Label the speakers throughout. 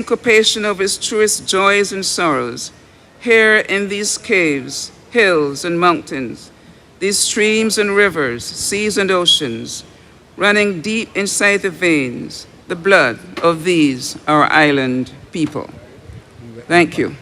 Speaker 1: syncopation of his truest joys and sorrows, here in these caves, hills and mountains, these streams and rivers, seas and oceans, running deep inside the veins, the blood of these, our island people. Thank you.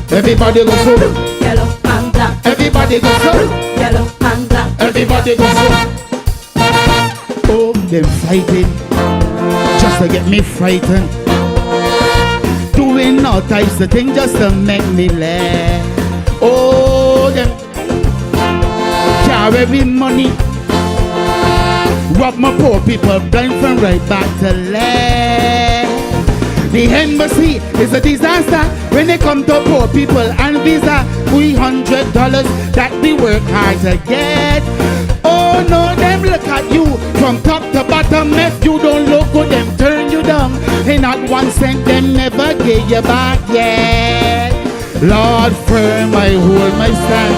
Speaker 2: Everybody go so.
Speaker 3: Yellow and black.
Speaker 2: Everybody go so.
Speaker 3: Yellow and black.
Speaker 2: Everybody go so. Oh, them fighting just to get me frightened. Doing all types of things just to make me laugh. Oh, them carry money, rob my poor people blind from right back to left. The embassy is a disaster when they come to poor people and visa. $300 that we work hard to get. Oh no, them look at you from top to bottom. If you don't look good, them turn you down. And not 1 cent, them never give you back yet. Lord firm, I hold my stand.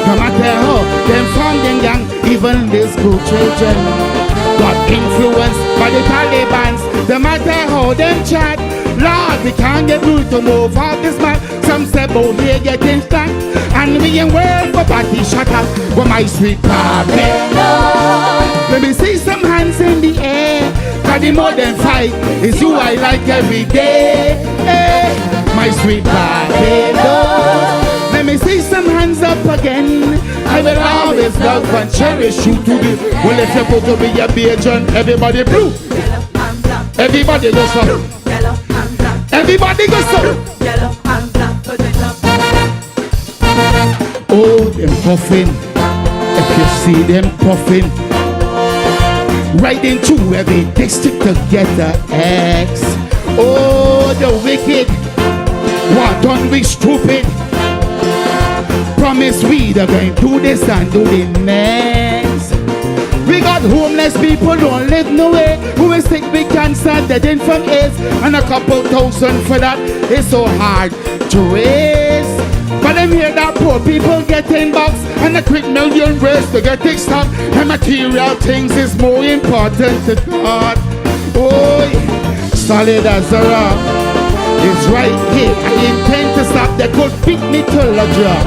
Speaker 2: No matter how them found them young, even the school children got influenced by the Taliban's. No matter how them chat, Lord, we can't get through to move out this man. Some say, oh, here getting stuck. And we ain't world for body shut up. Well, my sweet Barbados. Let me see some hands in the air. Cause the more than fight is you I like every day. Hey, my sweet Barbados. Let me see some hands up again. I will always love and cherish you to the. Well, if you're supposed to be a Bajan, everybody blue. Everybody go so. Everybody go so.
Speaker 3: Yellow and black for the club.
Speaker 2: Oh, them puffing. If you see them puffing, riding through every district to get the X. Oh, the wicked. What done we stupid? Promise we they're going to do this and do the next. We got homeless people don't live nowhere, who is sick with cancer, dead in from AIDS, and a couple thousand for that. It's so hard to raise. But them hear that poor people getting box and a quick million ways to get it stock. And material things is more important to God. Oh, solid as a rock. It's right here. I intend to stop. They could beat me till I drop.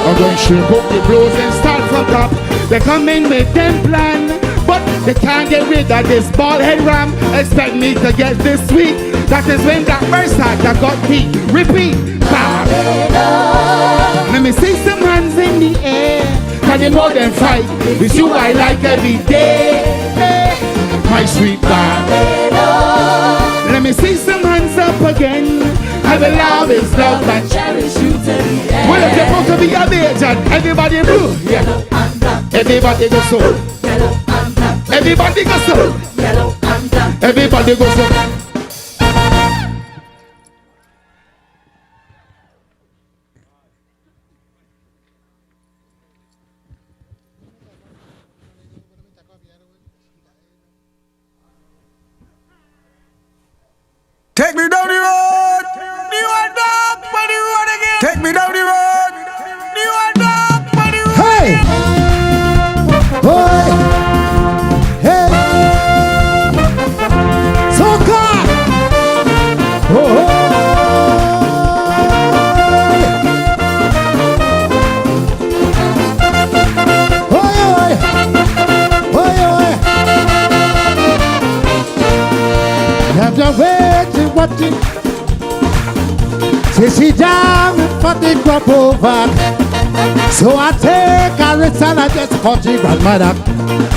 Speaker 2: I'm going to shake up the blows and start from top. They come in with them plan, but they can't get rid of this bald head ram. Expect me to get this sweet. That is when that first heart that got beat. Repeat. Barbados. Let me see some hands in the air. Can you more than fight? It's you I like every day. Hey, my sweet Barbados. Let me see some hands up again. I will always love and
Speaker 3: Cherish you to the end.
Speaker 2: well, if you're supposed to be a Bajan, everybody blue.
Speaker 3: Yellow and black.
Speaker 2: Everybody go so.
Speaker 3: Yellow and black.
Speaker 2: Everybody go so.
Speaker 3: Yellow and black.
Speaker 2: Everybody go so. watching. Say she down for the crop over. So I take a risk and I just call the grandmother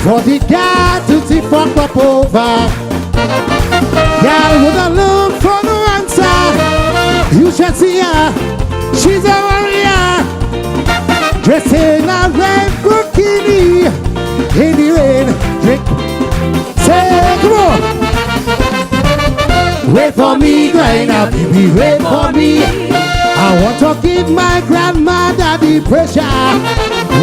Speaker 2: for the guy to see for crop over. Girl would look for no answer. You shall see her. She's a warrior. Dressed in a red bikini. In the rain, drink. Say, come on. Wait for me, Grandma, baby, wait for me. I want to give my grandmother the pressure.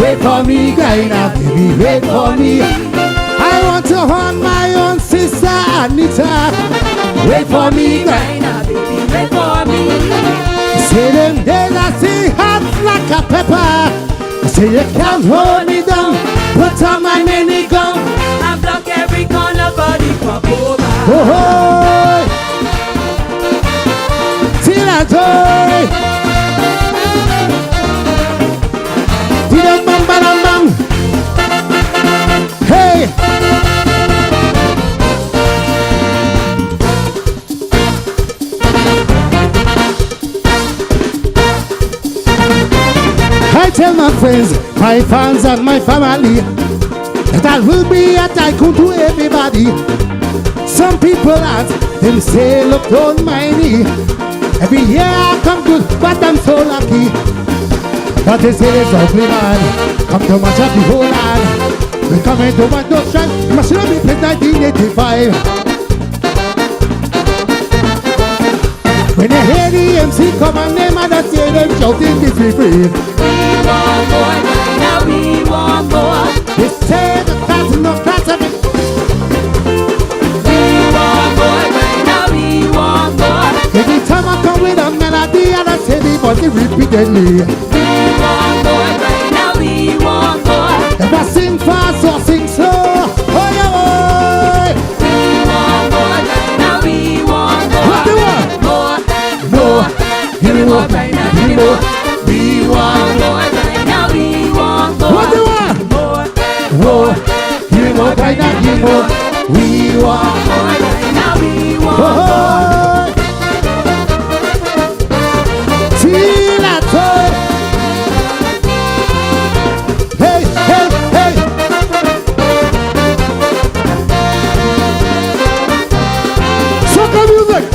Speaker 2: Wait for me, Grandma, baby, wait for me. I want to hold my own sister Anita. Wait for me, Grandma, baby, wait for me. Say them days I see hot like a pepper. Say you can't hold me down. Put on my minigun
Speaker 3: and block every corner for the crop over.
Speaker 2: Oh, oh. Till I die. Didam bam bam bam. Hey. I tell my friends, my fans and my family that I will be a tycoon to everybody. Some people ask, them say, look, don't mind me. Every year I come good, but I'm so lucky. But they say it's ugly man, come to match up the whole land. We come into my ocean, must not be played 1985. When you hear the MC come and name and I say them shouting this we free.
Speaker 3: We want more, now we want more.
Speaker 2: They say the class no class of it.
Speaker 3: We want more, now we want more.
Speaker 2: Every time I come with a melody and I say the body repeatedly.
Speaker 3: We want more, now we want more.
Speaker 2: If I sing fast or sing slow, oh yeah, boy.
Speaker 3: We want more, now we want more.
Speaker 2: What do you want?
Speaker 3: More,
Speaker 2: Give me more,
Speaker 3: right now,
Speaker 2: give me more. We want
Speaker 3: more, now we want more.
Speaker 2: what do you want? More, give me more, right now, give me more. We want
Speaker 3: More, now we want more.
Speaker 2: oh. Till I told. Hey, hey, hey. Soca music.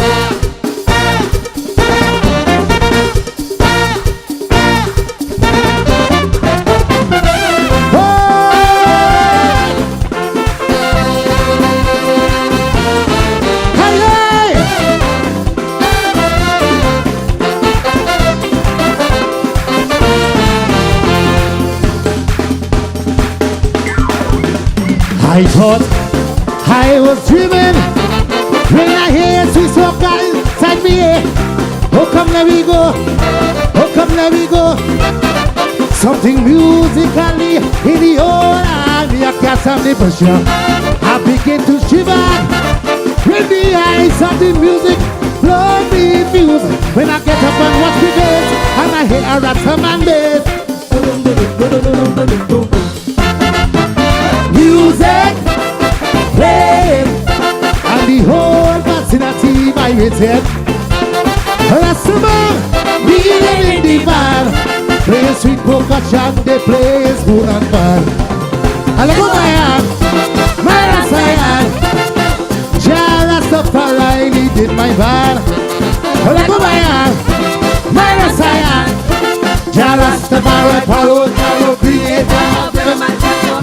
Speaker 2: I thought I was dreaming when I hear sweet soca inside me. Oh, come let me go. Oh, come let me go. Something musically in the old army. I can't stop the pressure. I begin to shiver when the eyes of the music blow me fuse. When I get up and watch the bass and I hear a Rastaman bass. Music playing and the whole vicinity vibrating. Last summer, kneeling in the van, playing sweet percussion, they play smooth and fun. I look at my hand, Jah Rastafari did my van. I look at my hand, Jah Rastafari followed our creator.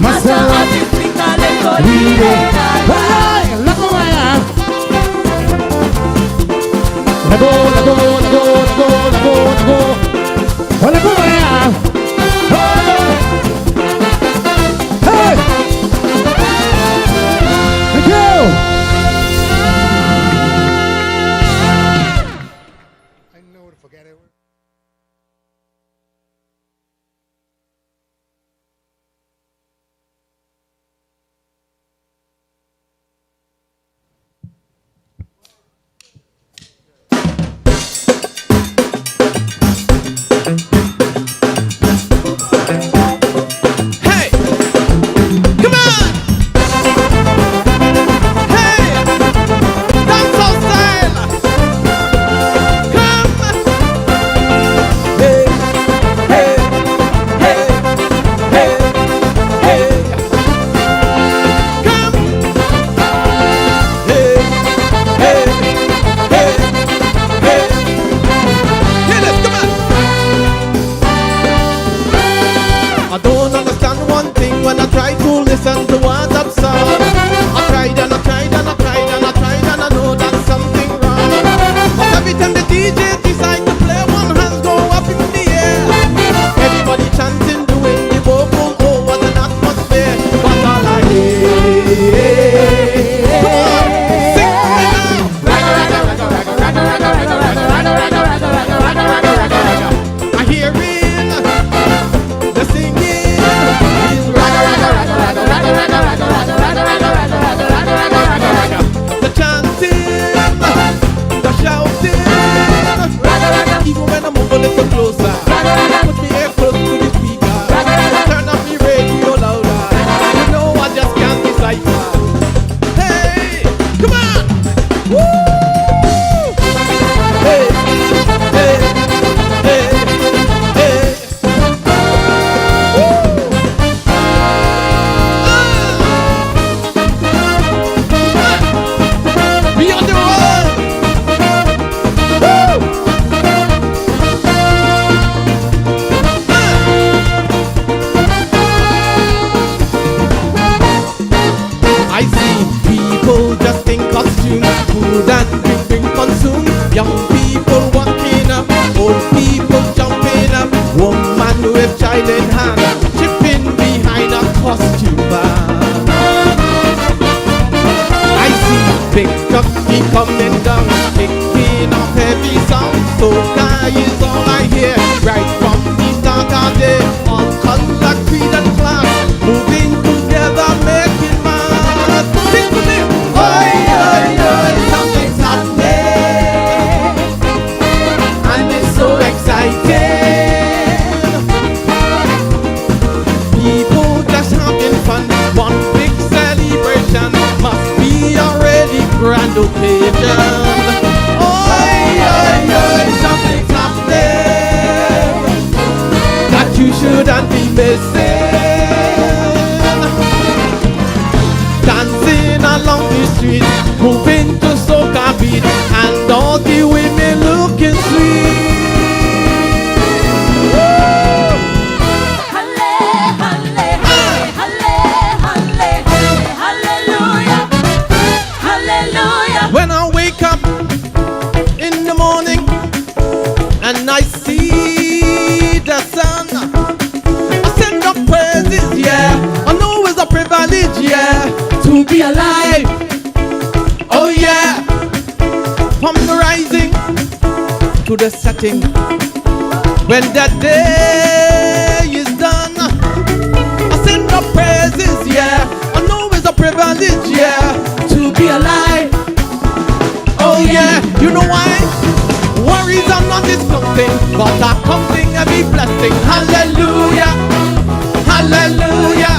Speaker 2: Myself, lead it. Hey, look who I am. Let go, let go, let go, let go, let go, let go. Look who I am. Hey, thank you. I know to forget it.
Speaker 4: big truck keep coming down, kicking off heavy sound. Soca is all I hear, right from the start of day. All color, creed and class, moving together, making mad. Sing to me, oi, oi, oi, something's happening, and it's so exciting. People just having fun, one big celebration, must be already grand occasion. Oi, oi, oi, something's happening that you shouldn't be missing. Dancing along the street, moving to soca beat, and all the women looking sweet. When I wake up in the morning and I see the sun, I send up praises, yeah. I know it's a privilege, yeah, to be alive. Oh yeah, from the rising to the setting. When that day is done, I send up praises, yeah. I know it's a privilege, yeah, to be alive. Oh yeah, you know why? Worries are not discounting, but are counting every blessing. Hallelujah, hallelujah.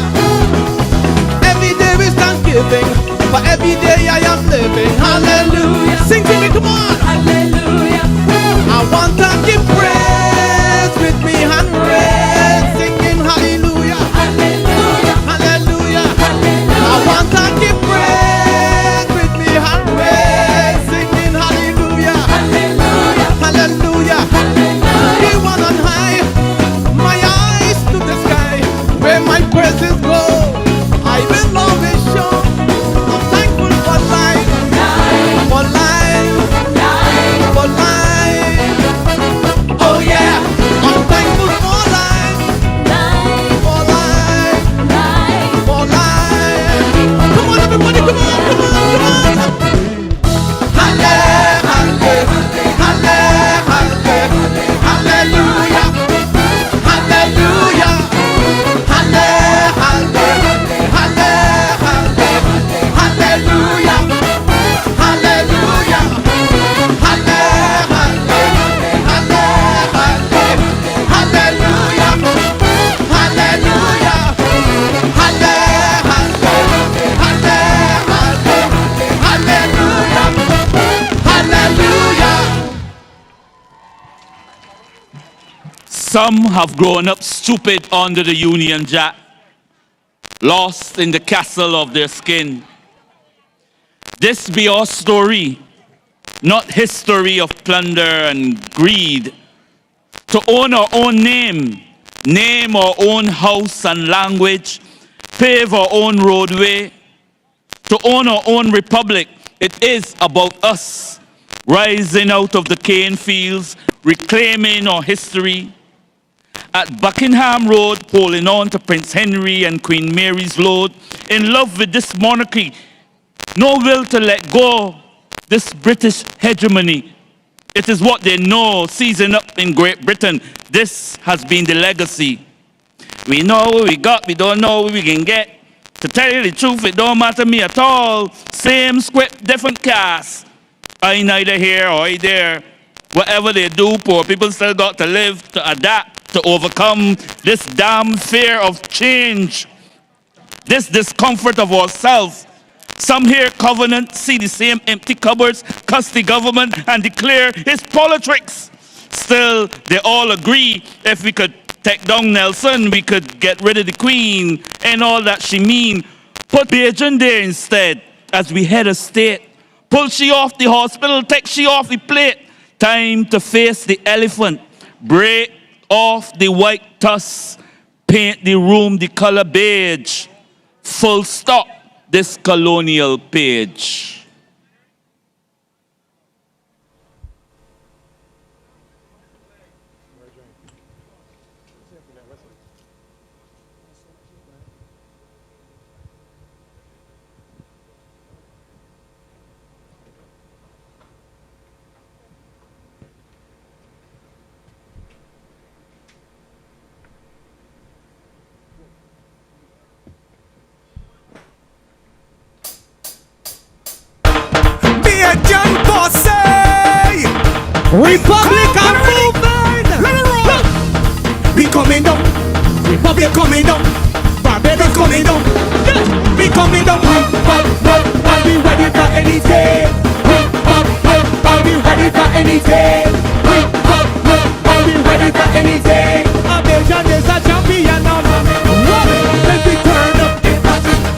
Speaker 4: Every day is Thanksgiving, for every day I am living. Hallelujah. Sing to me, come on. Hallelujah. I want to give praise with me and raise, singing hallelujah. Hallelujah, hallelujah. I want to give praise with me and raise, singing hallelujah. Hallelujah, hallelujah. The one on high, my eyes to the sky, where my praises go, I will always show. I'm thankful for life, for life, for life. Oh yeah, I'm thankful for life, for life, for life. Come on everybody, come on, come on, come on. Halle, halle, halle, halle, hallelujah, hallelujah, halle, halle, halle, halle, hallelujah, hallelujah, halle, halle, halle, halle, hallelujah, hallelujah, halle, halle, halle, halle, hallelujah, hallelujah.
Speaker 5: Some have grown up stupid under the Union Jack, lost in the castle of their skin. This be our story, not history of plunder and greed. To own our own name, name our own house and language, pave our own roadway, to own our own republic, it is about us, rising out of the cane fields, reclaiming our history. At Buckingham Road, holding on to Prince Henry and Queen Mary's load, in love with this monarchy, no will to let go this British hegemony. It is what they know, seasoned up in Great Britain. This has been the legacy. We know what we got, we don't know what we can get. To tell you the truth, it don't matter me at all. Same script, different cast. I neither here or I there. Whatever they do, poor people still got to live, to adapt, to overcome this damn fear of change, this discomfort of ourselves. Some hear covenant, see the same empty cupboards, cuss the government and declare it's politics. Still, they all agree if we could take down Nelson, we could get rid of the Queen and all that she mean. Put Beijing there instead as we head of state. Pull she off the hospital, take she off the plate. Time to face the elephant. Break off the white tusk. Paint the room the color beige. Full stop this colonial page.
Speaker 4: Azerbaijan posse, Republican movement. We coming down, Republic coming down, Barbados coming down. We coming down, and we ready for anything. Are we ready for anything? Are we ready for anything? Azerbaijan is a champion now. Let me turn up.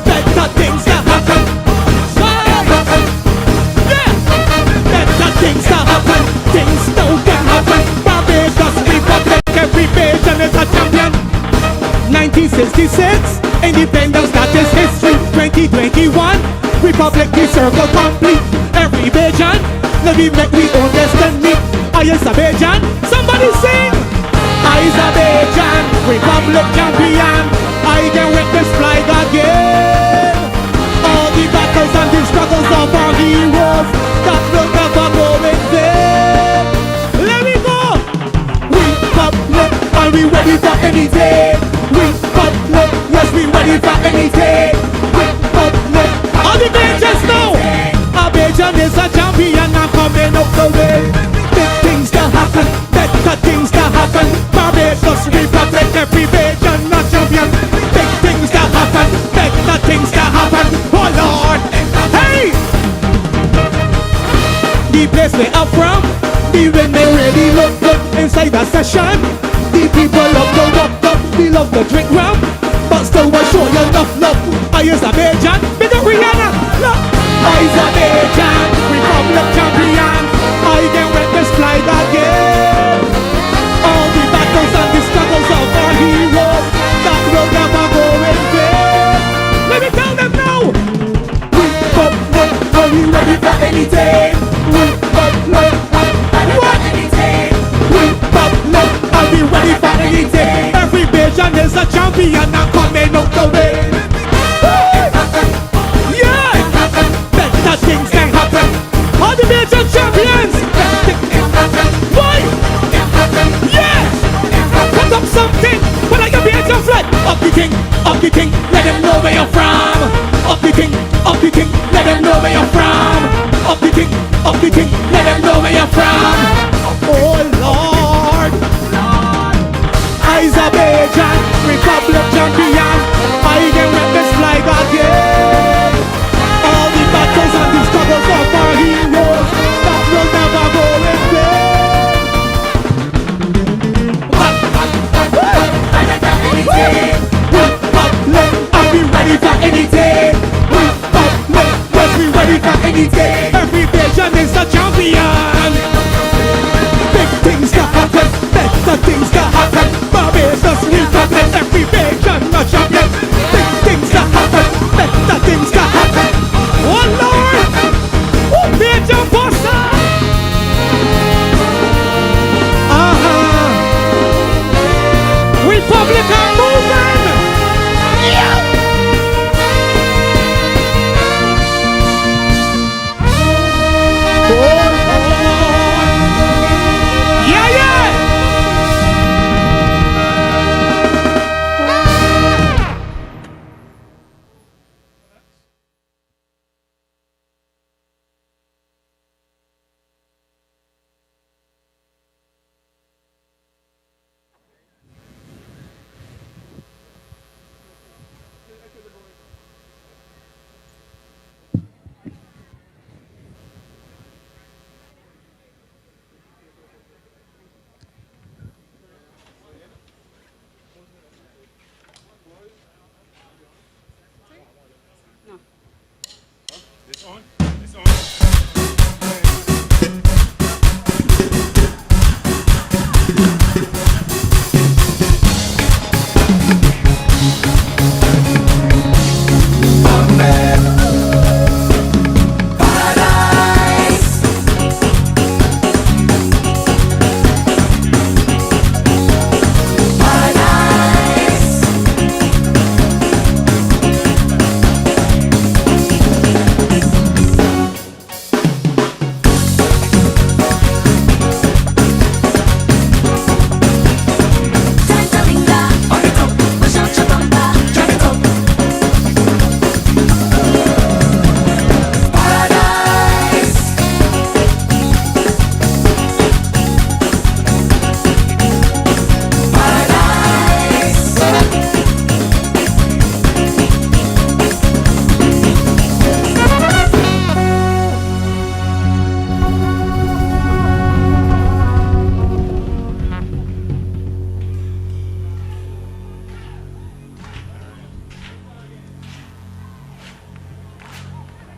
Speaker 4: Better things to happen. Yeah. Better things to happen. Things still can happen. Barbados Republic, every Bajan is a champion. 1966, independence, that is history. 2021, Republic, the circle complete. Every Bajan, let me make we own destiny. Azerbaijan, somebody sing. Azerbaijan, Republic champion. I can witness flag again. All the battles and the struggles of our heroes that will never go in vain. Let me go. Republic, are we ready for anything? Republic, yes, we ready for anything. Republic, all the Bajans know. Azerbaijan is a champion and coming up the way. Big things to happen, better things to happen. Barbados Republic, every Bajan a champion. Big things to happen, better things to happen. Oh Lord, hey! The place we up from, the women really look good inside the session. The people love the walk up, they love the drink rum, but still will show you enough love. Azerbaijan, big up Rihanna, look. Azerbaijan, Republic champion. I can witness flag again. All the battles and the struggles of our heroes that will never go in vain. Let me tell them now. Republic, are we ready for anything? Republic, are we ready for anything? Republic, are we ready for anything? Every Bajan is a champion and coming out the way. Yeah, better things can happen. All the Bajan champions. Why? Yes. Put up something. When I can be a flat. Up the king, let them know where you're from. Up the king, let them know where you're from. Up the king, let them know where you're from. Oh Lord. Azerbaijan, Republic champion. I can witness flag again. All the battles and the struggles of our heroes that will never go in vain. Republic, are we ready for anything? Republic, was we ready for anything? Every Bajan is a champion. Big things to happen, better things to happen. Barbados Republic, every Bajan a champion. Big things to happen, better things to happen. Oh Lord, oh Bajan bossa. Republican movement. Yeah. Oh Lord. Yeah, yeah.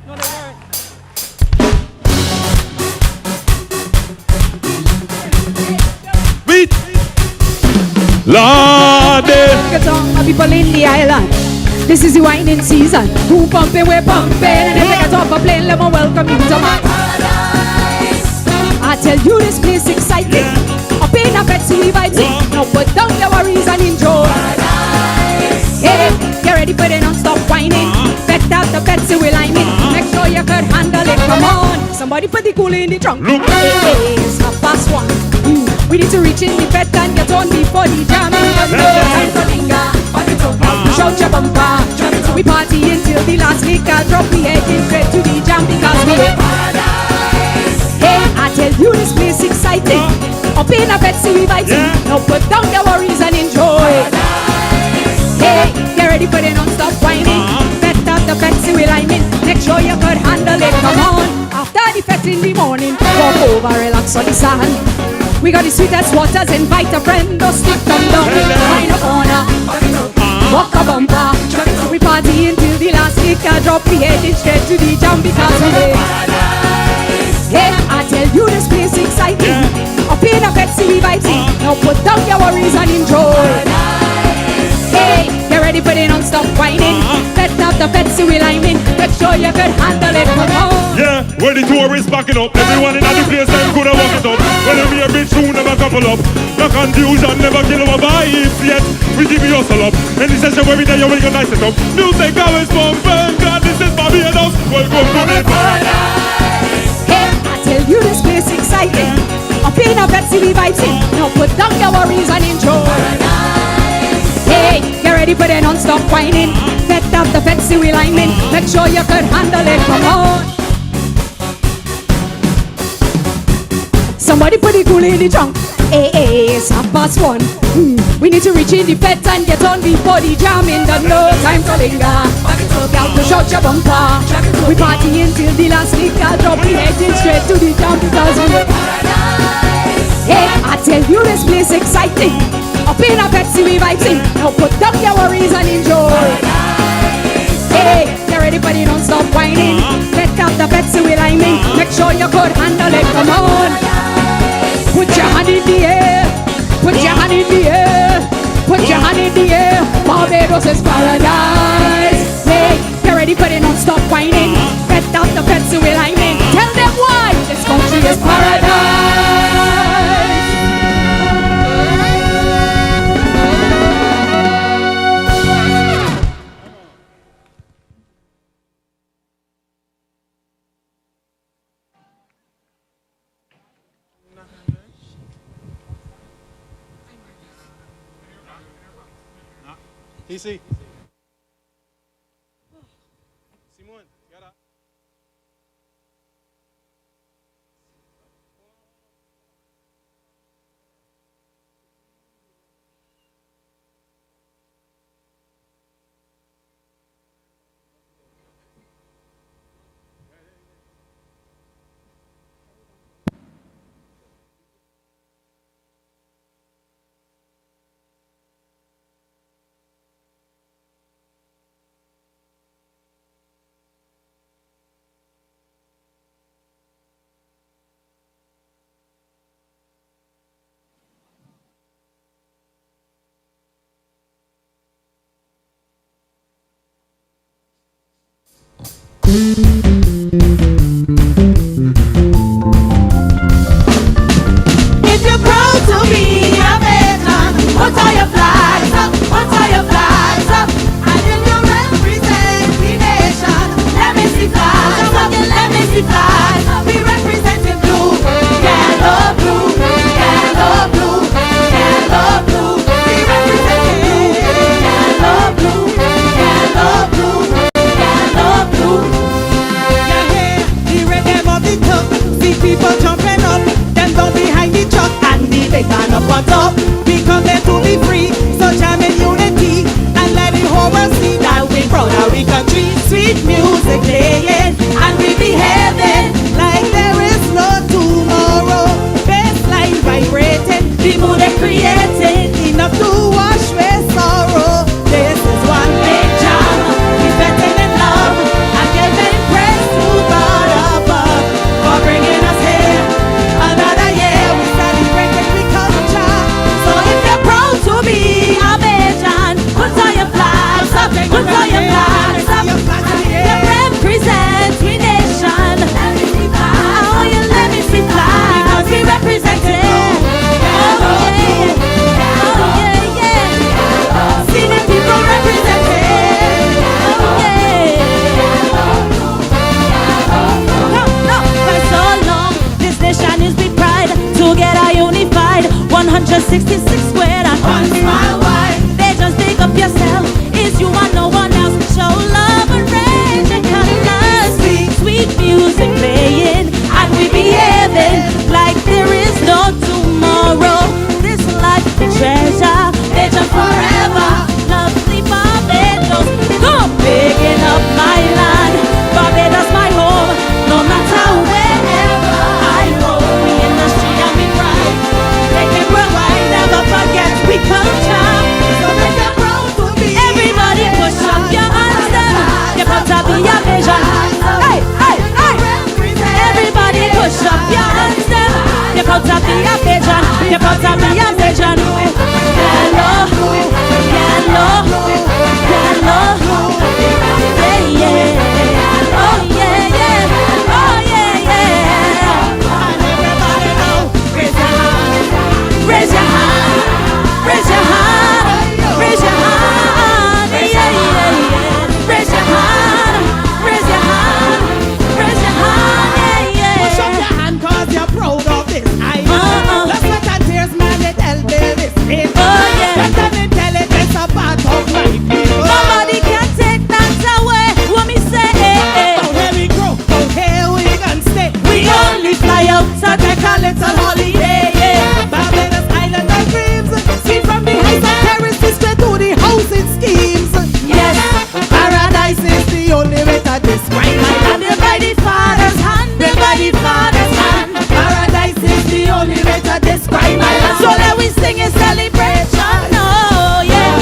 Speaker 4: Beat. Lord.
Speaker 3: My people in the island. This is the whining season. Who pumping, we're pumping. And if I get off a plane, let me welcome you to my paradise. I tell you this place exciting. Up in a bed, see we vibes in. Now put down your worries and enjoy. Paradise. Hey, get ready for the non-stop whining. Bet out the bed, see we lining. Make sure you can handle it, come on. Somebody put the cooler in the trunk. It's 1:30. We need to reach in the bed and get on before the jam. No time to linger. Push out your bumper. We party until the last liquor drop. We heading straight to the jam because we in paradise. Hey, I tell you this place exciting. Up in a bed, see we biting. Now put down your worries and enjoy. Hey, get ready for the non-stop whining. Bet out the bed, see we lining. Make sure you could handle it, come on. After the fete in the morning, walk over, relax on the sand. We got the sweetest waters, invite a friend or stick them down. Find a corner, walk a bumper. We party until the last liquor drop. We heading straight to the jam because we live. Hey, I tell you this place exciting. Up in a bed, see we vibes in. Now put down your worries and enjoy. Hey, get ready for the non-stop whining. Bet out the bed, see we lining. Make sure you can handle it, come on.
Speaker 4: Yeah, when the tourists backing up, everyone in the place them coulda walk it up. When we a bit soon, never couple up. No confusion, never kill our vibes yet. We keep it hustle up. In the session where we there, you will nice it up. Music always pumping, God, this is Barbados. Welcome to the paradise.
Speaker 3: Hey, I tell you this place exciting. Up in a bed, see we vibes in. Now put down your worries and enjoy. Hey, get ready for the non-stop whining. Bet out the bed, see we lining. Make sure you can handle it, come on. Somebody put the cooler in the trunk. Hey, it's 1:30. We need to reach in the bed and get on before the jam in the no time to linger. Got to shout your bumper. We party until the last liquor drop. We heading straight to the jam because we hey, I tell you this place exciting. Up in a bed, see we vibes in. Now put down your worries and enjoy. Hey, get ready for the non-stop whining. Bet out the bed, see we lining. Make sure you could handle it, come on. Put your hand in the air. Put your hand in the air. Put your hand in the air. Barbados is paradise. Hey, get ready for the non-stop whining. Bet out the bed, see we lining. Tell them why this country is paradise.
Speaker 4: Ici. Simone, get up.
Speaker 3: If you're proud to be American, what are your flags up? What are your flags up? And if you represent the nation, let me see flags up. Let me see flags up. We represent in blue, yellow, blue, yellow, blue, yellow, blue. We represent in blue, yellow, blue, yellow, blue, yellow, blue.
Speaker 6: You hear the rhythm of the tongue, see people jumping up, them down behind the truck and the big man up on top. We come there to be free, so jam in unity and let the whole world see that we proud of we country. Sweet music playing and we behaving like 66 squared and 1 mile wide. They just dig up yourself. It's you and no one else. Show love and raise your colors. Sweet music playing and we behaving like there is no tomorrow. This life the treasure. They just forever. Lovely Barbados. Come picking up my land. Barbados my home. No matter wherever I roam. We in the street and we pride. Make it worldwide. Never forget we culture. So make it proud to be. Everybody push up your hands then. You're proud to be a vision. Hey, hey, hey. Everybody push up your hands then. You're proud to be a vision. You're proud to be a vision. Yellow, yellow, yellow. Yeah, yeah. Oh, yeah, yeah. Oh, yeah, yeah. And everybody know. Raise your hand. Raise your hand. Raise your hand. Raise your hand. Yeah, yeah, yeah. Raise your hand. Raise your hand. Raise your hand. Yeah, yeah.
Speaker 4: Push up your hand cause you're proud of this. Let's let that tears man it help this people.
Speaker 6: Oh, yeah.
Speaker 4: Let them intelligence a part of my people.
Speaker 6: Nobody can take that away. What me say?
Speaker 4: Out here we grow, out here we can stay.
Speaker 6: We only fly out to take a little holiday. Yeah.
Speaker 4: Barbados Island of dreams. Sweet from the heights of terraces straight to the housing schemes.
Speaker 6: Yes.
Speaker 4: Paradise is the only way to describe my land.
Speaker 6: Built by the Father's hand. Built by the Father's hand.
Speaker 4: Paradise is the only way to describe my land.
Speaker 6: So let we sing a celebration. Oh yeah.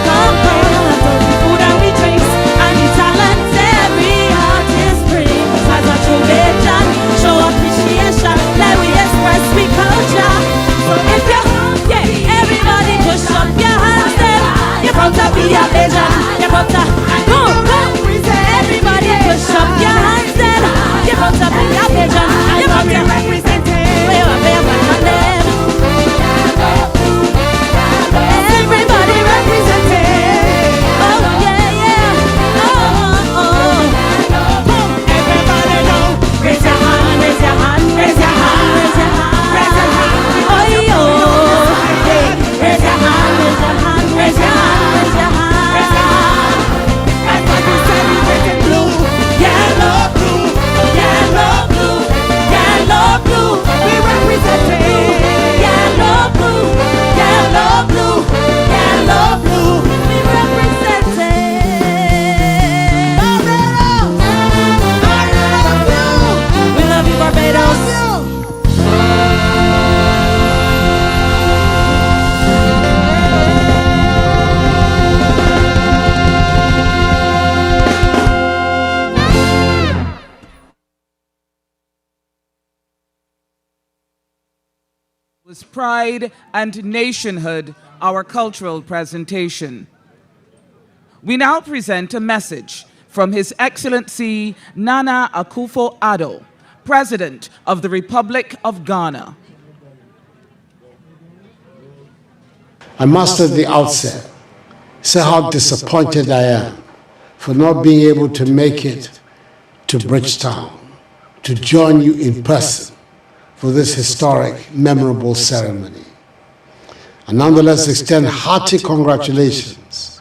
Speaker 6: Come food and we drinks and the talent every artist brings. As a true vision, show appreciation. Let we express we culture. So if you're yeah, everybody push up your hands then. You're proud to be a vision. You're proud to go. Everybody push up your hands then. You're proud to be a vision. You're proud to represent it. Everybody represent it. Oh yeah, yeah. Oh, oh.
Speaker 4: Everybody know.
Speaker 6: Raise your hand, raise your hand, raise your hand, raise your hand, raise your hand. Oh yo. Raise your hand, raise your hand, raise your hand, raise your hand.
Speaker 4: That's what we celebrate blue.
Speaker 6: Yellow, blue, yellow, blue, yellow, blue.
Speaker 4: We represent it.
Speaker 6: Yellow, blue, yellow, blue, yellow, blue. We represent it.
Speaker 4: Barbados.
Speaker 6: We love you, Barbados.
Speaker 1: Was pride and nationhood our cultural presentation. We now present a message from His Excellency Nana Akufo-Addo, President of the Republic of Ghana.
Speaker 7: I must at the outset say how disappointed I am for not being able to make it to Bridgetown to join you in person for this historic, memorable ceremony. I nonetheless extend hearty congratulations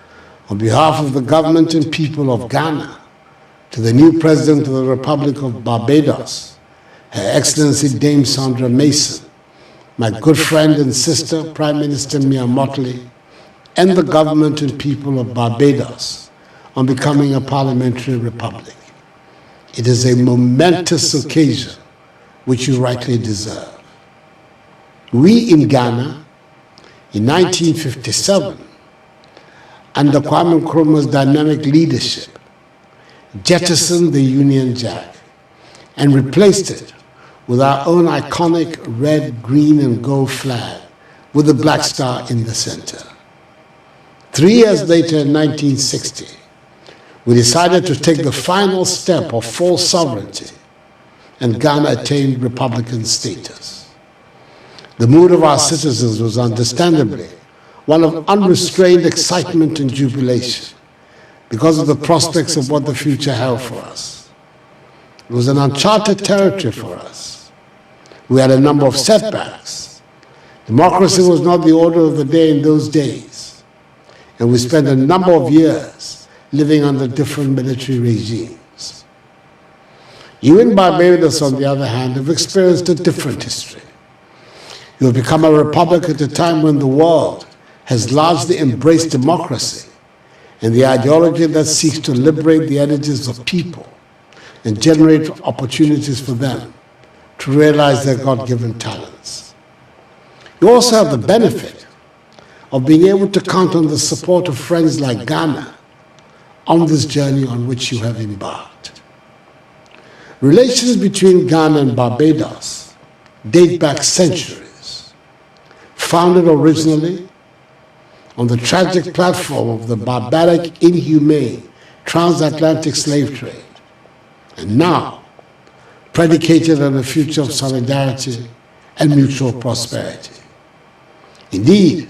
Speaker 7: on behalf of the government and people of Ghana to the new President of the Republic of Barbados, Her Excellency Dame Sandra Mason, my good friend and sister, Prime Minister Mia Mottley, and the government and people of Barbados on becoming a parliamentary republic. It is a momentous occasion which you rightly deserve. We in Ghana, in 1957, under Kwame Nkrumah's dynamic leadership, jettisoned the Union Jack and replaced it with our own iconic red, green, and gold flag with the black star in the center. 3 years later, in 1960, we decided to take the final step of full sovereignty, and Ghana attained republican status. The mood of our citizens was understandably one of unrestrained excitement and jubilation because of the prospects of what the future held for us. It was an uncharted territory for us. We had a number of setbacks, Democracy was not the order of the day in those days, and we spent a number of years living under different military regimes. You in Barbados, on the other hand, have experienced a different history. You have become a republic at a time when the world has largely embraced democracy and the ideology that seeks to liberate the energies of people and generate opportunities for them to realize their God-given talents. You also have the benefit of being able to count on the support of friends like Ghana on this journey on which you have embarked. Relations between Ghana and Barbados date back centuries, founded originally on the tragic platform of the barbaric, inhumane transatlantic slave trade, and now predicated on a future of solidarity and mutual prosperity. Indeed,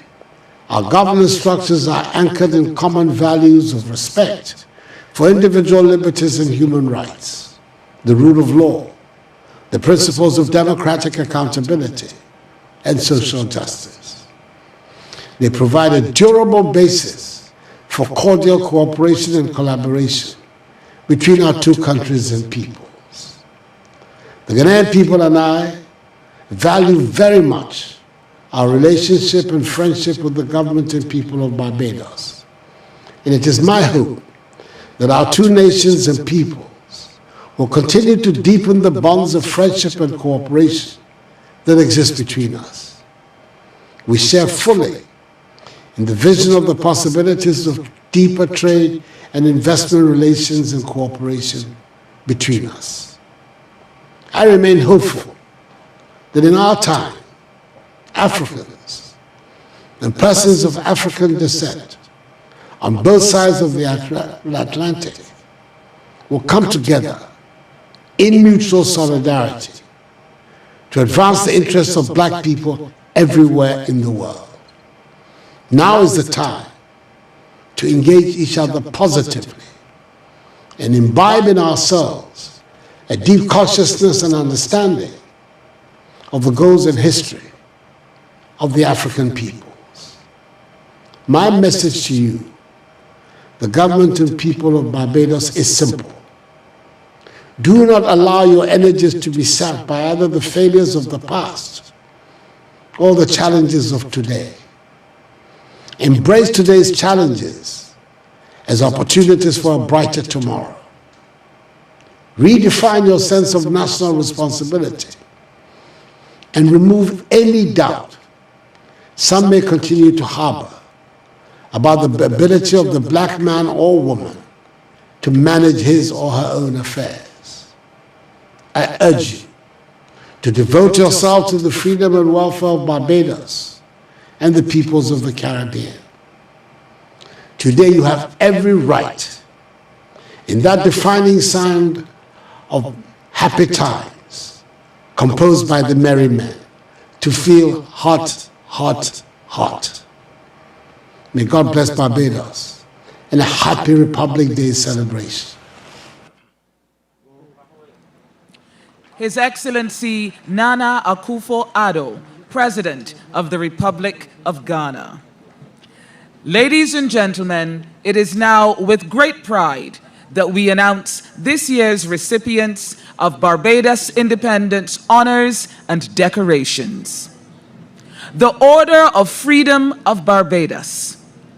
Speaker 7: our governance structures are anchored in common values of respect for individual liberties and human rights, the rule of law, the principles of democratic accountability, and social justice. They provide a durable basis for cordial cooperation and collaboration between our two countries and peoples. The Ghanaian people and I value very much our relationship and friendship with the government and people of Barbados. And it is my hope that our two nations and peoples will continue to deepen the bonds of friendship and cooperation that exist between us. We share fully in the vision of the possibilities of deeper trade and investment relations and cooperation between us. I remain hopeful that in our time, Africans and persons of African descent on both sides of the Atlantic will come together in mutual solidarity to advance the interests of black people everywhere in the world. Now is the time to engage each other positively and imbibe in ourselves a deep consciousness and understanding of the goals and history of the African peoples. My message to you, the government and people of Barbados, is simple. Do not allow your energies to be sapped by either the failures of the past or the challenges of today. Embrace today's challenges as opportunities for a brighter tomorrow. Redefine your sense of national responsibility and remove any doubt some may continue to harbor about the ability of the black man or woman to manage his or her own affairs. I urge you to devote yourself to the freedom and welfare of Barbados and the peoples of the Caribbean. Today you have every right in that defining sound of happy times composed by the merry men to feel hot, hot, hot. May God bless Barbados and a happy Republic Day celebration.
Speaker 8: His Excellency Nana Akufo-Addo, President of the Republic of Ghana. Ladies and gentlemen, it is now with great pride that we announce this year's recipients of Barbados Independence Honors and Decorations. The Order of Freedom of Barbados,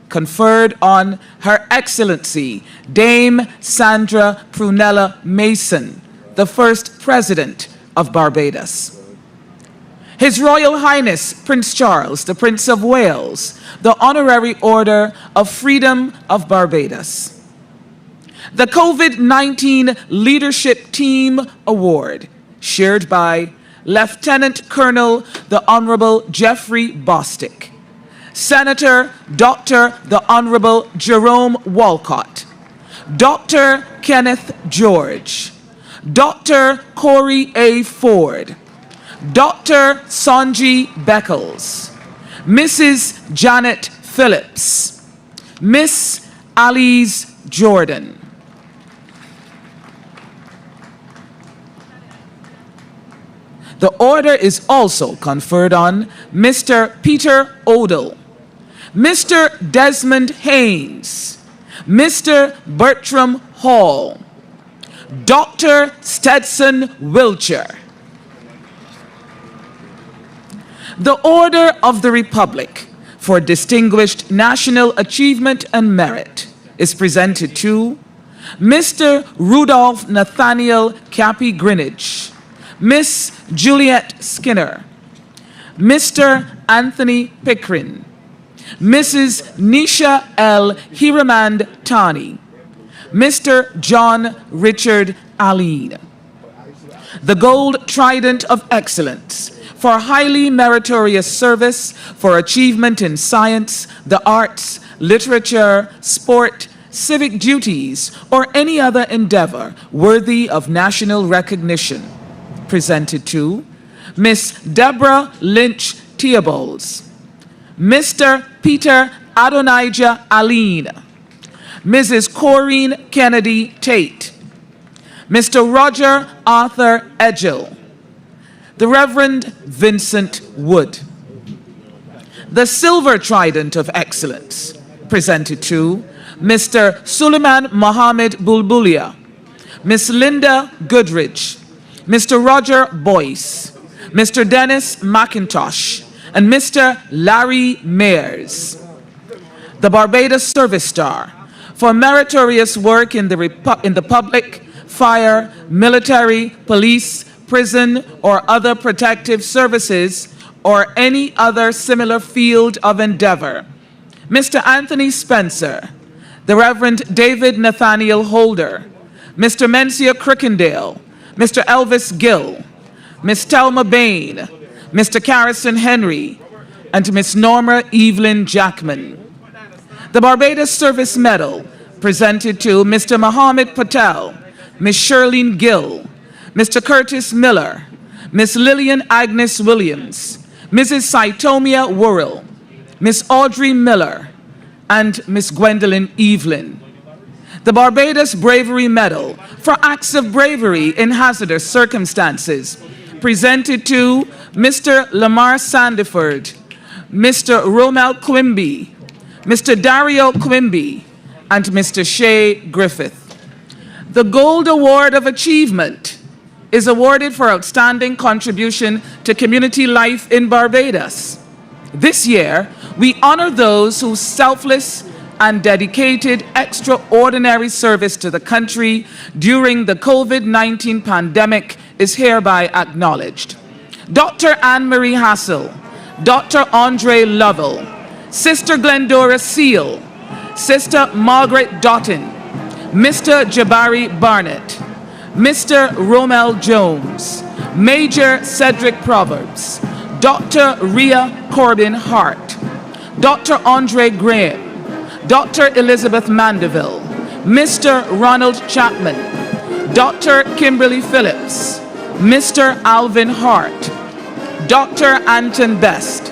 Speaker 8: conferred on Her Excellency Dame Sandra Prunella Mason, the first President of Barbados. His Royal Highness Prince Charles, the Prince of Wales, the Honorary Order of Freedom of Barbados. The COVID-19 Leadership Team Award, shared by Lieutenant Colonel the Honorable Jeffrey Bostick, Senator Dr. the Honorable Jerome Walcott, Dr. Kenneth George, Dr. Corey A. Ford, Dr. Sonji Beckles, Mrs. Janet Phillips, Miss Alice Jordan. The order is also conferred on Mr. Peter Odell, Mr. Desmond Haynes, Mr. Bertram Hall, Dr. Stetson Wilcher. The Order of the Republic for Distinguished National Achievement and Merit is presented to Mr. Rudolph Nathaniel Cappy Greenwich, Miss Juliet Skinner, Mr. Anthony Pickering, Mrs. Nisha L. Hiramand Tani, Mr. John Richard Aline. The Gold Trident of Excellence for highly meritorious service for achievement in science, the arts, literature, sport, civic duties, or any other endeavor worthy of national recognition, presented to Miss Deborah Lynch Theobalds, Mr. Peter Adonijah Aline, Mrs. Corrine Kennedy Tate, Mr. Roger Arthur Edgell, the Reverend Vincent Wood. The Silver Trident of Excellence, presented to Mr. Suleiman Mohammed Bulbulia, Miss Linda Goodrich, Mr. Roger Boyce, Mr. Dennis McIntosh, and Mr. Larry Mayers. The Barbados Service Star for meritorious work in the public, fire, military, police, prison, or other protective services, or any other similar field of endeavor, Mr. Anthony Spencer, the Reverend David Nathaniel Holder, Mr. Mencia Crickendale, Mr. Elvis Gill, Miss Thelma Bain, Mr. Carrison Henry, and Miss Norma Evelyn Jackman. The Barbados Service Medal, presented to Mr. Mohammed Patel, Miss Shirlene Gill, Mr. Curtis Miller, Miss Lillian Agnes Williams, Mrs. Saitomia Worrell, Miss Audrey Miller, and Miss Gwendolyn Evelyn. The Barbados Bravery Medal for acts of bravery in hazardous circumstances, presented to Mr. Lamar Sandiford, Mr. Romel Quimby, Mr. Dario Quimby, and Mr. Shea Griffith. The Gold Award of Achievement is awarded for outstanding contribution to community life in Barbados. This year, we honor those whose selfless and dedicated extraordinary service to the country during the COVID-19 pandemic is hereby acknowledged. Dr. Anne-Marie Hassel, Dr. Andre Lovell, Sister Glendora Seal, Sister Margaret Dottin, Mr. Jabari Barnett, Mr. Romel Jones, Major Cedric Proverbs, Dr. Rhea Corbin Hart, Dr. Andre Graham, Dr. Elizabeth Mandeville, Mr. Ronald Chapman, Dr. Kimberly Phillips, Mr. Alvin Hart, Dr. Anton Best,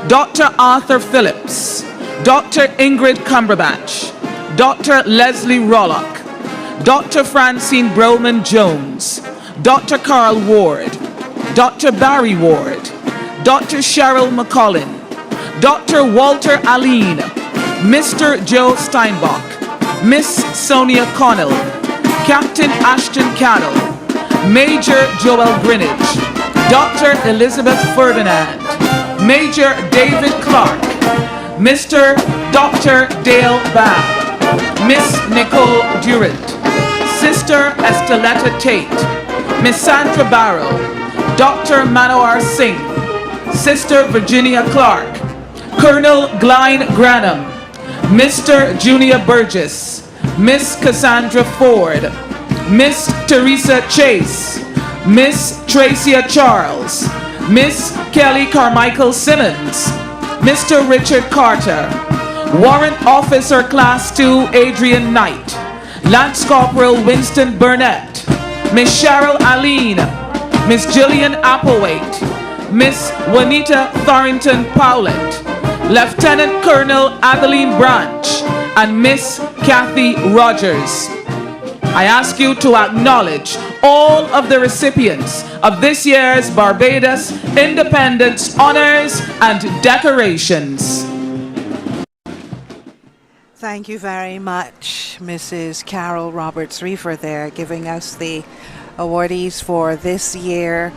Speaker 8: Dr. Arthur Phillips, Dr. Ingrid Cumberbatch, Dr. Leslie Rollock, Dr. Francine Broman Jones, Dr. Carl Ward, Dr. Barry Ward, Dr. Cheryl McCollin, Dr. Walter Aline, Mr. Joe Steinbach, Miss Sonia Connell, Captain Ashton Cadell, Major Joel Greenwich, Dr. Elizabeth Ferdinand, Major David Clark, Mr. Dr. Dale Babb, Miss Nicole Durant, Sister Esteletta Tate, Miss Sandra Barrow, Dr. Manohar Singh, Sister Virginia Clark, Colonel Glyne Granham, Mr. Junior Burgess, Miss Cassandra Ford, Miss Teresa Chase, Miss Tracia Charles, Miss Kelly Carmichael Simmons, Mr. Richard Carter, Warrant Officer Class 2 Adrian Knight, Lance Corporal Winston Burnett, Miss Cheryl Aline, Miss Jillian Applewaite, Miss Juanita Thornton Powlett, Lieutenant Colonel Adeline Branch, and Miss Kathy Rogers. I ask you to acknowledge all of the recipients of this year's Barbados Independence Honors and Decorations.
Speaker 9: Thank you very much, Mrs. Carol Roberts-Reefer there, giving us the awardees for this year's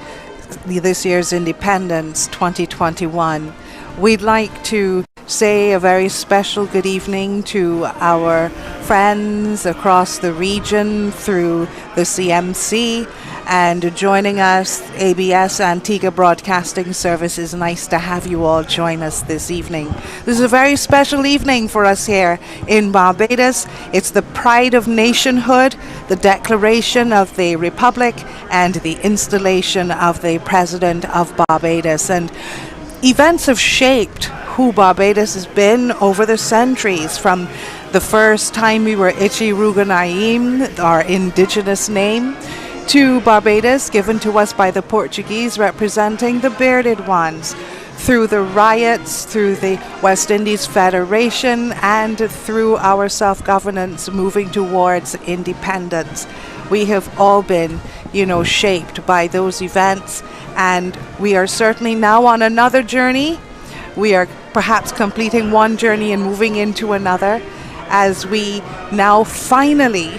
Speaker 9: Independence 2021. We'd like to say a very special good evening to our friends across the region through the CMC, and joining us, ABS Antigua Broadcasting Services. Nice to have you all join us this evening. This is a very special evening for us here in Barbados. It's the pride of nationhood, the declaration of the Republic, and the installation of the President of Barbados. And events have shaped who Barbados has been over the centuries, from the first time we were Ichi-Ruga-Naim, our indigenous name, to Barbados, given to us by the Portuguese, representing the bearded ones, through the riots, through the West Indies Federation, and through our self-governance moving towards independence. We have all been, shaped by those events, and we are certainly now on another journey. We are perhaps completing one journey and moving into another, as we now finally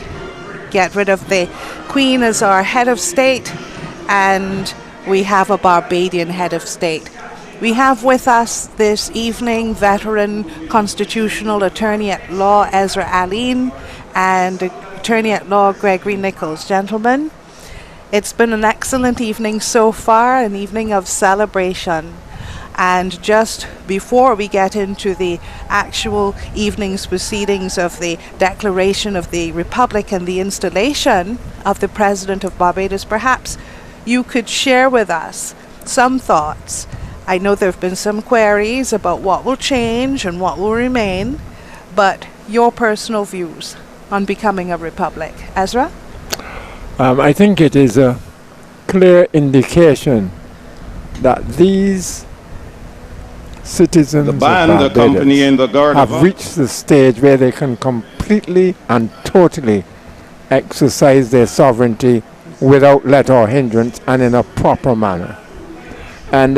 Speaker 9: get rid of the Queen as our head of state, and we have a Barbadian head of state. We have with us this evening veteran constitutional attorney at law Ezra Aline and attorney at law Gregory Nichols. Gentlemen, it's been an excellent evening so far, an evening of celebration. And just before we get into the actual evening's proceedings of the Declaration of the Republic and the installation of the President of Barbados, perhaps you could share with us some thoughts. I know there have been some queries about what will change and what will remain, but your personal views on becoming a republic. Ezra?
Speaker 10: I think it is a clear indication that these citizens
Speaker 11: the band,
Speaker 10: of
Speaker 11: the company, and the guard
Speaker 10: have reached the stage where they can completely and totally exercise their sovereignty without let or hindrance and in a proper manner. And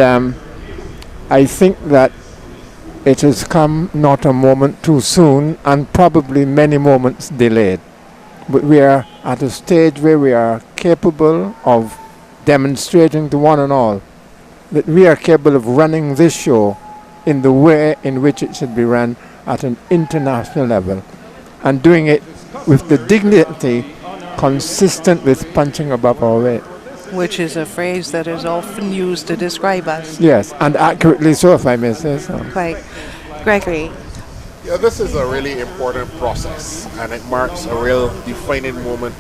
Speaker 10: I think that it has come not a moment too soon, and probably many moments delayed. But we are at a stage where we are capable of demonstrating to one and all that we are capable of running this show in the way in which it should be run at an international level, and doing it with the dignity consistent with punching above our weight.
Speaker 9: Which is a phrase that is often used to describe us.
Speaker 10: Yes, and accurately so, if I may say so.
Speaker 9: Quite. Gregory?
Speaker 12: Yeah, this is a really important process, and it marks a real defining moment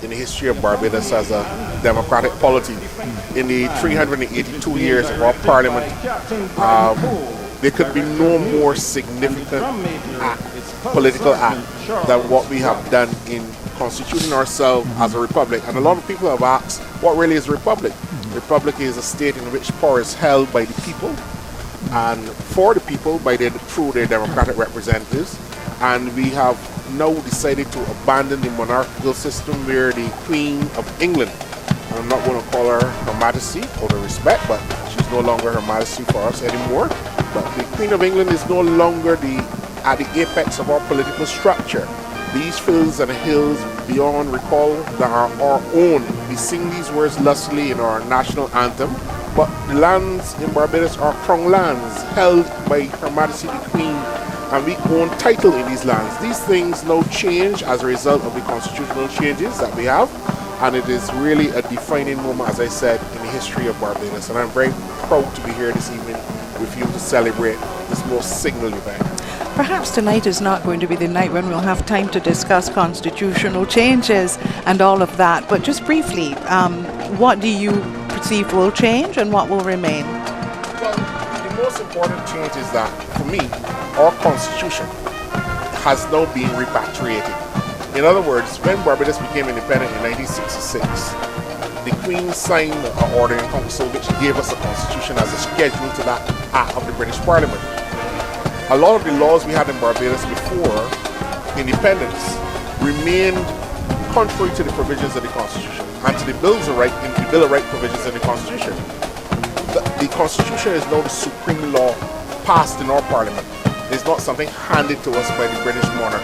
Speaker 12: in the history of Barbados as a democratic polity. In the 382 years of our parliament, there could be no more significant political act than what we have done in constituting ourselves as a republic. And a lot of people have asked, what really is a republic? Republic is a state in which power is held by the people and for the people through their democratic representatives. And we have now decided to abandon the monarchical system where the Queen of England, and I'm not going to call her Her Majesty out of respect, but she's no longer Her Majesty for us anymore. But the Queen of England is no longer at the apex of our political structure. These fields and hills beyond recall that are our own. We sing these words lustily in our national anthem, but the lands in Barbados are crown lands held by Her Majesty the Queen, and we own title in these lands. These things now change as a result of the constitutional changes that we have, and it is really a defining moment, as I said, in the history of Barbados. And I'm very proud to be here this evening with you to celebrate this most signal event.
Speaker 9: Perhaps tonight is not going to be the night when we'll have time to discuss constitutional changes and all of that, but just briefly, what do you perceive will change and what will remain?
Speaker 12: Well, the most important change is that, for me, our constitution has now been repatriated. In other words, when Barbados became independent in 1966, the Queen signed an order in council which gave us a constitution as a schedule to that act of the British Parliament. A lot of the laws we had in Barbados before independence remained contrary to the provisions of the Constitution and to the Bill of Rights provisions in the Constitution. The Constitution is now the supreme law passed in our Parliament. It's not something handed to us by the British monarch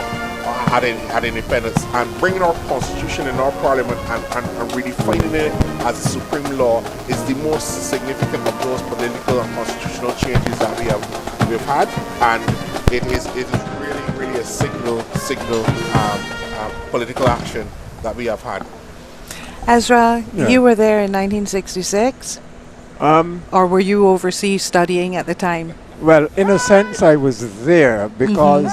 Speaker 12: at independence. And bringing our Constitution in our Parliament and redefining it as a supreme law is the most significant of those political and constitutional changes that we've had. And it is really a signal political action that we have had.
Speaker 9: Ezra, you were there in 1966? Or were you overseas studying at the time?
Speaker 10: Well, in a sense, I was there because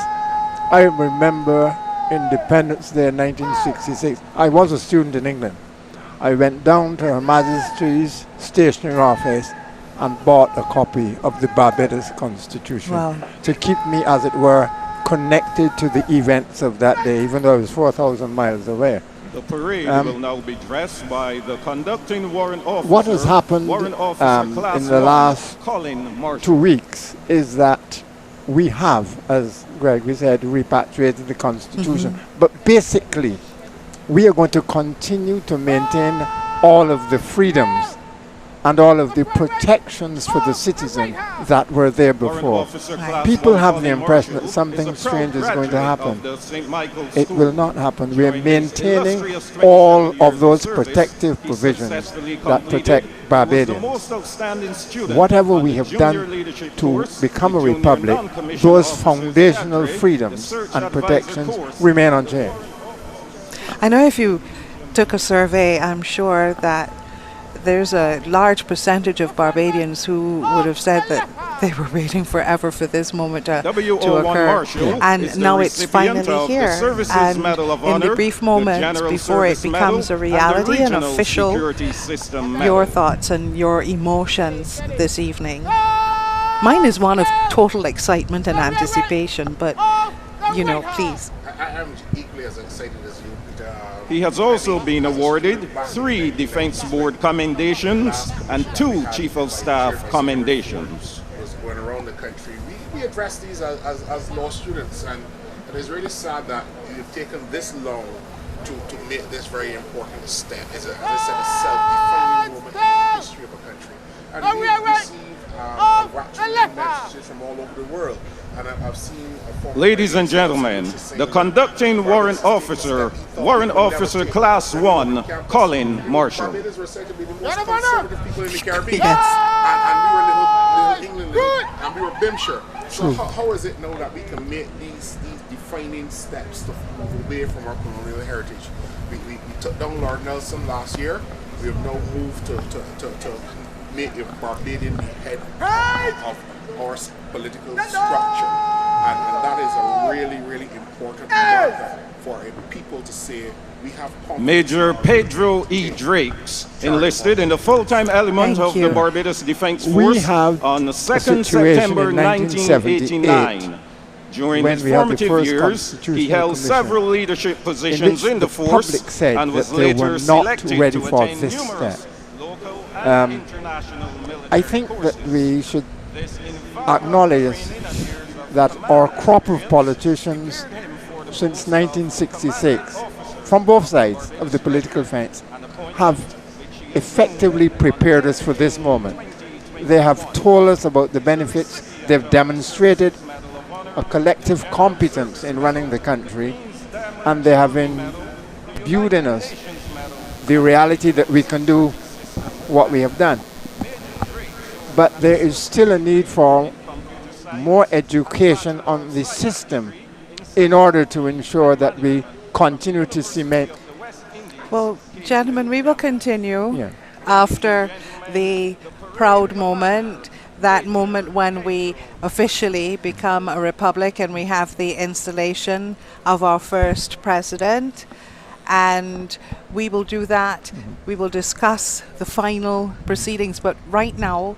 Speaker 10: I remember Independence Day 1966. I was a student in England. I went down to Her Majesty's stationery office and bought a copy of the Barbados Constitution to keep me, as it were, connected to the events of that day, even though I was 4,000 miles away.
Speaker 11: The parade will now be dressed by the conducting warrant officer.
Speaker 10: What has happened in the last 2 weeks is that we have, as Gregory said, repatriated the Constitution. But basically, we are going to continue to maintain all of the freedoms and all of the protections for the citizen that were there before. People have the impression that something strange is going to happen. It will not happen. We are maintaining all of those protective provisions that protect Barbadians. Whatever we have done to become a republic, those foundational freedoms and protections remain unchanged.
Speaker 9: I know if you took a survey, I'm sure that there's a large percentage of Barbadians who would have said that they were waiting forever for this moment to occur. And now it's finally here. And in the brief moments before it becomes a reality and official, your thoughts and your emotions this evening. Mine is one of total excitement and anticipation, but, you know, please.
Speaker 12: I'm equally as excited as you.
Speaker 11: He has also been awarded 3 Defense Board commendations and 2 Chief of Staff commendations.
Speaker 12: Going around the country, we address these as law students, and it is really sad that you've taken this long to make this very important step. As I said, a self-defining moment in the history of a country. And we receive congratulating messages from all over the world. And I've seen
Speaker 11: Ladies and gentlemen, the conducting warrant officer Class 1, Colin Marshall.
Speaker 12: Barbados were said to be the most conservative people in the Caribbean. And we were little England, and we were Bimshire. So how is it now that we can make these defining steps to move away from our colonial heritage? We took down Lord Nelson last year. We have now moved to make a Barbadian the head of our political structure, and that is a really important matter for a people to say we have
Speaker 11: Major Pedro E. Drakes enlisted in the full-time element of the Barbados Defense Force on 2nd September 1989. During his formative years, he held several leadership positions in the force and was later selected to attend numerous local and international military
Speaker 10: I think that we should acknowledge that our crop of politicians since 1966, from both sides of the political fence, have effectively prepared us for this moment. They have told us about the benefits. They've demonstrated a collective competence in running the country, and they have imbued in us the reality that we can do what we have done. But there is still a need for more education on the system in order to ensure that we continue to cement.
Speaker 9: Well, gentlemen, we will continue after the proud moment, that moment when we officially become a republic and we have the installation of our first president. And we will do that. We will discuss the final proceedings. But right now,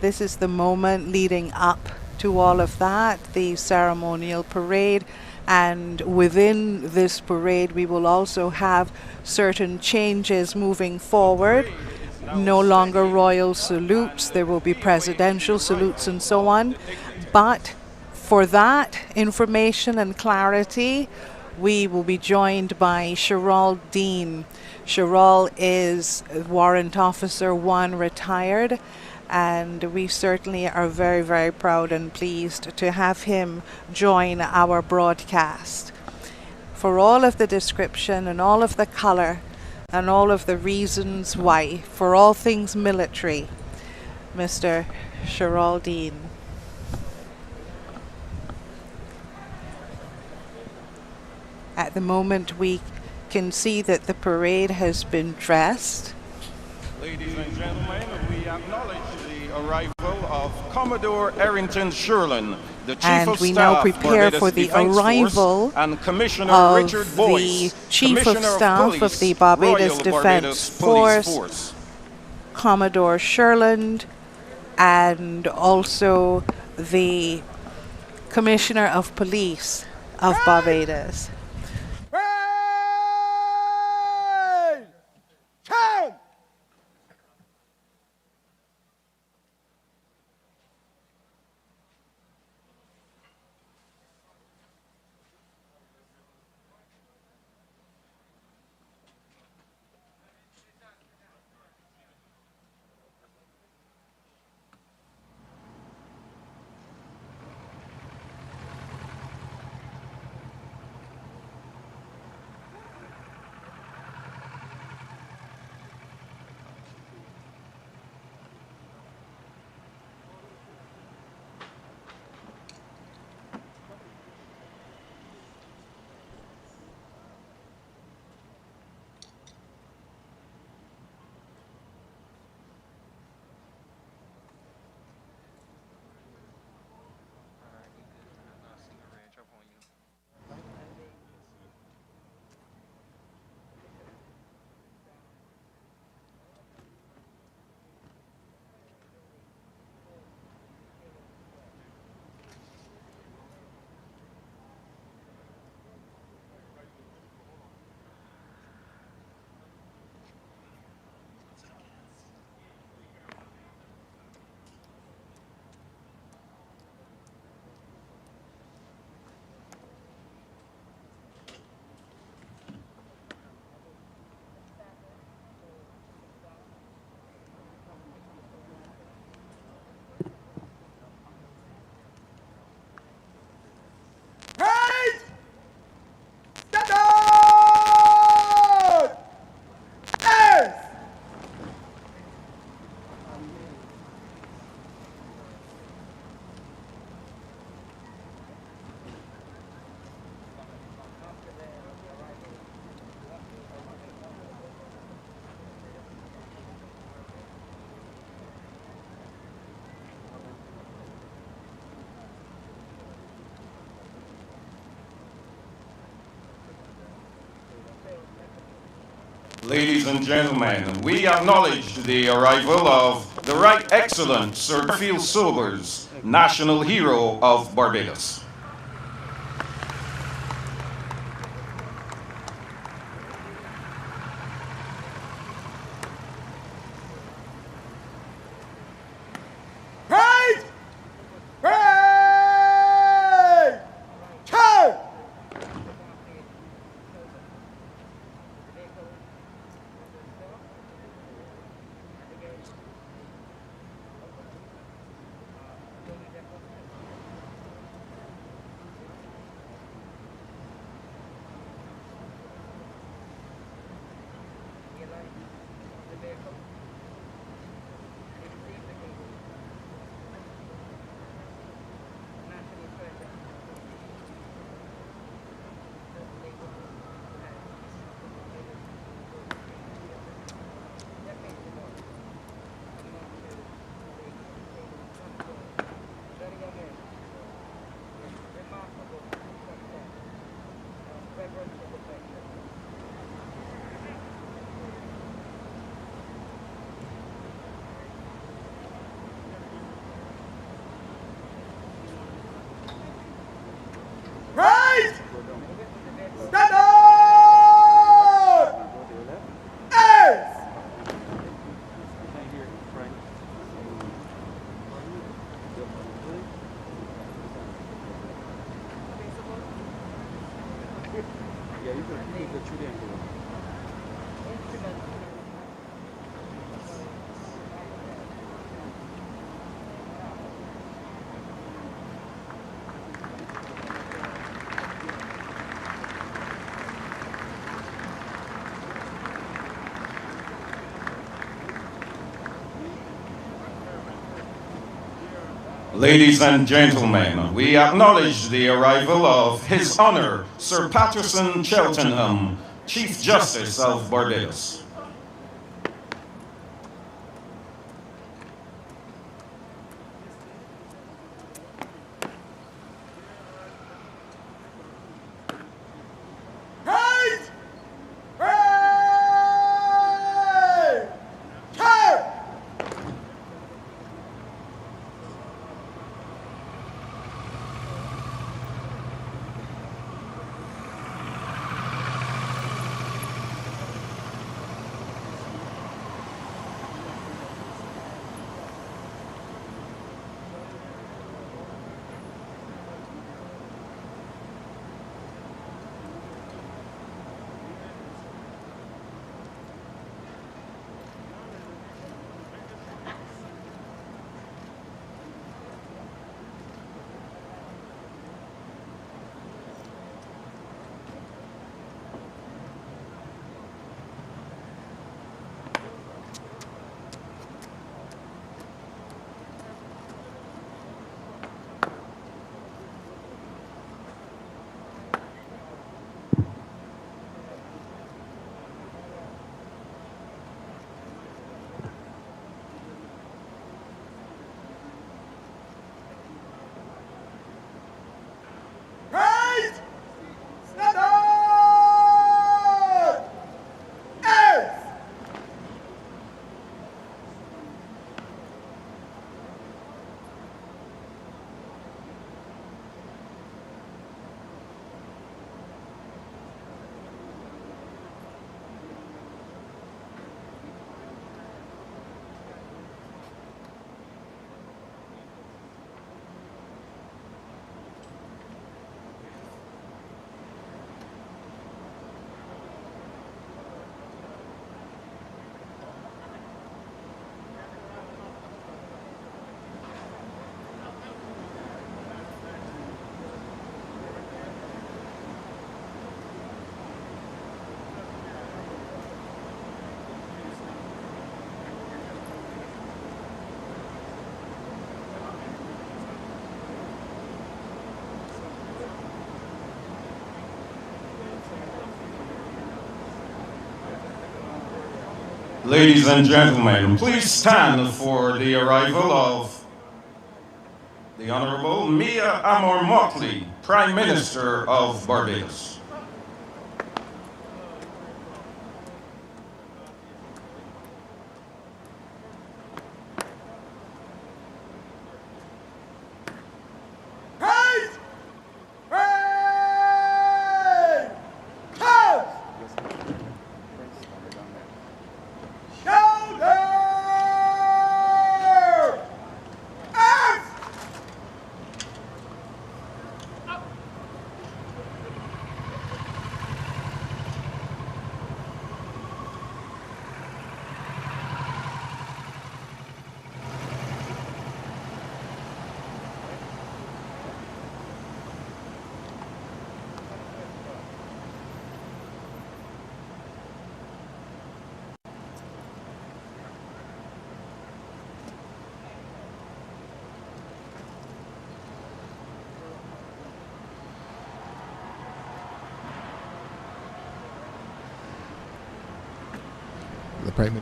Speaker 9: this is the moment leading up to all of that, the ceremonial parade. And within this parade, we will also have certain changes moving forward. No longer royal salutes. There will be presidential salutes and so on. But for that information and clarity, we will be joined by Cheryl Dean. Cheryl is Warrant Officer 1 retired, and we certainly are very, very proud and pleased to have him join our broadcast. For all of the description and all of the color and all of the reasons why, for all things military, Mr. Cheryl Dean. At the moment, we can see that the parade has been dressed.
Speaker 11: Ladies and gentlemen, we acknowledge the arrival of Commodore Arrington Sherlin, the Chief
Speaker 9: And
Speaker 11: of
Speaker 9: we
Speaker 11: Staff,
Speaker 9: now prepare
Speaker 11: Barbados
Speaker 9: for the
Speaker 11: Defense
Speaker 9: arrival
Speaker 11: Force, and Commissioner
Speaker 9: of
Speaker 11: Richard Boyce,
Speaker 9: the Chief of
Speaker 11: Commissioner
Speaker 9: Staff
Speaker 11: Police,
Speaker 9: of the Barbados
Speaker 11: Royal
Speaker 9: Defense
Speaker 11: Barbados Police
Speaker 9: Force, Commodore Sherland, and also the Commissioner of Police of Barbados.
Speaker 11: Ladies and gentlemen, we acknowledge the arrival of the Right Excellent Sir Garfield Sobers, National Hero of Barbados. Ladies and gentlemen, we acknowledge the arrival of His Honor Sir Patterson Cheltenham, Chief Justice of Barbados.
Speaker 13: Ladies and gentlemen, please stand for the arrival of the Honorable Mia Amor Motley, Prime Minister of Barbados.
Speaker 14: The Prime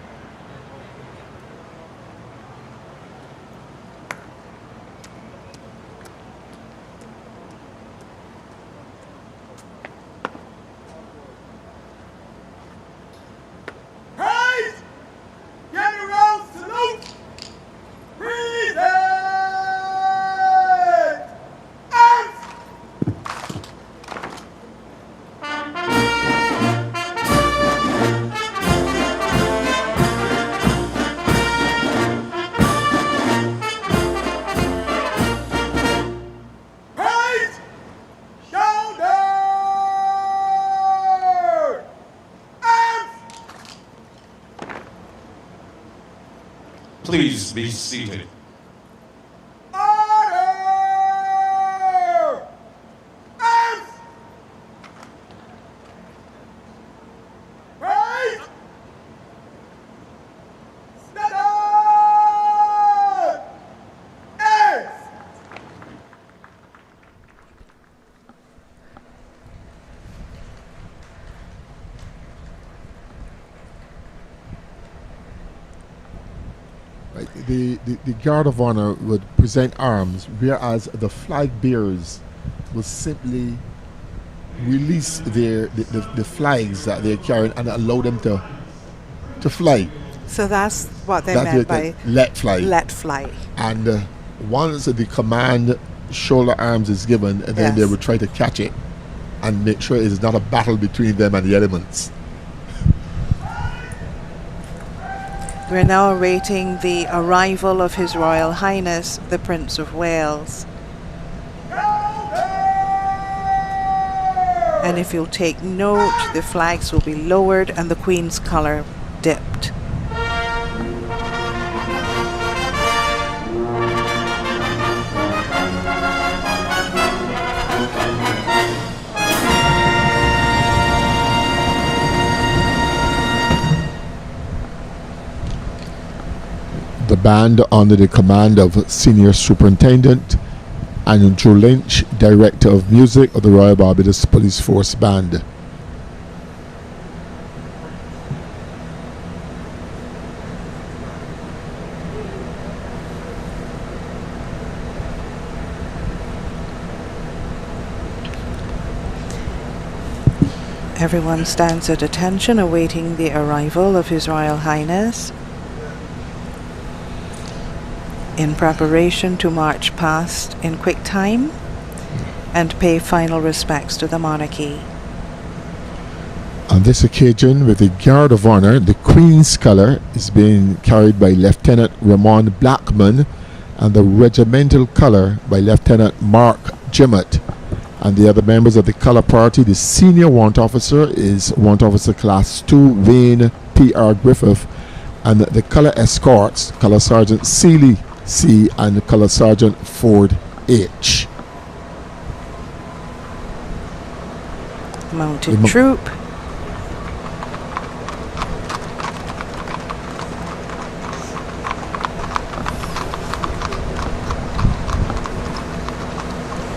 Speaker 13: Please be seated.
Speaker 14: The Guard of Honor would present arms, whereas the flag bearers would simply release the flags that they're carrying and allow them to fly.
Speaker 9: So that's what they meant by
Speaker 14: let fly.
Speaker 9: Let fly.
Speaker 14: And once the command shoulder arms is given, and then they would try to catch it and make sure it's not a battle between them and the elements.
Speaker 9: We're now awaiting the arrival of His Royal Highness, the Prince of Wales. And if you'll take note, the flags will be lowered and the Queen's colour dipped.
Speaker 14: The band, under the command of Senior Superintendent Andrew Lynch, Director of Music of the Royal Barbados Police Force Band.
Speaker 9: Everyone stands at attention, awaiting the arrival of His Royal Highness, in preparation to march past in quick time and pay final respects to the monarchy.
Speaker 14: On this occasion, with the Guard of Honor, the Queen's colour is being carried by Lieutenant Ramon Blackman and the regimental colour by Lieutenant Mark Jimmett. And the other members of the colour party, the senior warrant officer is Warrant Officer Class 2 Wayne P.R. Griffith, and the colour escorts, Colour Sergeant Seeley C and Colour Sergeant Ford H.
Speaker 9: Mounted troop.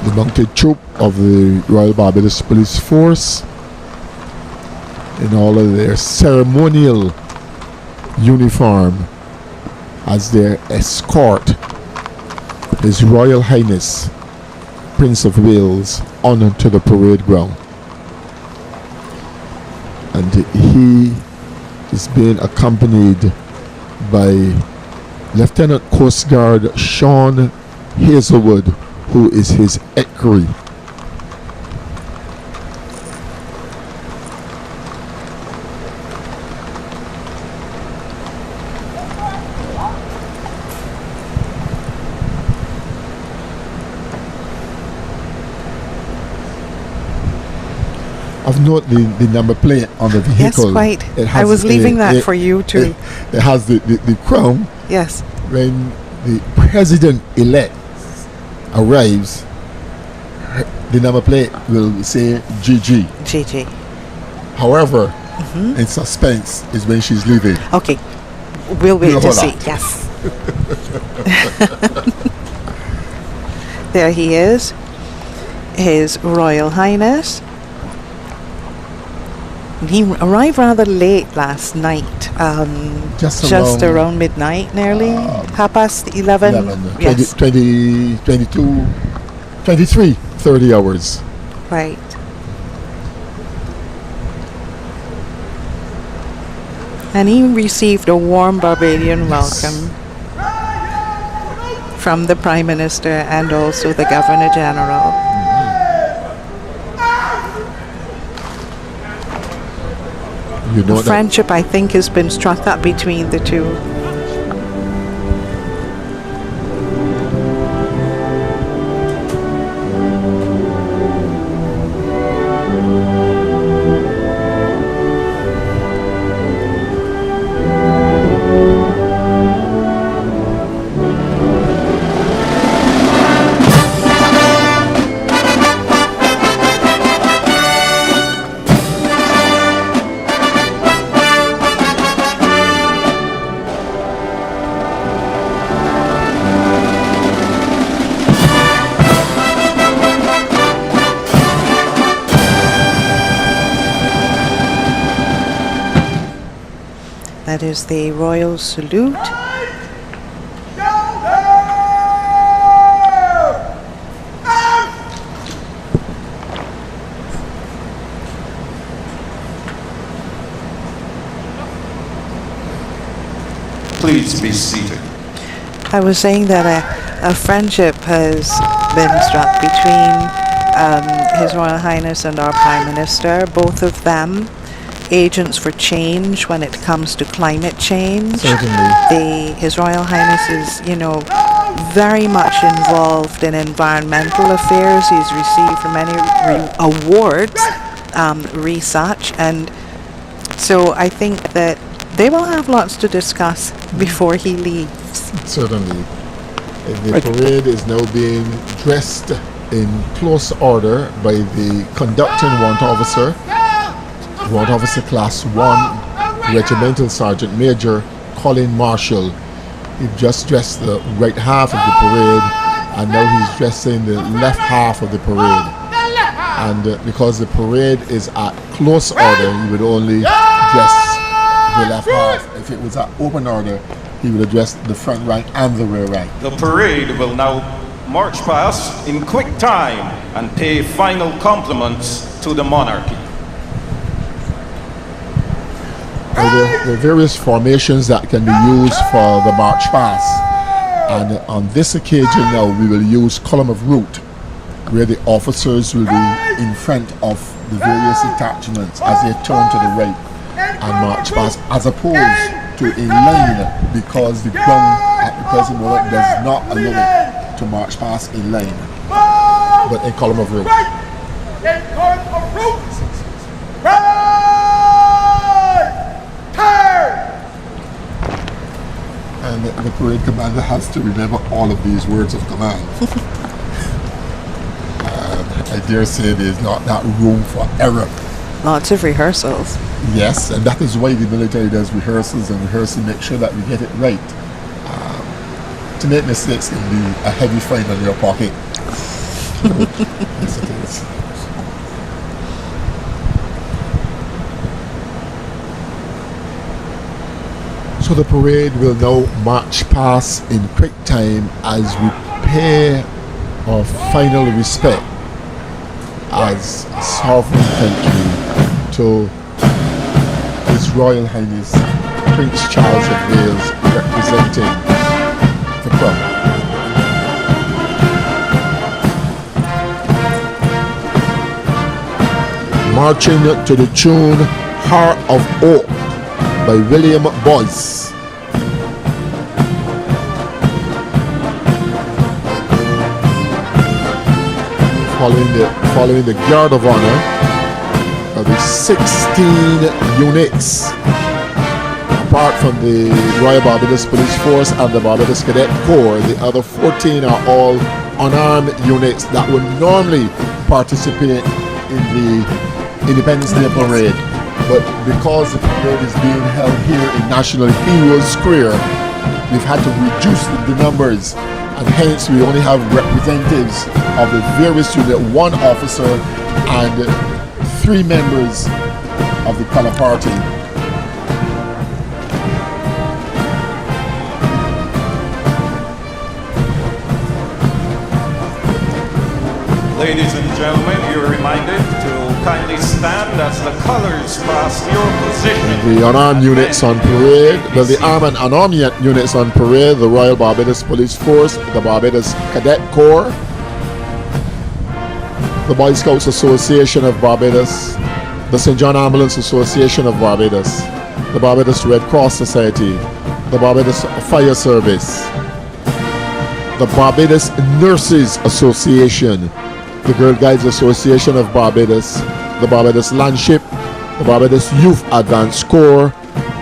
Speaker 14: The mounted troop of the Royal Barbados Police Force in all of their ceremonial uniform as their escort His Royal Highness Prince of Wales onto the parade ground. And he is being accompanied by Lieutenant Coast Guard Sean Hazelwood, who is his equerry. Of note, the number plate on the vehicle.
Speaker 9: Yes, quite. I was leaving that for you to...
Speaker 14: It has the crown.
Speaker 9: Yes.
Speaker 14: When the president-elect arrives, the number plate will say GG.
Speaker 9: GG.
Speaker 14: However, in suspense is when she's leaving.
Speaker 9: Okay. We'll wait to see. Yes. There he is. His Royal Highness. He arrived rather late last night, just around midnight, nearly, 11. Yes.
Speaker 14: 30 hours.
Speaker 9: Right. And he received a warm Barbadian welcome from the Prime Minister and also the Governor General.
Speaker 14: You know,
Speaker 9: friendship, I think, has been struck up between the two. That is the Royal Salute.
Speaker 13: Please be seated.
Speaker 9: I was saying that a friendship has been struck between His Royal Highness and our Prime Minister, both of them agents for change when it comes to climate change.
Speaker 14: Certainly.
Speaker 9: His Royal Highness is, very much involved in environmental affairs. He's received many awards, research, and so I think that they will have lots to discuss before he leaves.
Speaker 14: Certainly. The parade is now being dressed in close order by the conducting warrant officer Class 1, Regimental Sergeant Major Colin Marshall. He just dressed the right half of the parade, and now he's dressing the left half of the parade. And because the parade is at close order, he would only dress the left half. If it was at open order, he would address the front rank and the rear rank.
Speaker 13: The parade will now march past in quick time and pay final compliments to the monarchy.
Speaker 14: There are various formations that can be used for the march past, and on this occasion now we will use column of route, where the officers will be in front of the various detachments as they turn to the right and march past, as opposed to a line, because the ground at the present moment does not allow it to march past a line, but in column of route. And the parade commander has to remember all of these words of command. I dare say there's not that room for error.
Speaker 9: Lots of rehearsals.
Speaker 14: Yes, and that is why the military does rehearsals and rehearsal, make sure that we get it right. To make mistakes can be a heavy fine on your pocket. Yes, it is. So the parade will now march past in quick time as we pay our final respect as a sovereign country to His Royal Highness Prince Charles of Wales, representing the Crown. Marching to the tune Heart of Oak by William Boyce. Following the Guard of Honor of the 16 units, apart from the Royal Barbados Police Force and the Barbados Cadet Corps, the other 14 are all unarmed units that would normally participate in the Independence Day Parade. But because the parade is being held here in National Heroes Square, we've had to reduce the numbers, and hence we only have representatives of the various units, 1 officer and 3 members of the color party.
Speaker 13: Ladies and gentlemen, you're reminded to kindly stand as the colors pass your position.
Speaker 14: The unarmed units on parade, the armed and unarmed units on parade, the Royal Barbados Police Force, the Barbados Cadet Corps, the Boy Scouts Association of Barbados, the St. John Ambulance Association of Barbados, the Barbados Red Cross Society, the Barbados Fire Service, the Barbados Nurses Association, the Girl Guides Association of Barbados, the Barbados Landship, the Barbados Youth Advance Corps,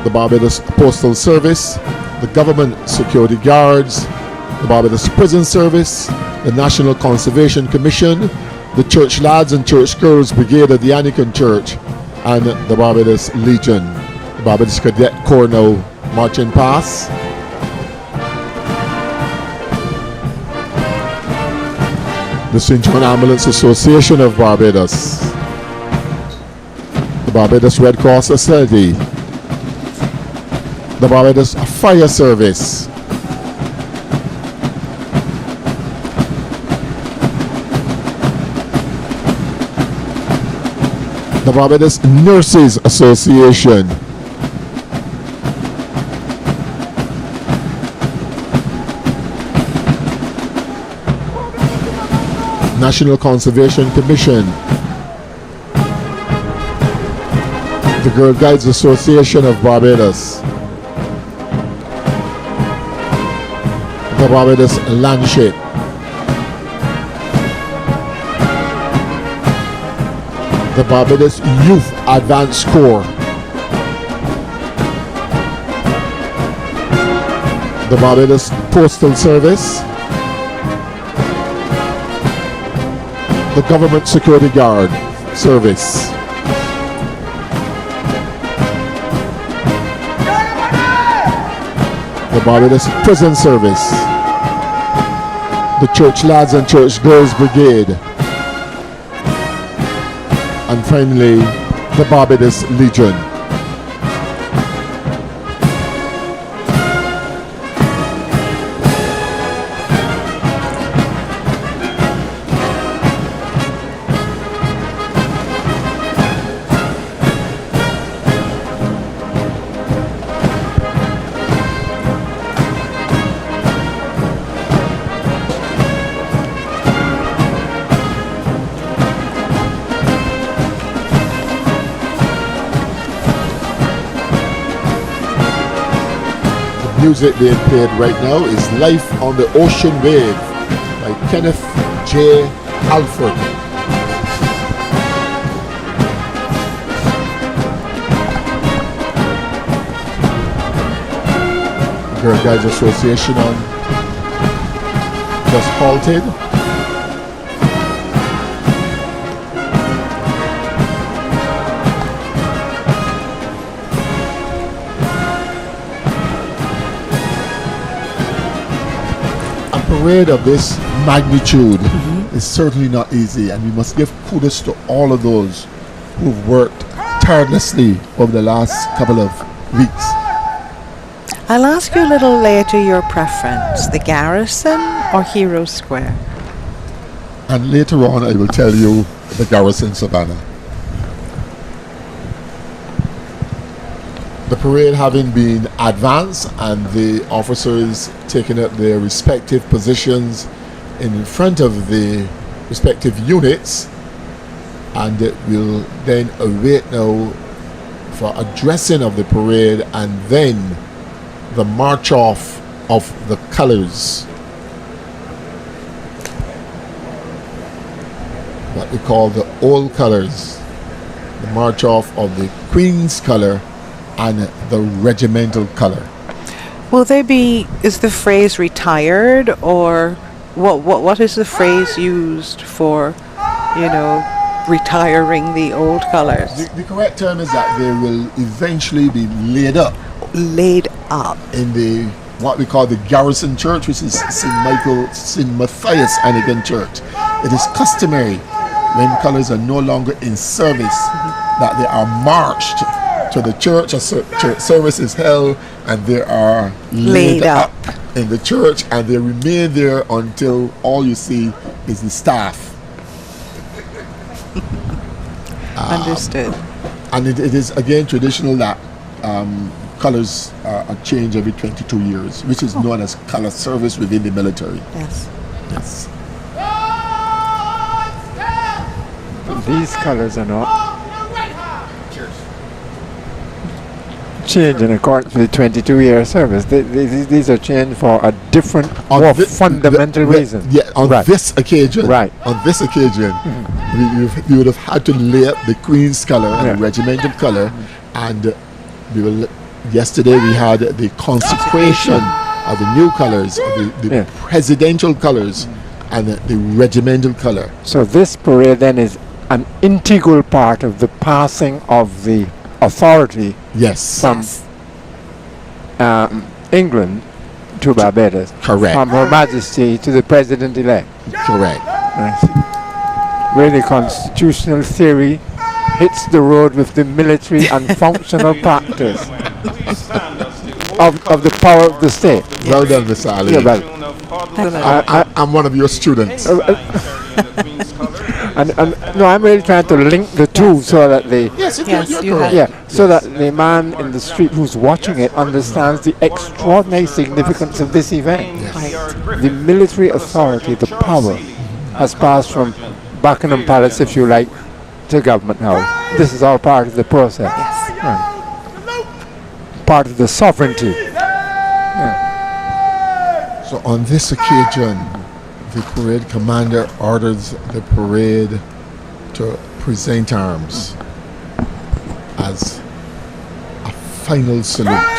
Speaker 14: the Barbados Postal Service, the Government Security Guards, the Barbados Prison Service, the National Conservation Commission, the Church Lads and Church Girls Brigade of the Anglican Church, and the Barbados Legion. The Barbados Cadet Corps now marching past. The St. John Ambulance Association of Barbados, the Barbados Red Cross Society, The Barbados Fire Service. The Barbados Nurses Association. National Conservation Commission. The Girl Guides Association of Barbados. The Barbados Landship. The Barbados Youth Advanced Corps. The Barbados Postal Service. The Government Security Guard Service. The Barbados Prison Service. The Church Lads and Church Girls Brigade. And finally, the Barbados Legion. Music being played right now is Life on the Ocean Wave by Kenneth J. Alford. Girl Guides Association on just halted. Parade of this magnitude is certainly not easy, and we must give kudos to all of those who've worked tirelessly over the last couple of weeks.
Speaker 9: I'll ask you a little later your preference, the Garrison or Hero Square?
Speaker 14: And later on I will tell you the Garrison Savannah. The parade having been advanced and the officers taking up their respective positions in front of the respective units, and it will then await now for addressing of the parade and then the march off of the colors, what we call the old colors, the march off of the Queen's color and the regimental color.
Speaker 9: Will they be, is the phrase retired, or what is the phrase used for, you know, retiring the old colors?
Speaker 14: The correct term is that they will eventually be laid up.
Speaker 9: Laid up.
Speaker 14: In the, what we call the Garrison Church, which is St. Matthias Anglican Church. It is customary when colors are no longer in service that they are marched to the church, a church service is held, and they are laid up in the church, and they remain there until all you see is the staff.
Speaker 9: Understood.
Speaker 14: And it is again traditional that colors are changed every 22 years, which is known as color service within the military.
Speaker 9: Yes.
Speaker 14: Yes.
Speaker 10: These colors are not changed in accordance with the 22-year service. These are changed for a different, more fundamental reason.
Speaker 14: Yeah, on this occasion. Right. On this occasion, we would have had to lay up the Queen's color and the regimental color, and we will. Yesterday we had the consecration of the new colors, the presidential colors, and the regimental color.
Speaker 10: So this parade then is an integral part of the passing of the authority from England to Barbados.
Speaker 14: Correct.
Speaker 10: From Her Majesty to the President-elect.
Speaker 14: Correct.
Speaker 10: Where the constitutional theory hits the road with the military and functional practice. of the power of the state.
Speaker 14: Well done, Mr. Ali.
Speaker 10: Yeah, well,
Speaker 14: I'm one of your students.
Speaker 10: and no, I'm really trying to link the two so that the so that the man in the street who's watching it understands the extraordinary significance of this event. The military authority, the power, has passed from Buckingham Palace, if you like, to Government House. This is all part of the process. Part of the sovereignty.
Speaker 14: So on this occasion, the parade commander orders the parade to present arms as a final salute.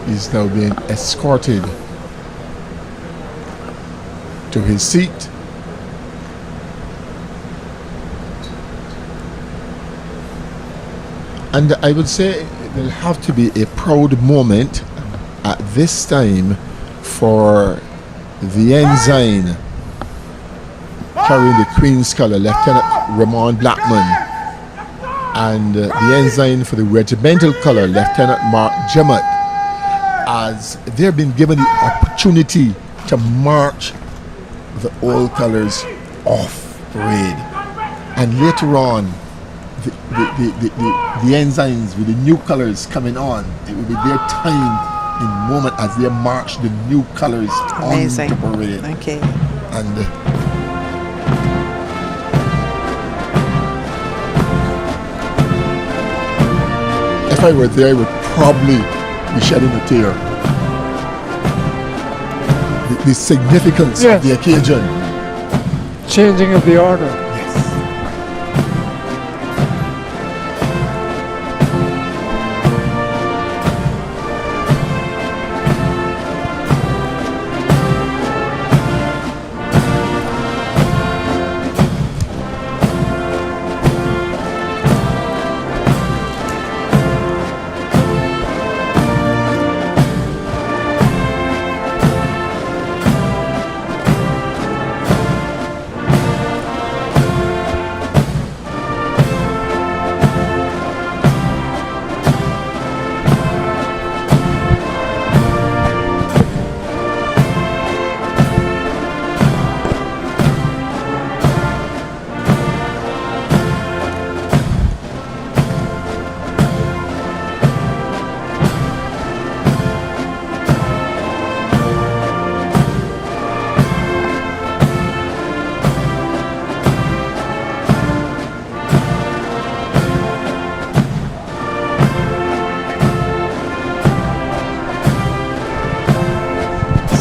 Speaker 14: He's now being escorted to his seat. And I would say it will have to be a proud moment at this time for the ensign carrying the Queen's Colour, Lieutenant Ramon Blackman, and the ensign for the regimental colour, Lieutenant Mark Jemmett, as they've been given the opportunity to march the old colours off parade. And later on, the ensigns with the new colours coming on, it will be their time in moment as they march the new colours on the parade.
Speaker 9: Okay.
Speaker 14: And if I were there, I would probably be shedding a tear. The significance of the occasion.
Speaker 10: Changing of the order.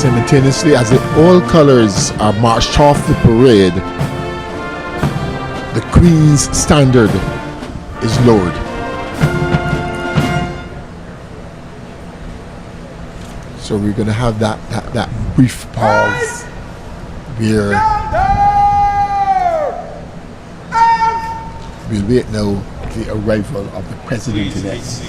Speaker 14: Simultaneously, as the all colours are marched off the parade, the Queen's standard is lowered. So we're going to have that brief pause where we'll wait now the arrival of the President-elect.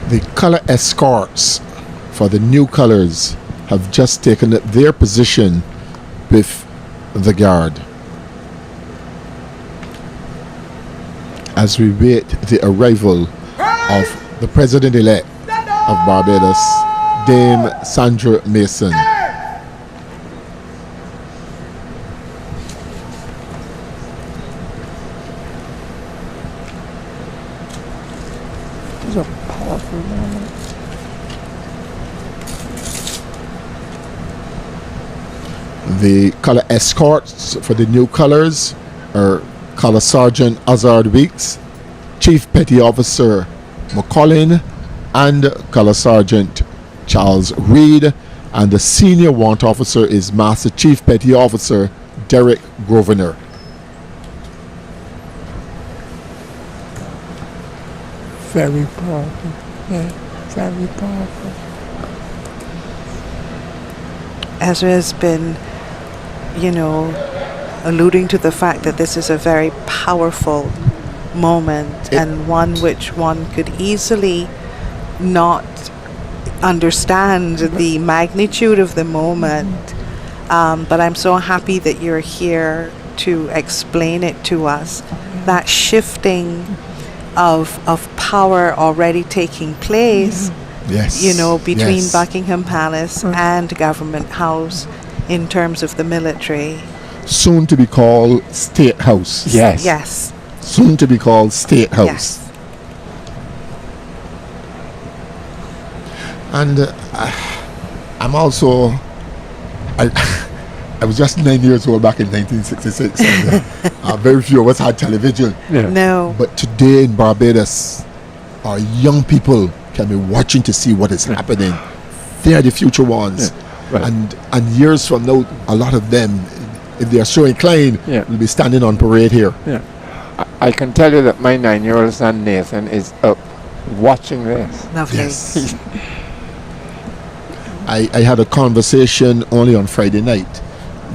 Speaker 14: The colour escorts for the new colours have just taken their position with the guard. As we wait the arrival of the President-elect of Barbados, Dame Sandra Mason. The colour escorts for the new colours are Colour Sergeant Azard Weeks, Chief Petty Officer McCollin, and Colour Sergeant Charles Reed, and the Senior Warrant Officer is Master Chief Petty Officer Derek Grosvenor.
Speaker 10: Very powerful. Yeah, very powerful.
Speaker 9: Ezra has been, alluding to the fact that this is a very powerful moment and one which one could easily not understand the magnitude of the moment. But I'm so happy that you're here to explain it to us. That shifting of power already taking place,
Speaker 14: yes,
Speaker 9: between
Speaker 14: yes.
Speaker 9: Buckingham Palace and Government House in terms of the military.
Speaker 14: Soon to be called State House.
Speaker 10: Yes.
Speaker 9: Yes.
Speaker 14: Soon to be called State House.
Speaker 9: Yes.
Speaker 14: And I'm also, I was just 9 years old back in 1966, and very few of us had television.
Speaker 10: Yeah.
Speaker 9: No.
Speaker 14: But today in Barbados, our young people can be watching to see what is happening. They are the future ones.
Speaker 10: Yeah. Right.
Speaker 14: And years from now, a lot of them, if they are so inclined, will be standing on parade here.
Speaker 10: Yeah. I can tell you that my 9-year-old son Nathan is up watching this.
Speaker 9: Lovely.
Speaker 14: Yes. I had a conversation only on Friday night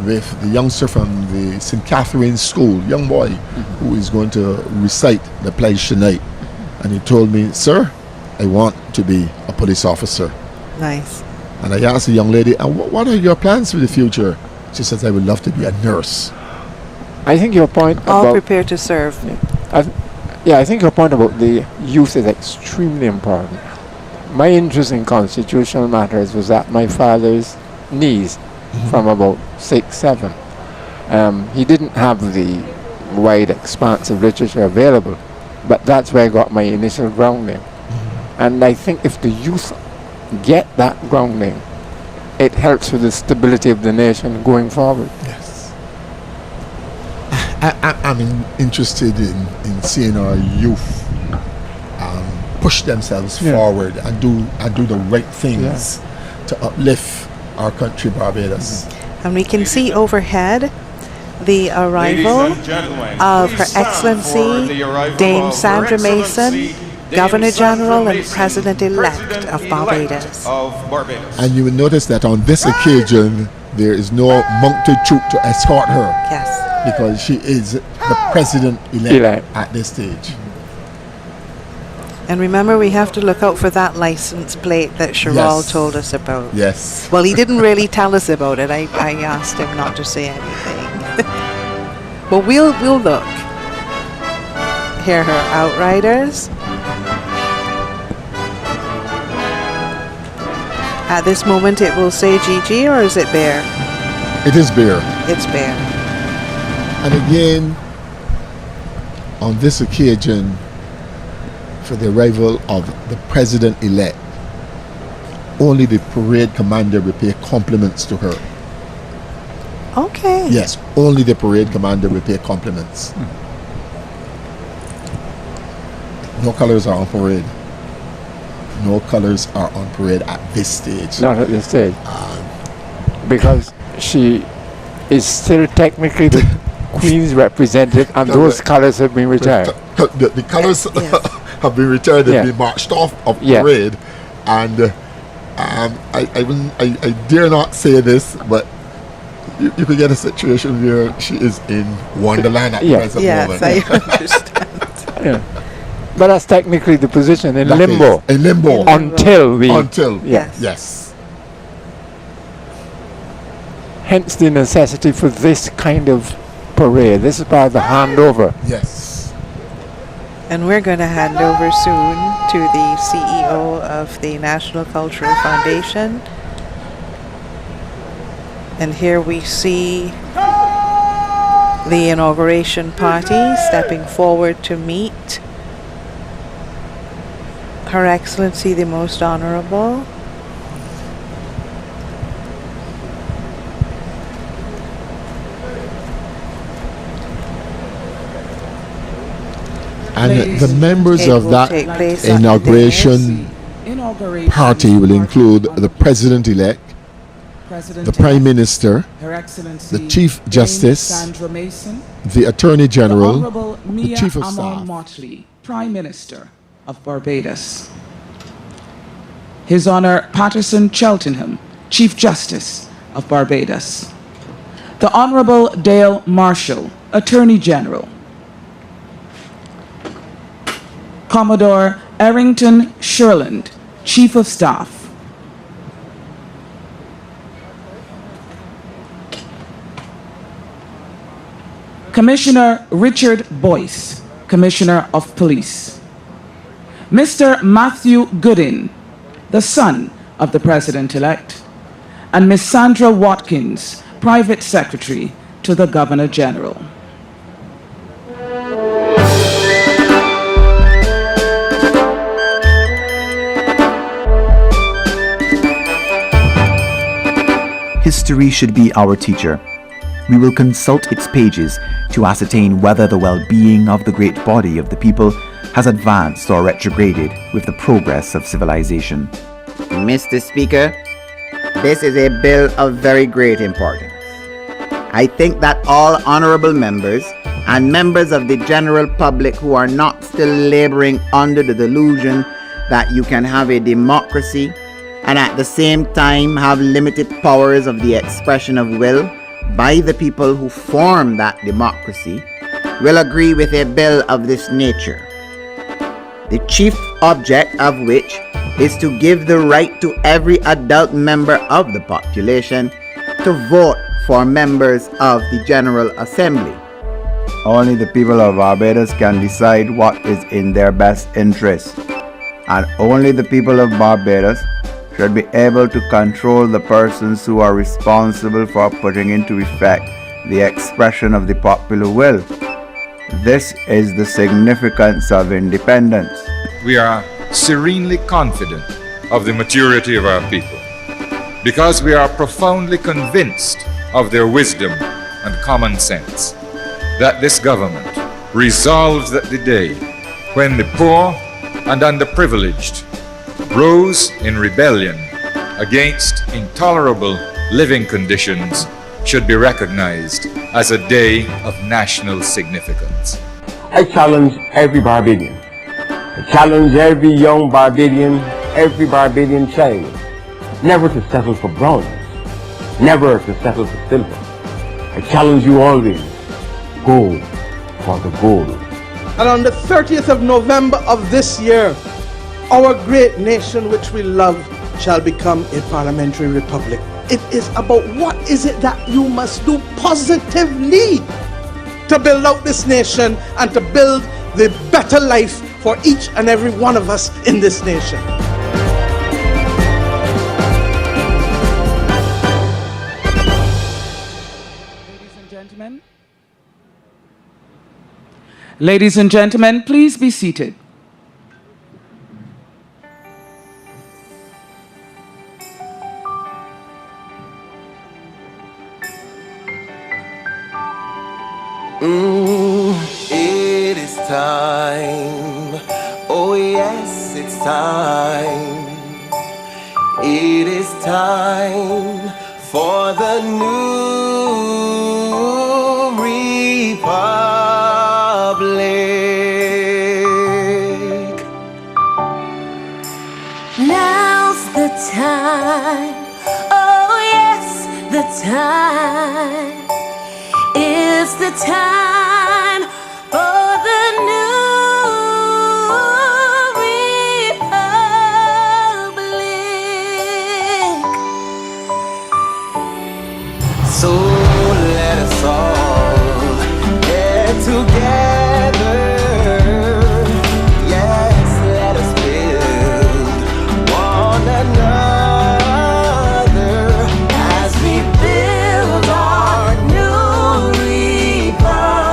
Speaker 14: with the youngster from the St. Catherine's School, young boy, who is going to recite the pledge tonight. And he told me, "Sir, I want to be a police officer."
Speaker 9: Nice.
Speaker 14: And I asked the young lady, "And what are your plans for the future?" She says, "I would love to be a nurse."
Speaker 10: I think your point
Speaker 9: All
Speaker 10: about...
Speaker 9: prepared to serve.
Speaker 10: I think your point about the youth is extremely important. My interest in constitutional matters was at my father's knees from about 6, 7. He didn't have the wide expanse of literature available, but that's where I got my initial grounding. And I think if the youth get that grounding, it helps with the stability of the nation going forward.
Speaker 14: Yes. I'm interested in seeing our youth push themselves forward and do the right things to uplift our country, Barbados.
Speaker 9: And we can see overhead the arrival of Her Excellency Dame Sandra Mason, Governor General and President-elect of Barbados.
Speaker 14: And you will notice that on this occasion, there is no mounted troop to escort her.
Speaker 9: Yes.
Speaker 14: Because she is the President-elect at this stage.
Speaker 9: And remember, we have to look out for that license plate that Cheryl told us about.
Speaker 14: Yes.
Speaker 9: Well, he didn't really tell us about it. I asked him not to say anything. But we'll look. Here her outriders. At this moment, it will say Gigi, or is it Bear?
Speaker 14: It is Bear.
Speaker 9: It's Bear.
Speaker 14: And again, on this occasion, for the arrival of the President-elect, only the parade commander will pay compliments to her.
Speaker 9: Okay.
Speaker 14: Yes, only the parade commander will pay compliments. No colors are on parade. No colors are on parade at this stage.
Speaker 10: Not at this stage. Because she is still technically the Queen's representative, and those colors have been retired.
Speaker 14: The colors have been retired. They've been marched off of parade, and I dare not say this, but you could get a situation where she is in Wonderland at the present moment.
Speaker 9: Yes, I understand.
Speaker 10: But that's technically the position in limbo.
Speaker 14: In limbo.
Speaker 10: Until
Speaker 14: yes.
Speaker 10: Hence the necessity for this kind of parade. This is part of the handover.
Speaker 14: Yes.
Speaker 9: And we're going to hand over soon to the CEO of the National Cultural Foundation. And here we see the inauguration party stepping forward to meet Her Excellency the Most Honorable.
Speaker 14: And the members of that inauguration party will include the President-elect, the Prime Minister, the Chief Justice, the Attorney General, the Chief of Staff,
Speaker 8: Prime Minister, of Barbados. His Honor Patterson Cheltenham, Chief Justice of Barbados. The Honorable Dale Marshall, Attorney General. Commodore Errington Sherland, Chief of Staff. Commissioner Richard Boyce, Commissioner of Police. Mr. Matthew Goodin, the son of the President-elect, and Ms. Sandra Watkins, Private Secretary to the Governor General.
Speaker 15: History should be our teacher. We will consult its pages to ascertain whether the well-being of the great body of the people has advanced or retrograded with the progress of civilization.
Speaker 16: Mr. Speaker, this is a bill of very great importance. I think that all honorable members and members of the general public who are not still laboring under the delusion that you can have a democracy and at the same time have limited powers of the expression of will by the people who form that democracy will agree with a bill of this nature, the chief object of which is to give the right to every adult member of the population to vote for members of the General Assembly.
Speaker 15: Only the people of Barbados can decide what is in their best interest, and only the people of Barbados should be able to control the persons who are responsible for putting into effect the expression of the popular will. This is the significance of independence.
Speaker 17: We are serenely confident of the maturity of our people, because we are profoundly convinced of their wisdom and common sense, that this government resolves that the day when the poor and underprivileged rose in rebellion against intolerable living conditions should be recognized as a day of national significance.
Speaker 18: I challenge every Barbadian. I challenge every young Barbadian, every Barbadian child, never to settle for bronze, never to settle for silver. I challenge you always, go for the gold.
Speaker 4: And on the 30th of November of this year, our great nation which we love shall become a parliamentary republic. It is about what is it that you must do positively to build out this nation and to build the better life for each and every one of us in this nation.
Speaker 8: Ladies and gentlemen, please be seated.
Speaker 19: It is time. Oh yes, it's time. It is time for the new republic.
Speaker 20: Now's the time. Oh yes, the time. It's the time for the new republic.
Speaker 19: So let us all get together. Yes, let us build one another as we build our new republic.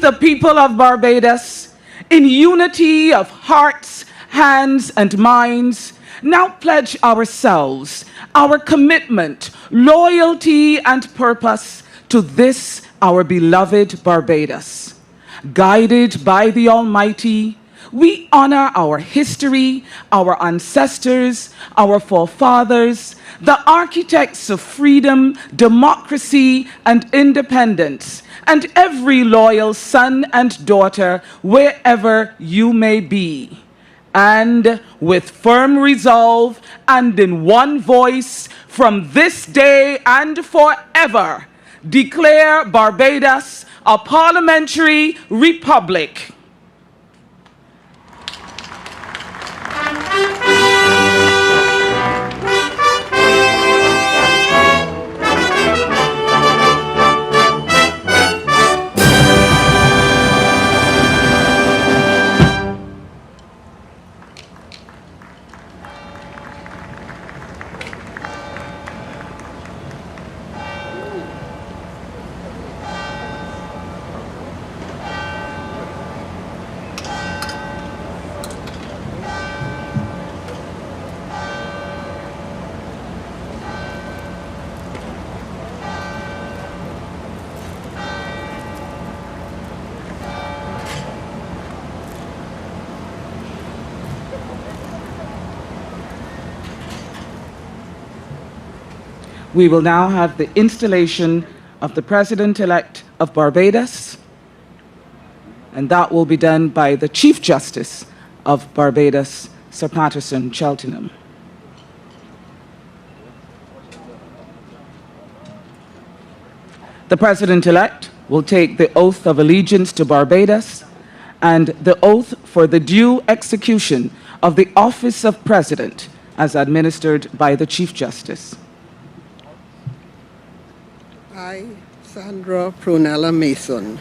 Speaker 8: the people of Barbados, in unity of hearts, hands, and minds, now pledge ourselves, our commitment, loyalty, and purpose to this, our beloved Barbados. Guided by the Almighty, we honor our history, our ancestors, our forefathers, the architects of freedom, democracy, and independence, and every loyal son and daughter, wherever you may be. And with firm resolve and in one voice, from this day and forever, declare Barbados a parliamentary republic. We will now have the installation of the President-elect of Barbados, and that will be done by the Chief Justice of Barbados, Sir Patterson Cheltenham. The President-elect will take the oath of allegiance to Barbados and the oath for the due execution of the office of President as administered by the Chief Justice.
Speaker 21: I, Sandra Prunella Mason,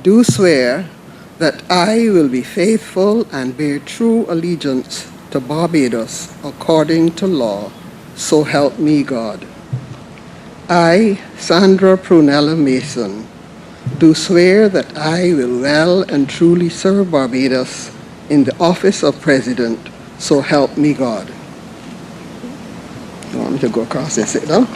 Speaker 21: do swear that I will be faithful and bear true allegiance to Barbados according to law, so help me God. I, Sandra Prunella Mason, do swear that I will well and truly serve Barbados in the office of President, so help me God. You want me to go across and sit down?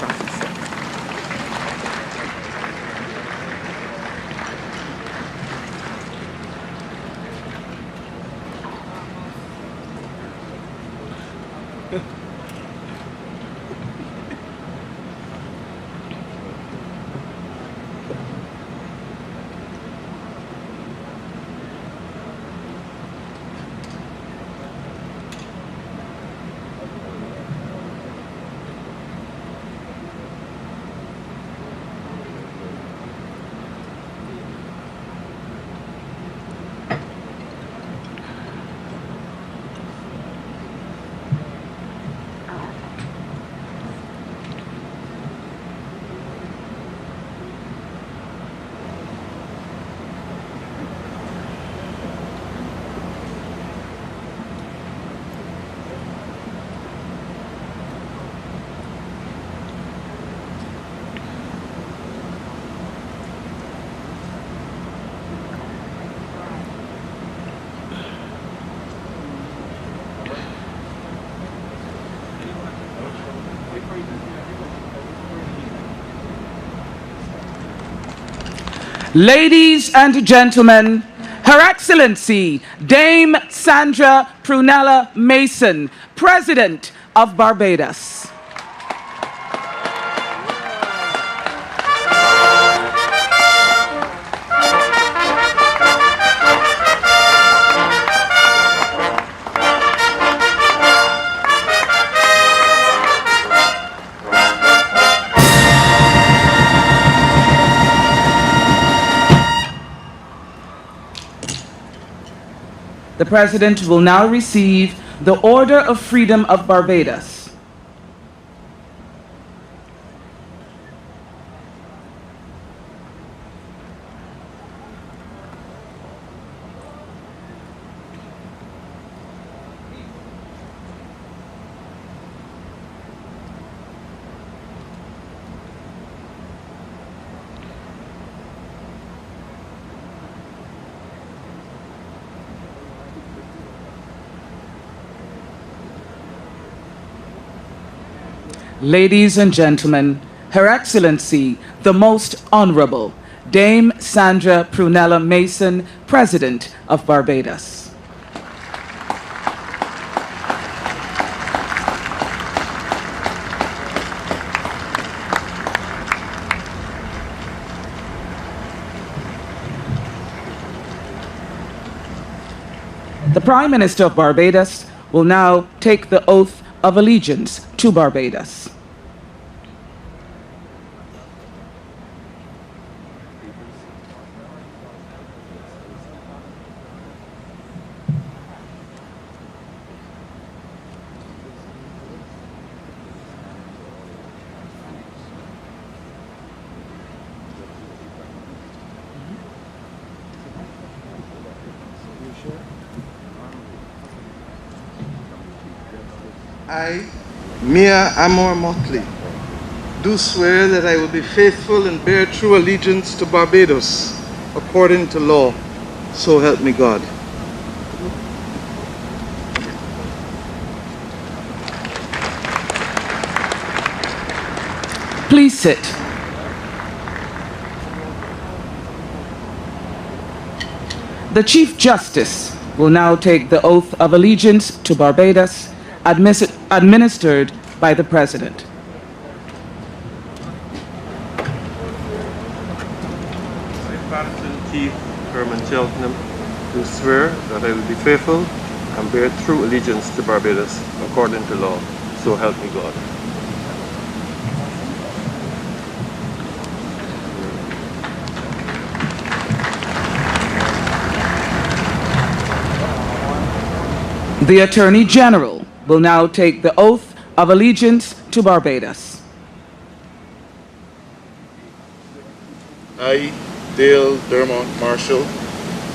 Speaker 8: Ladies and gentlemen, Her Excellency Dame Sandra Prunella Mason, President of Barbados. The President will now receive the Order of Freedom of Barbados. ladies and gentlemen, Her Excellency, the Most Honorable Dame Sandra Prunella Mason, President of Barbados. The Prime Minister of Barbados will now take the oath of allegiance to Barbados.
Speaker 21: I, Mia Amor Motley, do swear that I will be faithful and bear true allegiance to Barbados according to law, so help me God.
Speaker 8: Please sit. The Chief Justice will now take the oath of allegiance to Barbados, administered by the President.
Speaker 2: I, Patterson Chief Herman Cheltenham, do swear that I will be faithful and bear true allegiance to Barbados according to law, so help me God.
Speaker 8: The Attorney General will now take the oath of allegiance to Barbados.
Speaker 12: I, Dale Dermont Marshall,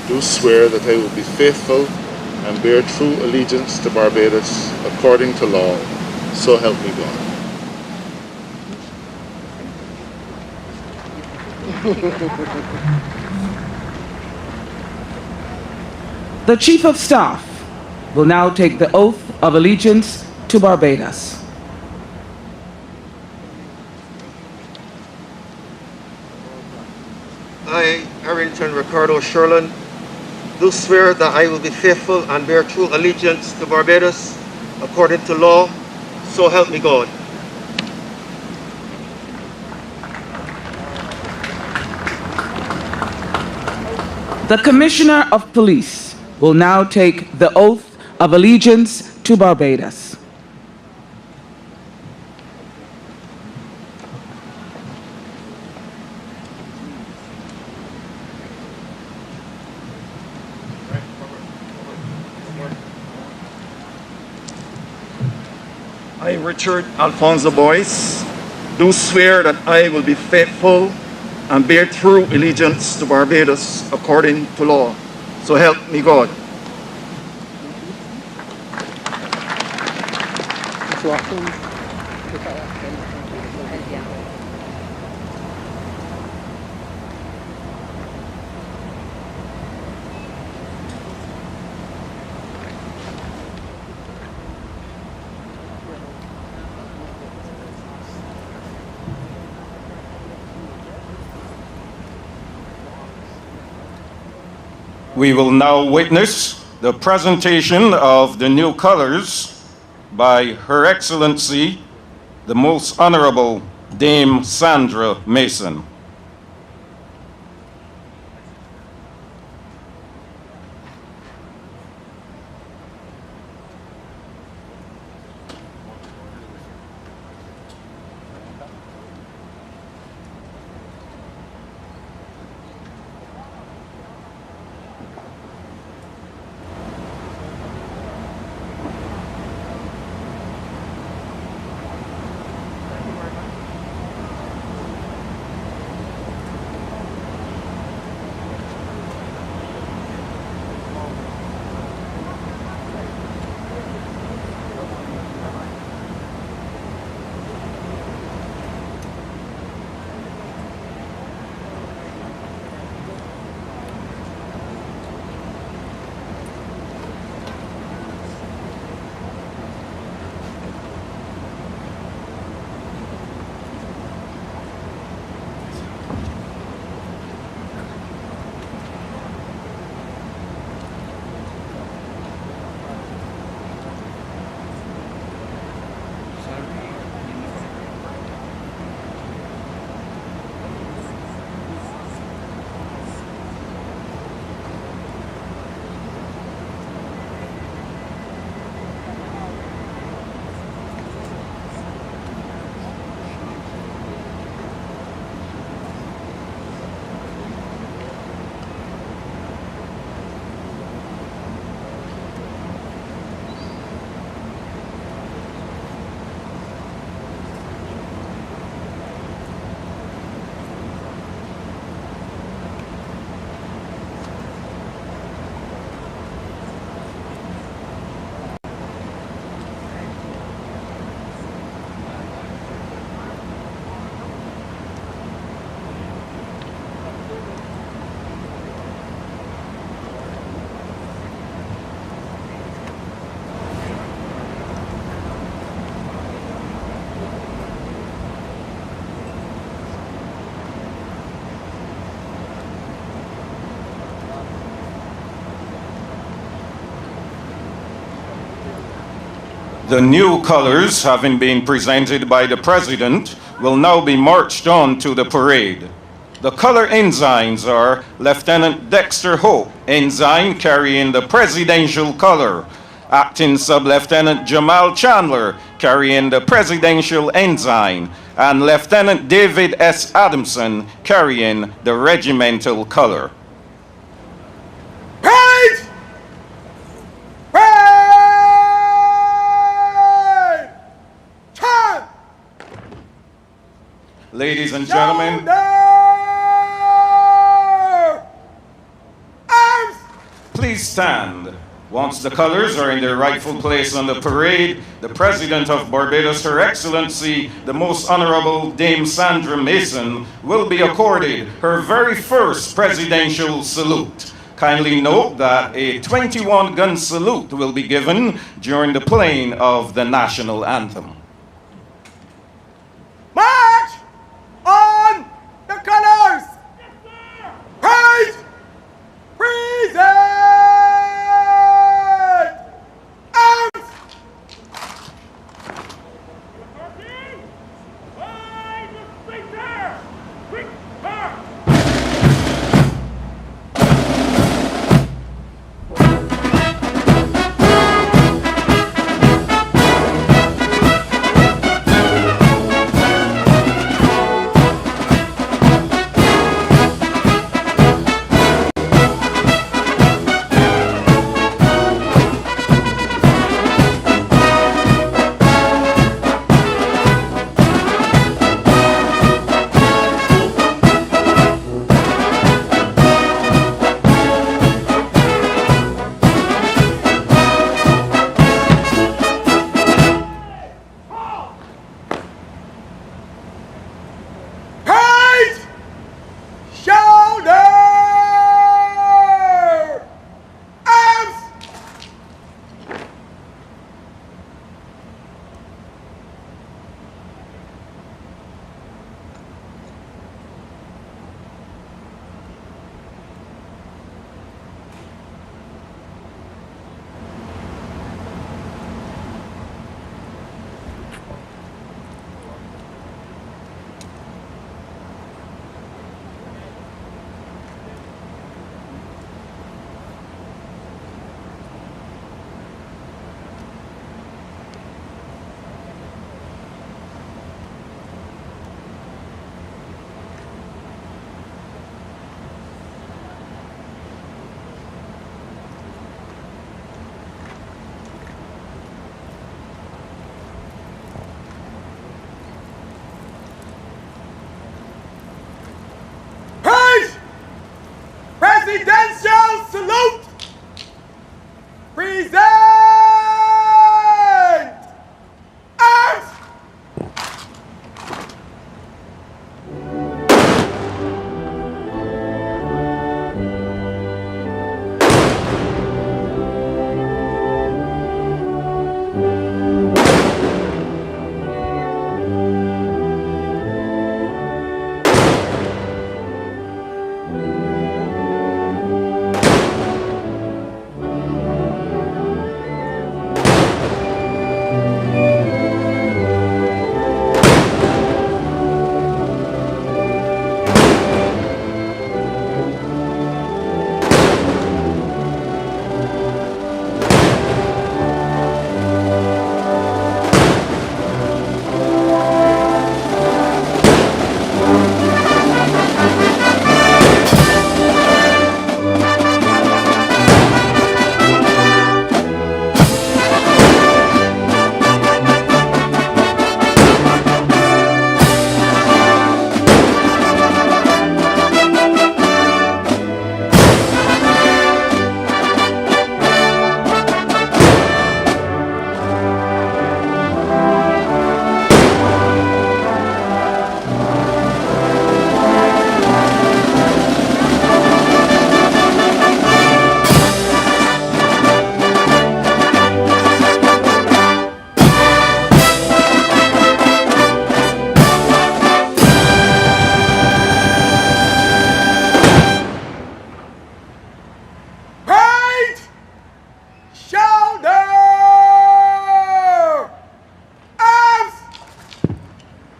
Speaker 12: do swear that I will be faithful and bear true allegiance to Barbados according to law, so help me
Speaker 8: God. The Chief of Staff will now take the oath of allegiance to Barbados.
Speaker 2: I, Harrington Ricardo Sherlin, do swear that I will be faithful and bear true allegiance to Barbados according to law, so help me God.
Speaker 8: The Commissioner of Police will now take the oath of allegiance to Barbados.
Speaker 2: I, Richard Alfonso Boyce, do swear that I will be faithful and bear true allegiance to Barbados according to law, so help me God.
Speaker 13: We will now witness the presentation of the new colors by Her Excellency, the Most Honorable Dame Sandra Mason. The new colors, having been presented by the President, will now be marched on to the parade. The color ensigns are Lieutenant Dexter Hope, ensign carrying the presidential color, Acting Sub-Lieutenant Jamal Chandler carrying the presidential ensign, and Lieutenant David S. Adamson carrying the regimental color.
Speaker 5: Parade! Parade! Turn!
Speaker 13: Ladies and gentlemen, please stand. Once the colors are in their rightful place on the parade, the President of Barbados, Her Excellency, the Most Honorable Dame Sandra Mason, will be accorded her very first presidential salute. Kindly note that a 21-gun salute will be given during the playing of the national anthem.
Speaker 5: March on the colors! Parade! Present!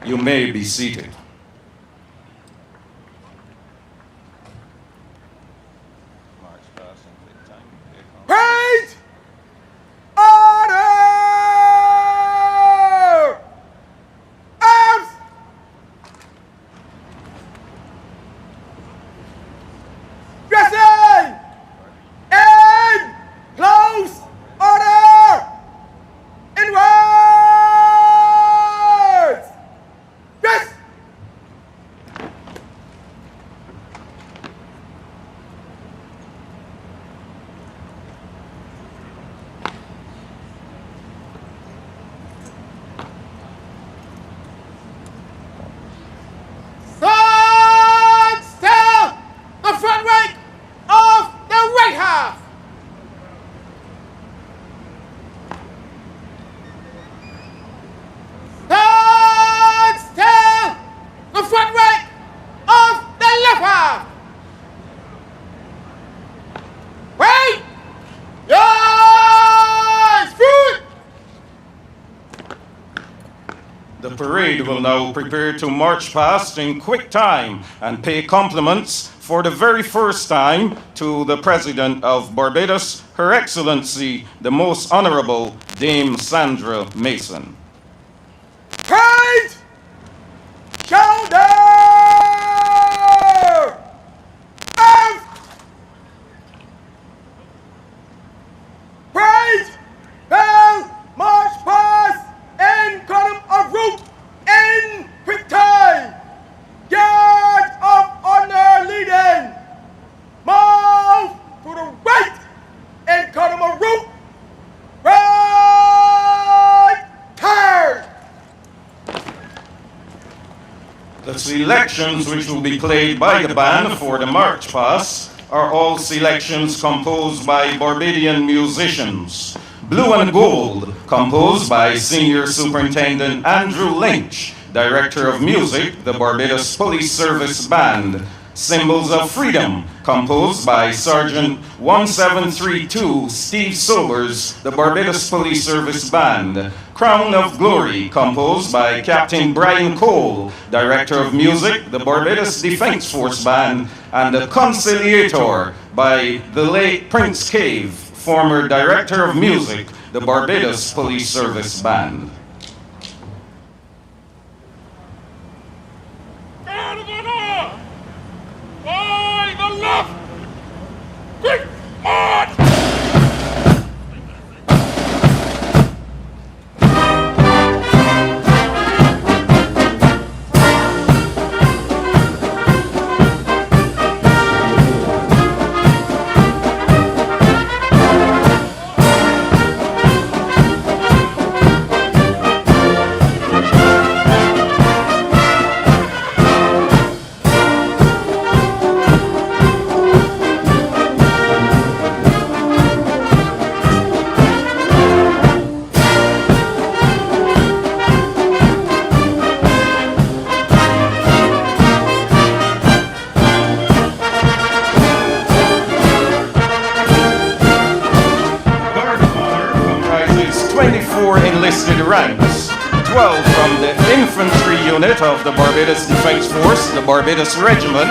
Speaker 13: You may be seated.
Speaker 5: Parade! Order! Arms! Dressing! In! Close! Order! Inwards! Dress! Stand still! The front rank of the right half! Stand still! The front rank of the left half! Wait! Yes! Food!
Speaker 13: The parade will now prepare to march past in quick time and pay compliments for the very first time to the President of Barbados, Her Excellency, the Most Honorable Dame Sandra Mason.
Speaker 5: Parade! Shoulder! Arms! Parade! Bell! March past! In column of route! In quick time! Guard of honor leading! Move to the right! In column of route! Right! Turn!
Speaker 13: The selections which will be played by the band for the march past are all selections composed by Barbadian musicians. Blue and Gold, composed by Senior Superintendent Andrew Lynch, Director of Music, the Barbados Police Service Band. Symbols of Freedom, composed by Sergeant 1732 Steve Sobers, the Barbados Police Service Band. Crown of Glory, composed by Captain Brian Cole, Director of Music, the Barbados Defense Force Band. And the Conciliator by the late Prince Cave, former Director of Music, the Barbados Police Service Band.
Speaker 5: By the left! Quick! On!
Speaker 13: Enlisted ranks, 12 from the infantry unit of the Barbados Defense Force, the Barbados Regiment,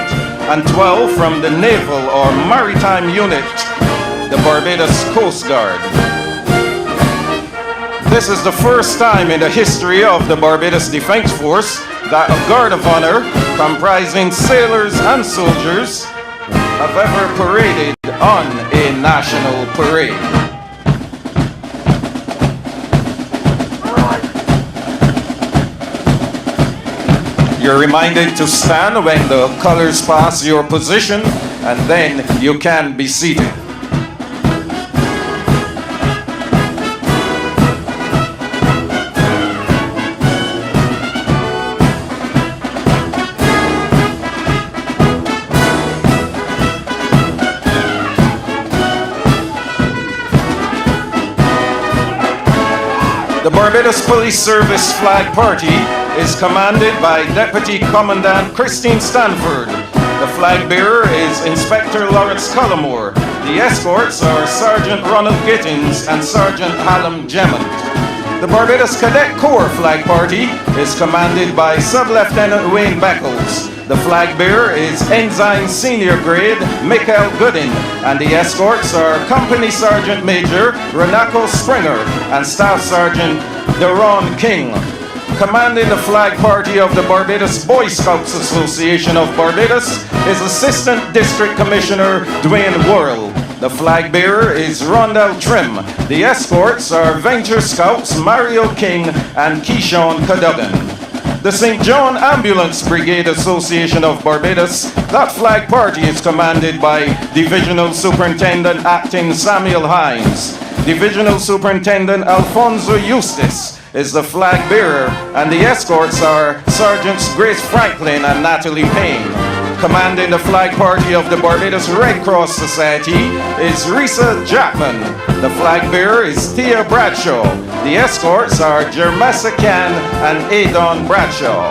Speaker 13: and 12 from the naval or maritime unit, the Barbados Coast Guard. This is the first time in the history of the Barbados Defense Force that a guard of honor comprising sailors and soldiers have ever paraded on a national parade. You're reminded to stand when the colors pass your position, and then you can be seated. The Barbados Police Service Flag Party is commanded by Deputy Commandant Christine Stanford. The flag bearer is Inspector Lawrence Cullimore. The escorts are Sergeant Ronald Gittins and Sergeant Hallam Gemmont. The Barbados Cadet Corps Flag Party is commanded by Sub-Lieutenant Wayne Beckles. The flag bearer is Ensign Senior Grade Michael Goodin, and the escorts are Company Sergeant Major Renako Springer and Staff Sergeant Deron King. Commanding the flag party of the Barbados Boy Scouts Association of Barbados is Assistant District Commissioner Dwayne Worrell. The flag bearer is Rondell Trim. The escorts are Venture Scouts Mario King and Keyshawn Cadogan. The St. John Ambulance Brigade Association of Barbados, that flag party is commanded by Divisional Superintendent Acting Samuel Hines. Divisional Superintendent Alfonso Eustace is the flag bearer, and the escorts are Sergeants Grace Franklin and Natalie Payne. Commanding the flag party of the Barbados Red Cross Society is Risa Jackman. The flag bearer is Thea Bradshaw. The escorts are Jermessa Can and Adon Bradshaw.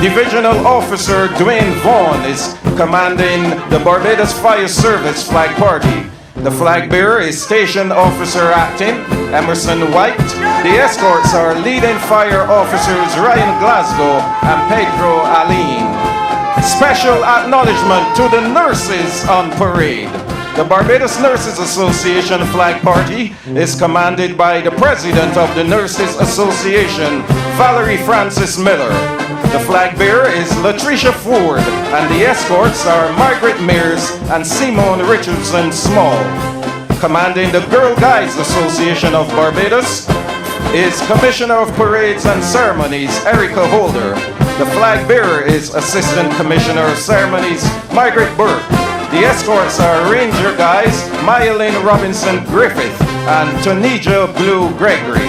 Speaker 13: Divisional Officer Dwayne Vaughn is commanding the Barbados Fire Service flag party. The flag bearer is Station Officer Acting Emerson White. The escorts are Leading Fire Officers Ryan Glasgow and Pedro Aline. Special acknowledgement to the nurses on parade. The Barbados Nurses Association flag party is commanded by the President of the Nurses Association, Valerie Francis Miller. The flag bearer is Latricia Ford, and the escorts are Margaret Mears and Simone Richardson Small. Commanding the Girl Guides Association of Barbados is Commissioner of Parades and Ceremonies, Erica Holder. The flag bearer is Assistant Commissioner of Ceremonies, Margaret Burke. The escorts are Ranger Guides, Myelin Robinson Griffith and Tonija Blue Gregory.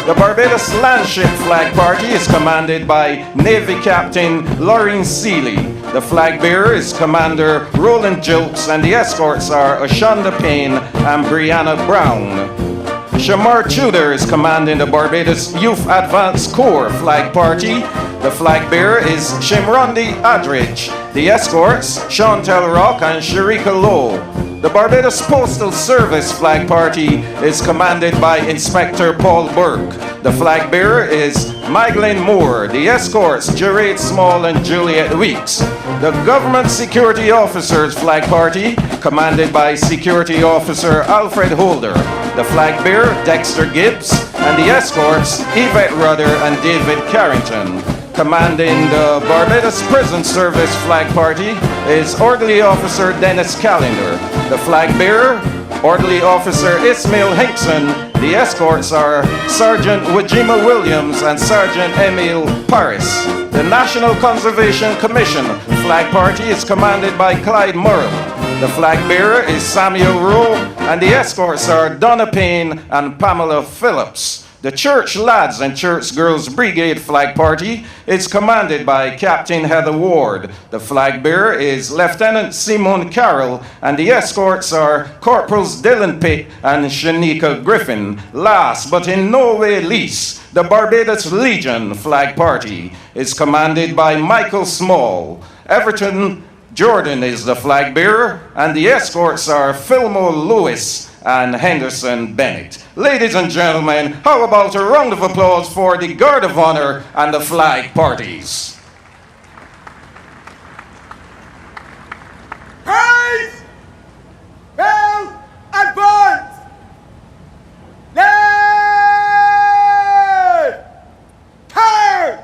Speaker 13: The Barbados Landship Flag Party is commanded by Navy Captain Laureen Seeley. The flag bearer is Commander Roland Jolts, and the escorts are Ashonda Payne and Brianna Brown. Shamar Tudor is commanding the Barbados Youth Advance Corps flag party. The flag bearer is Shimrondi Adridge. The escorts, Chantel Rock and Sharika Lowe. The Barbados Postal Service flag party is commanded by Inspector Paul Burke. The flag bearer is Magdalene Moore. The escorts, Gerard Small and Juliet Weeks. The Government Security Officers flag party, commanded by Security Officer Alfred Holder. The flag bearer, Dexter Gibbs, and the escorts, Yvette Rudder and David Carrington. Commanding the Barbados Prison Service flag party is Orderly Officer Dennis Callender. The flag bearer, Orderly Officer Ismail Hinkson. The escorts are Sergeant Wajima Williams and Sergeant Emil Paris. The National Conservation Commission flag party is commanded by Clyde Murrell. The flag bearer is Samuel Rowe, and the escorts are Donna Payne and Pamela Phillips. The Church Lads and Church Girls Brigade flag party is commanded by Captain Heather Ward. The flag bearer is Lieutenant Simone Carroll, and the escorts are Corporals Dylan Pitt and Shanika Griffin. Last but in no way least, the Barbados Legion flag party is commanded by Michael Small. Everton Jordan is the flag bearer, and the escorts are Fillmore Lewis and Henderson Bennett. Ladies and gentlemen, how about a round of applause for the Guard of Honor and the flag parties?
Speaker 5: Praise! Bell! Advance! Left! Turn!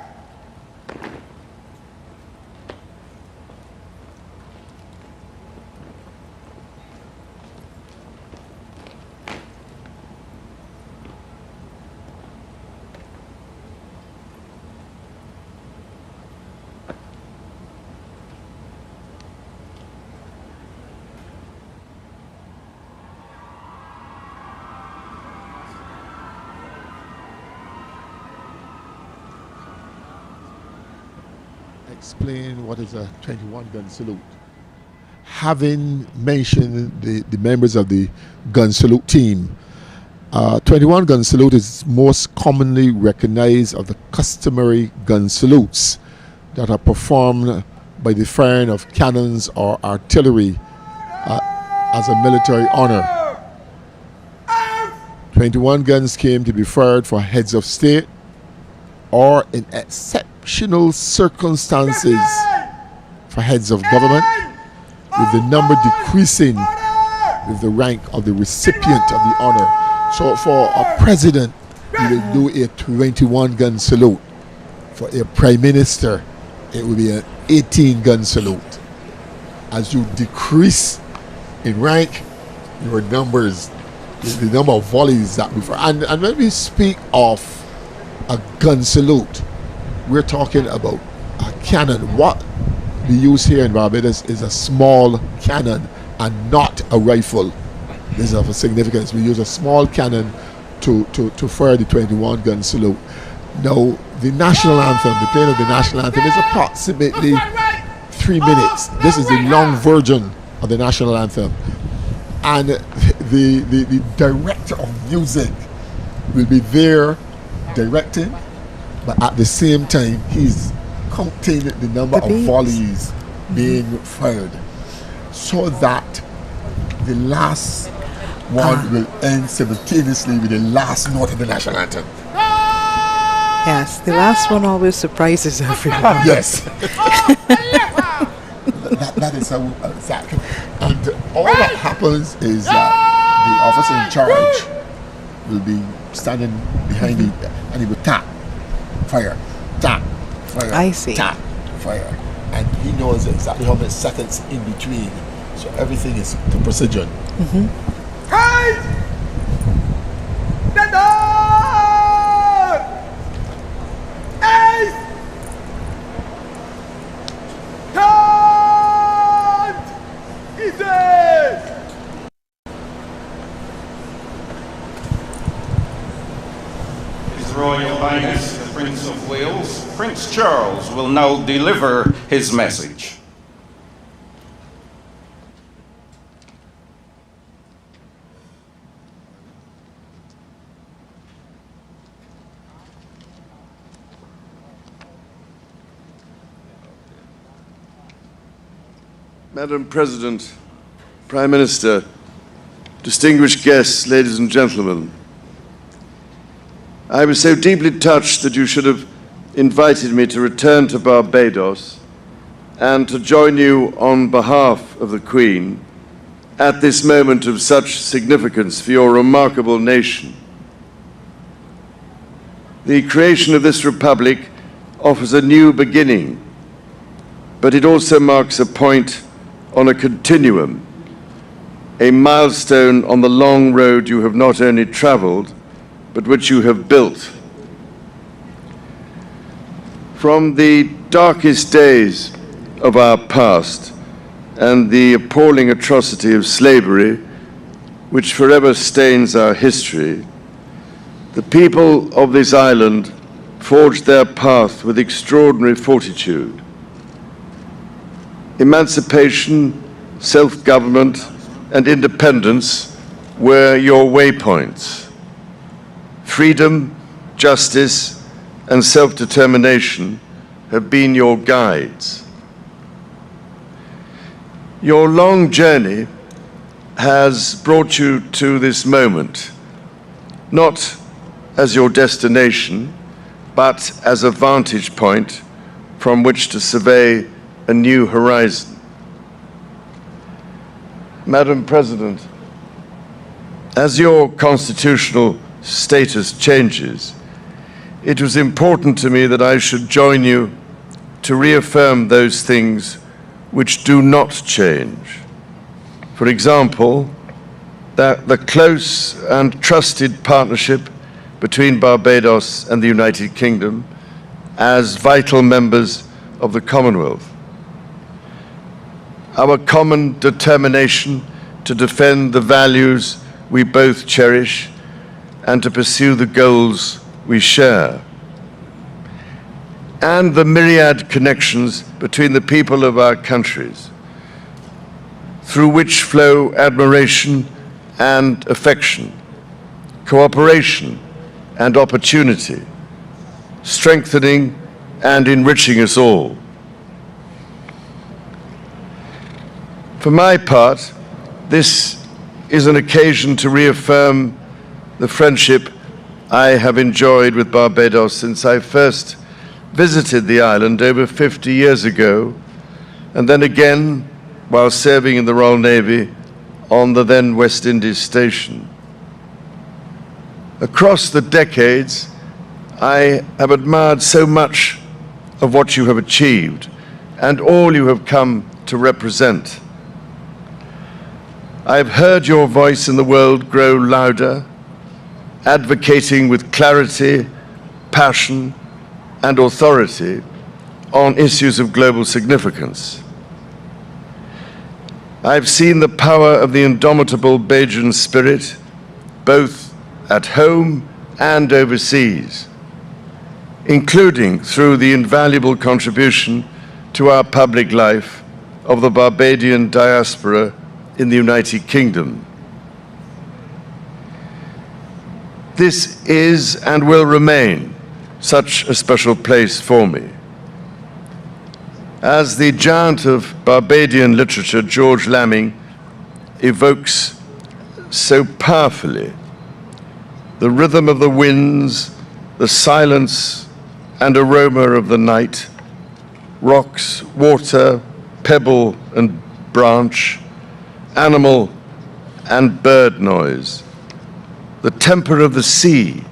Speaker 14: Explain what is a 21-gun salute. Having mentioned the members of the gun salute team, 21-gun salute is most commonly recognized of the customary gun salutes that are performed by the firing of cannons or artillery as a military honor. 21 guns came to be fired for heads of state or in exceptional circumstances for heads of government, with the number decreasing with the rank of the recipient of the honor. So for a president, you will do a 21-gun salute. For a prime minister, it will be an 18-gun salute. As you decrease in rank, your numbers, the number of volleys that we fire. And when we speak of a gun salute, we're talking about a cannon. What we use here in Barbados is a small cannon and not a rifle. This is of significance. We use a small cannon to fire the 21-gun salute. Now, the national anthem, the playing of the national anthem is approximately 3 minutes. This is the long version of the national anthem. And the director of music will be there directing, but at the same time, he's counting the number of volleys being fired, so that the last one will end simultaneously with the last note of the national anthem.
Speaker 9: Yes, the last one always surprises everyone.
Speaker 14: Yes. that is how exactly. And all that happens is that the officer in charge will be standing behind it and he will tap, fire, tap, fire,
Speaker 9: I see.
Speaker 14: tap, fire. And he knows exactly how many seconds in between. So everything is to precision.
Speaker 5: Right! Stand up! Ace! Count! Easy!
Speaker 13: His Royal Highness, the Prince of Wales, Prince Charles, will now deliver his message.
Speaker 3: Madam President, Prime Minister, distinguished guests, ladies and gentlemen, I was so deeply touched that you should have invited me to return to Barbados and to join you on behalf of the Queen at this moment of such significance for your remarkable nation. The creation of this republic offers a new beginning, but it also marks a point on a continuum, a milestone on the long road you have not only traveled, but which you have built. From the darkest days of our past and the appalling atrocity of slavery, which forever stains our history, the people of this island forged their path with extraordinary fortitude. Emancipation, self-government, and independence were your waypoints. Freedom, justice, and self-determination have been your guides. Your long journey has brought you to this moment, not as your destination, but as a vantage point from which to survey a new horizon. Madam President, as your constitutional status changes, it was important to me that I should join you to reaffirm those things which do not change. For example, that the close and trusted partnership between Barbados and the United Kingdom as vital members of the Commonwealth. Our common determination to defend the values we both cherish and to pursue the goals we share. And the myriad connections between the people of our countries, through which flow admiration and affection, cooperation and opportunity, strengthening and enriching us all. For my part, this is an occasion to reaffirm the friendship I have enjoyed with Barbados since I first visited the island over 50 years ago, and then again while serving in the Royal Navy on the then West Indies station. Across the decades, I have admired so much of what you have achieved and all you have come to represent. I have heard your voice in the world grow louder, advocating with clarity, passion, and authority on issues of global significance. I've seen the power of the indomitable Bajan spirit, both at home and overseas, including through the invaluable contribution to our public life of the Barbadian diaspora in the United Kingdom. This is and will remain such a special place for me. As the giant of Barbadian literature, George Lamming, evokes so powerfully, the rhythm of the winds, the silence and aroma of the night, rocks, water, pebble and branch, animal and bird noise, the temper of the sea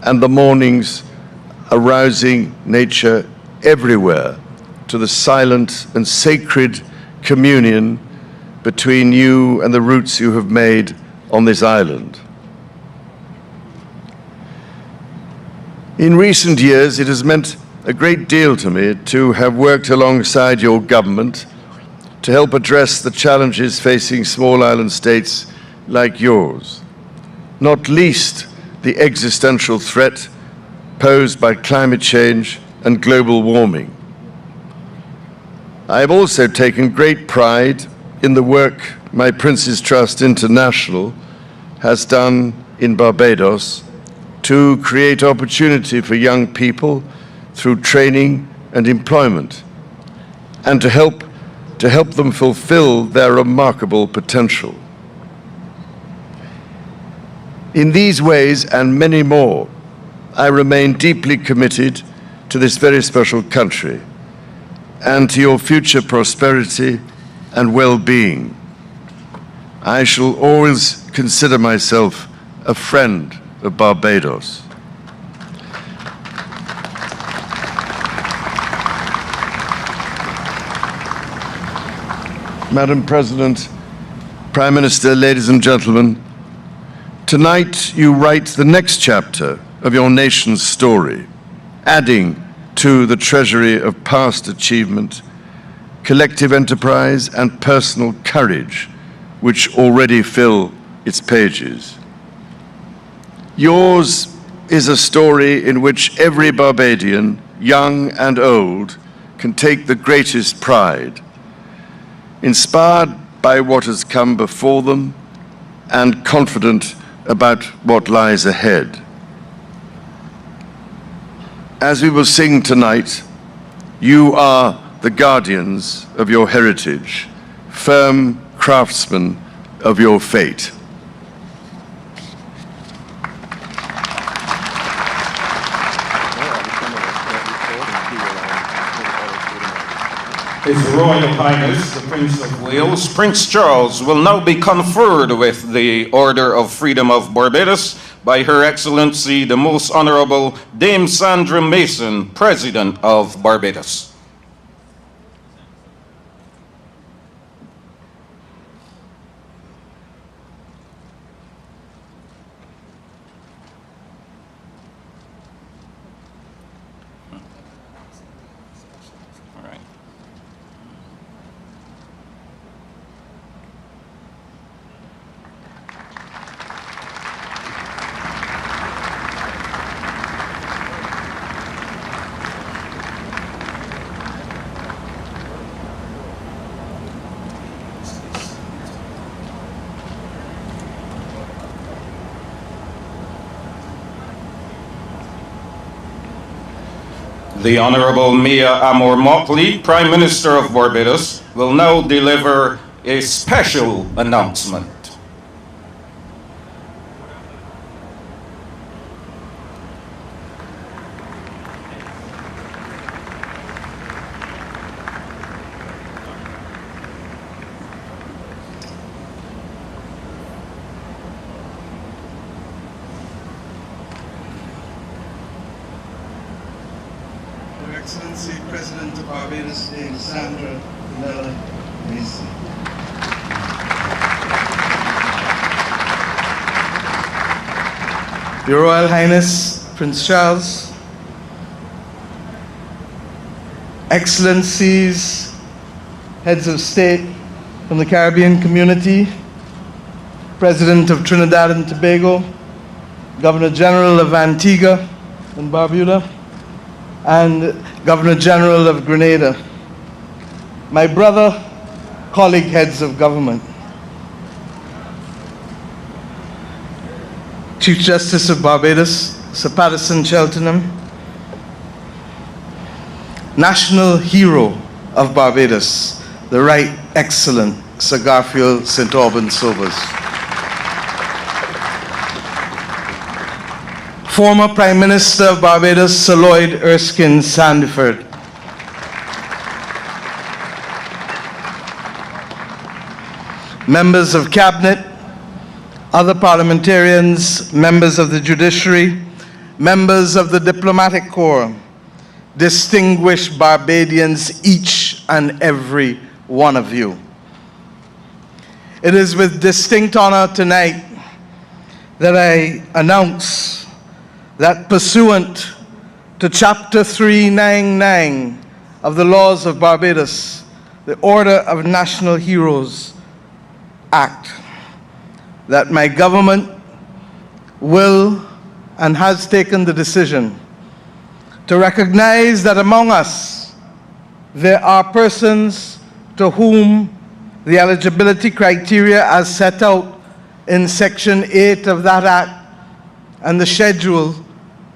Speaker 3: and the morning's arousing nature everywhere to the silent and sacred communion between you and the roots you have made on this island. In recent years, it has meant a great deal to me to have worked alongside your government to help address the challenges facing small island states like yours, not least the existential threat posed by climate change and global warming. I have also taken great pride in the work my Prince's Trust International has done in Barbados to create opportunity for young people through training and employment, and to help them fulfill their remarkable potential. In these ways and many more, I remain deeply committed to this very special country and to your future prosperity and well-being. I shall always consider myself a friend of Barbados. Madam President, Prime Minister, ladies and gentlemen, tonight you write the next chapter of your nation's story, adding to the treasury of past achievement, collective enterprise and personal courage which already fill its pages. Yours is a story in which every Barbadian, young and old, can take the greatest pride, inspired by what has come before them and confident about what lies ahead. As we will sing tonight, you are the guardians of your heritage, firm craftsmen of your fate.
Speaker 13: His Royal Highness, the Prince of Wales, Prince Charles, will now be conferred with the Order of Freedom of Barbados by Her Excellency, the Most Honorable Dame Sandra Mason, President of Barbados. The Honorable Mia Amor Mockley, Prime Minister of Barbados, will now deliver a special announcement.
Speaker 3: Excellency President of Barbados, Dame Sandra Prunella Mason. Your Royal Highness, Prince Charles, Excellencies, Heads of State from the Caribbean community, President of Trinidad and Tobago, Governor General of Antigua and Barbuda, and Governor General of Grenada, my brother, colleague heads of government, Chief Justice of Barbados, Sir Patterson Cheltenham, National Hero of Barbados, the Right Excellent Sir Garfield St. Alban Sobers, former Prime Minister of Barbados, Sir Lloyd Erskine Sandiford, members of Cabinet, other parliamentarians, members of the judiciary, members of the diplomatic corps, distinguished Barbadians, each and every one of you. It is with distinct honor tonight that I announce that pursuant to Chapter 399 of the laws of Barbados, the Order of National Heroes Act, that my government will and has taken the decision to recognize that among us there are persons to whom the eligibility criteria as set out in Section 8 of that Act and the schedule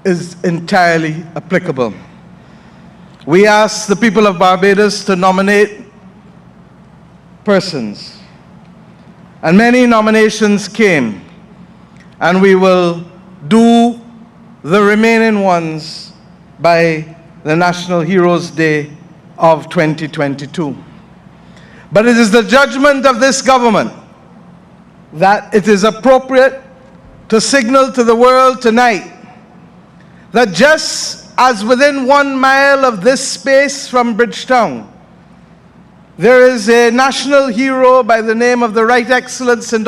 Speaker 3: is entirely applicable. We ask the people of Barbados to nominate persons. And many nominations came, and we will do the remaining ones by the National Heroes Day of 2022. But it is the judgment of this government that it is appropriate to signal to the world tonight that just as within 1 mile of this space from Bridgetown, there is a national hero by the name of the Right Excellent Sir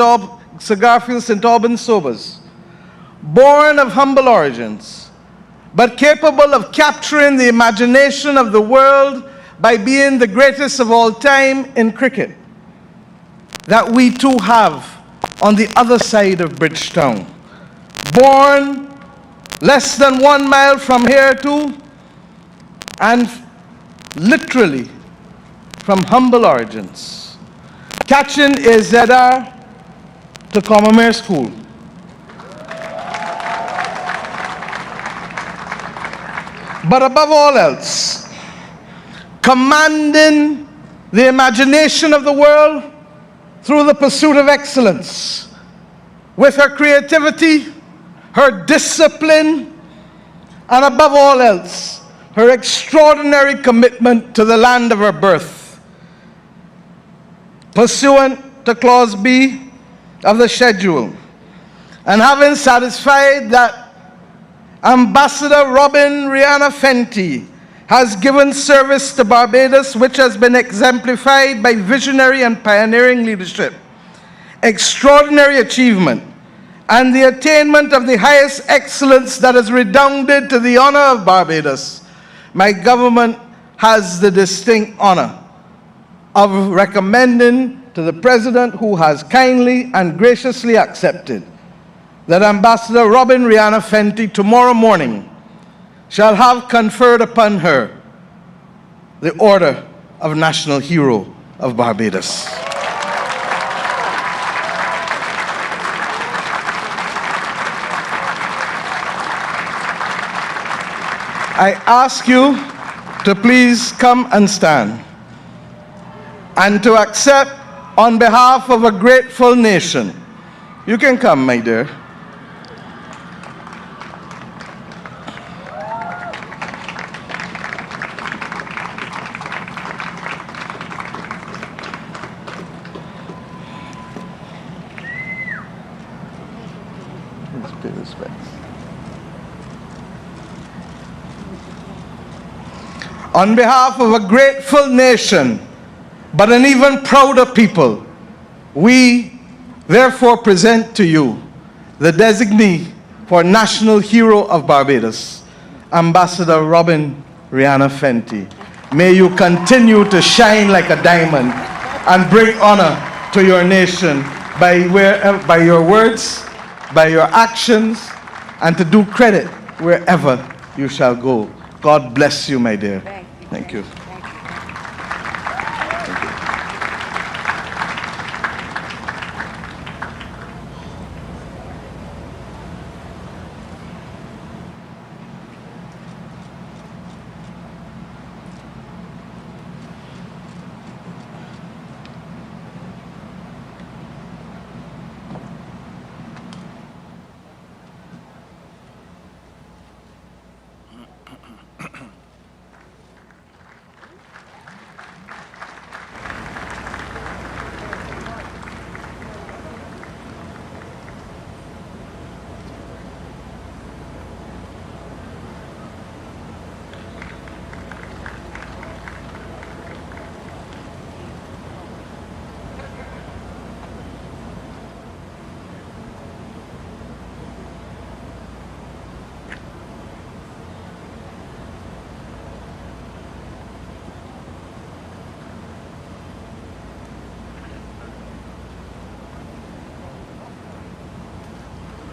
Speaker 3: Garfield St. Alban Sobers, born of humble origins, but capable of capturing the imagination of the world by being the greatest of all time in cricket, that we too have on the other side of Bridgetown, born less than 1 mile from here too, and literally from humble origins, catching a ZR to Commerce School. But above all else, commanding the imagination of the world through the pursuit of excellence, with her creativity, her discipline, and above all else, her extraordinary commitment to the land of her birth. Pursuant to Clause B of the schedule, and having satisfied that Ambassador Robin Rihanna Fenty has given service to Barbados which has been exemplified by visionary and pioneering leadership, extraordinary achievement, and the attainment of the highest excellence that has redounded to the honor of Barbados, my government has the distinct honor of recommending to the President, who has kindly and graciously accepted, that Ambassador Robin Rihanna Fenty tomorrow morning shall have conferred upon her the Order of National Hero of Barbados. I ask you to please come and stand and to accept on behalf of a grateful nation. You can come, my dear. Let's pay respects.
Speaker 6: On behalf of a grateful nation, but an even prouder people, we therefore present to you the designee for National Hero of Barbados, Ambassador Robin Rihanna Fenty. May you continue to shine like a diamond and bring honor to your nation by your words, by your actions, and to do credit wherever you shall go. God bless you, my dear. Thank you.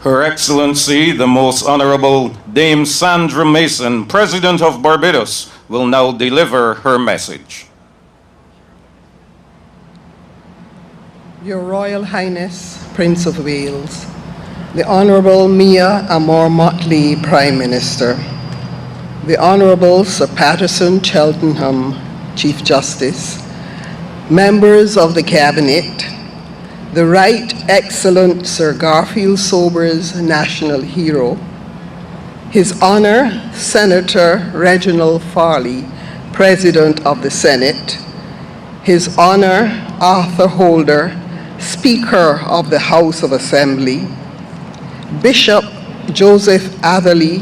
Speaker 13: Her Excellency, the Most Honorable Dame Sandra Mason, President of Barbados, will now deliver her message.
Speaker 21: Your Royal Highness, Prince of Wales, the Honourable Mia Amor Motley, Prime Minister, the Honourable Sir Patterson Cheltenham, Chief Justice, members of the Cabinet, the Right Excellent Sir Garfield Sobers, National Hero, His Honor Senator Reginald Farley, President of the Senate, His Honor Arthur Holder, Speaker of the House of Assembly, Bishop Joseph Atherley,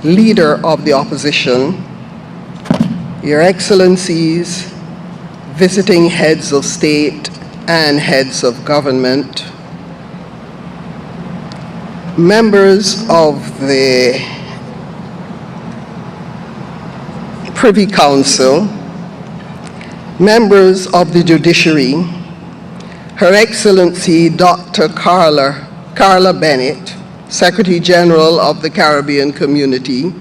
Speaker 21: Leader of the Opposition, Your Excellencies, visiting heads of state and heads of government, members of the Privy Council, members of the judiciary, Her Excellency Dr. Carla Bennett, Secretary General of the Caribbean Community,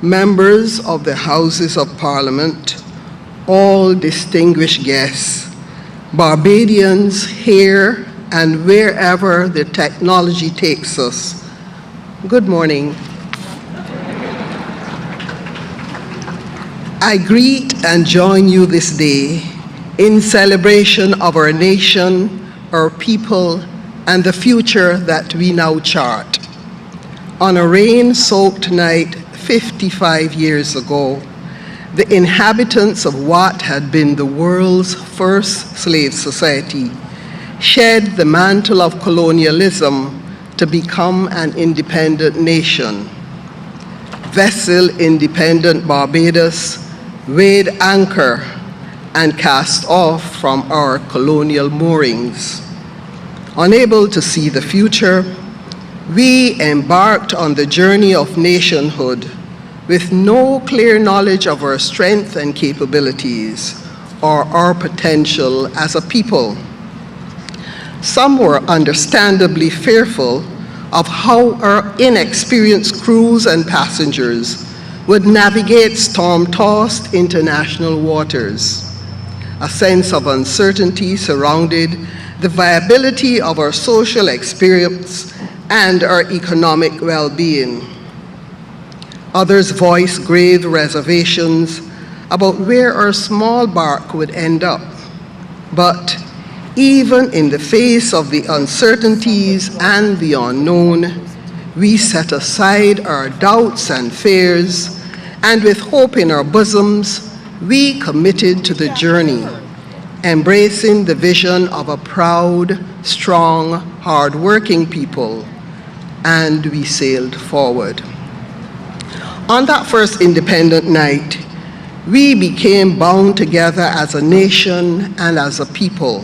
Speaker 21: members of the Houses of Parliament, all distinguished guests, Barbadians here and wherever the technology takes us. Good morning. I greet and join you this day in celebration of our nation, our people, and the future that we now chart. On a rain-soaked night 55 years ago, the inhabitants of what had been the world's first slave society shed the mantle of colonialism to become an independent nation. Vessel-independent Barbados weighed anchor and cast off from our colonial moorings. Unable to see the future, we embarked on the journey of nationhood with no clear knowledge of our strength and capabilities or our potential as a people. Some were understandably fearful of how our inexperienced crews and passengers would navigate storm-tossed international waters. A sense of uncertainty surrounded the viability of our social experience and our economic well-being. Others voiced grave reservations about where our small bark would end up. But even in the face of the uncertainties and the unknown, we set aside our doubts and fears, and with hope in our bosoms, we committed to the journey, embracing the vision of a proud, strong, hard-working people, and we sailed forward. On that first independent night, we became bound together as a nation and as a people.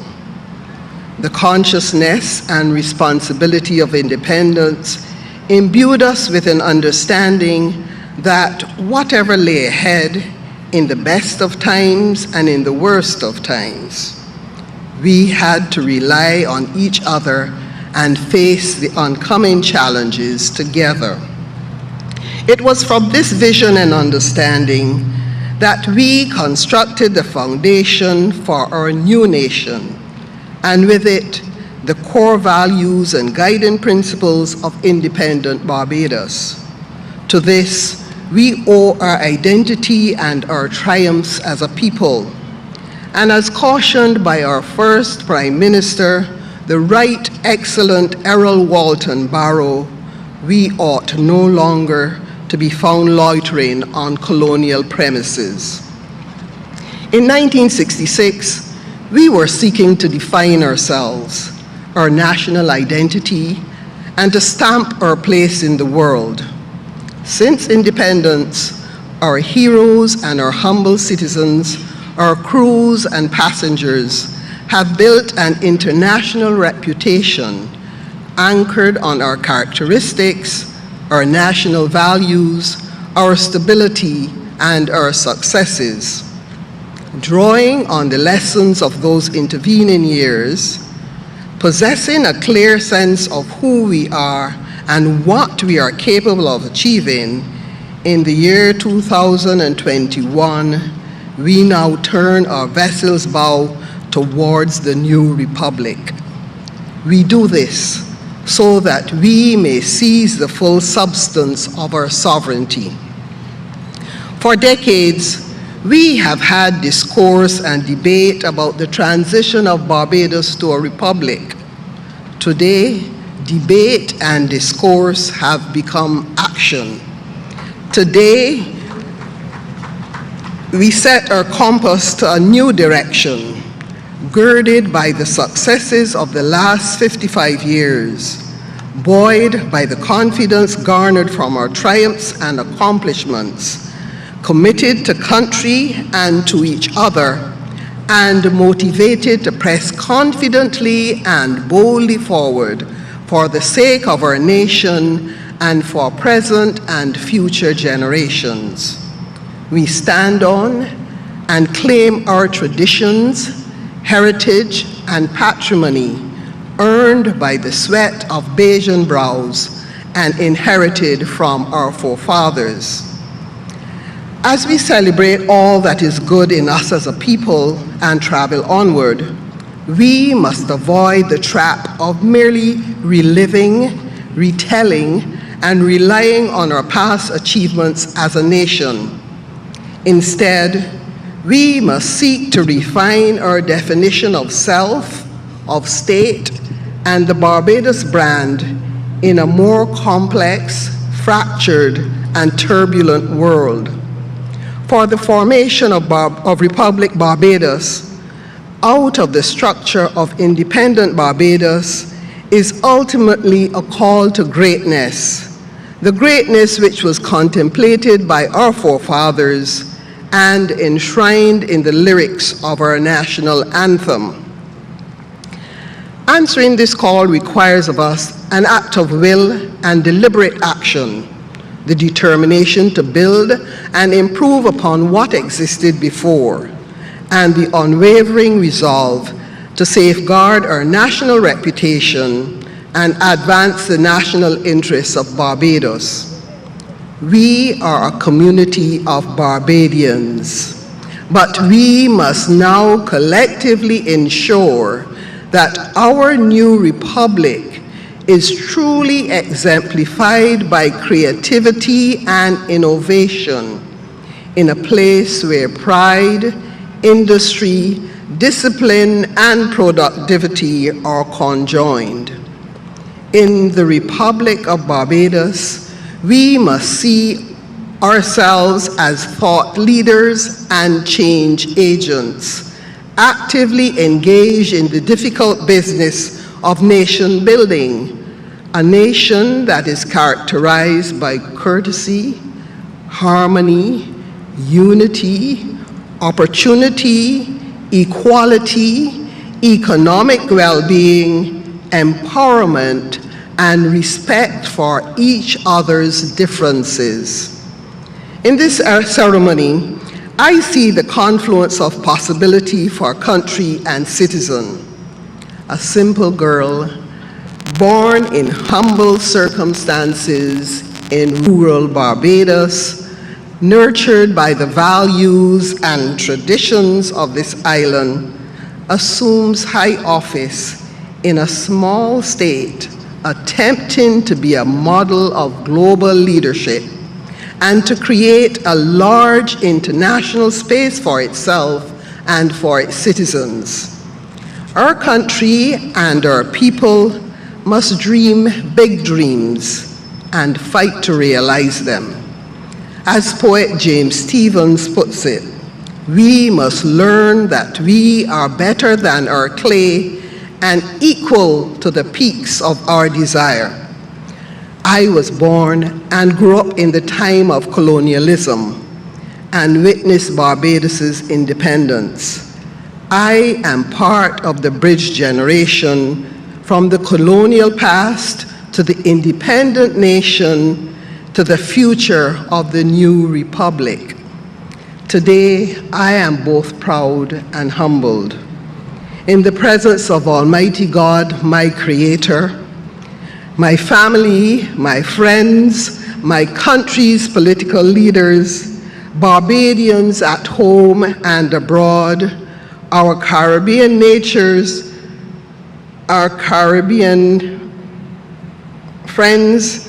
Speaker 21: The consciousness and responsibility of independence imbued us with an understanding that whatever lay ahead, in the best of times and in the worst of times, we had to rely on each other and face the oncoming challenges together. It was from this vision and understanding that we constructed the foundation for our new nation, and with it, the core values and guiding principles of independent Barbados. To this, we owe our identity and our triumphs as a people. And as cautioned by our first Prime Minister, the Right Excellent Errol Walton Barrow, we ought no longer to be found loitering on colonial premises. In 1966, we were seeking to define ourselves, our national identity, and to stamp our place in the world. Since independence, our heroes and our humble citizens, our crews and passengers have built an international reputation anchored on our characteristics, our national values, our stability, and our successes. Drawing on the lessons of those intervening years, possessing a clear sense of who we are and what we are capable of achieving, in the year 2021, we now turn our vessel's bow towards the new republic. We do this so that we may seize the full substance of our sovereignty. For decades, we have had discourse and debate about the transition of Barbados to a republic. Today, debate and discourse have become action. Today, we set our compass to a new direction, girded by the successes of the last 55 years, buoyed by the confidence garnered from our triumphs and accomplishments, committed to country and to each other, and motivated to press confidently and boldly forward for the sake of our nation and for present and future generations. We stand on and claim our traditions, heritage, and patrimony earned by the sweat of Bajan brows and inherited from our forefathers. As we celebrate all that is good in us as a people and travel onward, we must avoid the trap of merely reliving, retelling, and relying on our past achievements as a nation. Instead, we must seek to refine our definition of self, of state, and the Barbados brand in a more complex, fractured, and turbulent world. For the formation of Republic Barbados, out of the structure of independent Barbados, is ultimately a call to greatness, the greatness which was contemplated by our forefathers and enshrined in the lyrics of our national anthem. Answering this call requires of us an act of will and deliberate action, the determination to build and improve upon what existed before, and the unwavering resolve to safeguard our national reputation and advance the national interests of Barbados. We are a community of Barbadians, but we must now collectively ensure that our new republic is truly exemplified by creativity and innovation in a place where pride, industry, discipline, and productivity are conjoined. In the Republic of Barbados, we must see ourselves as thought leaders and change agents, actively engaged in the difficult business of nation building, a nation that is characterized by courtesy, harmony, unity, opportunity, equality, economic well-being, empowerment, and respect for each other's differences. In this ceremony, I see the confluence of possibility for country and citizen. A simple girl, born in humble circumstances in rural Barbados, nurtured by the values and traditions of this island, assumes high office in a small state, attempting to be a model of global leadership and to create a large international space for itself and for its citizens. Our country and our people must dream big dreams and fight to realize them. As poet James Stephens puts it, we must learn that we are better than our clay and equal to the peaks of our desire. I was born and grew up in the time of colonialism and witnessed Barbados's independence. I am part of the bridge generation from the colonial past to the independent nation to the future of the new republic. Today, I am both proud and humbled. In the presence of Almighty God, my Creator, my family, my friends, my country's political leaders, Barbadians at home and abroad, our Caribbean natures, our Caribbean friends,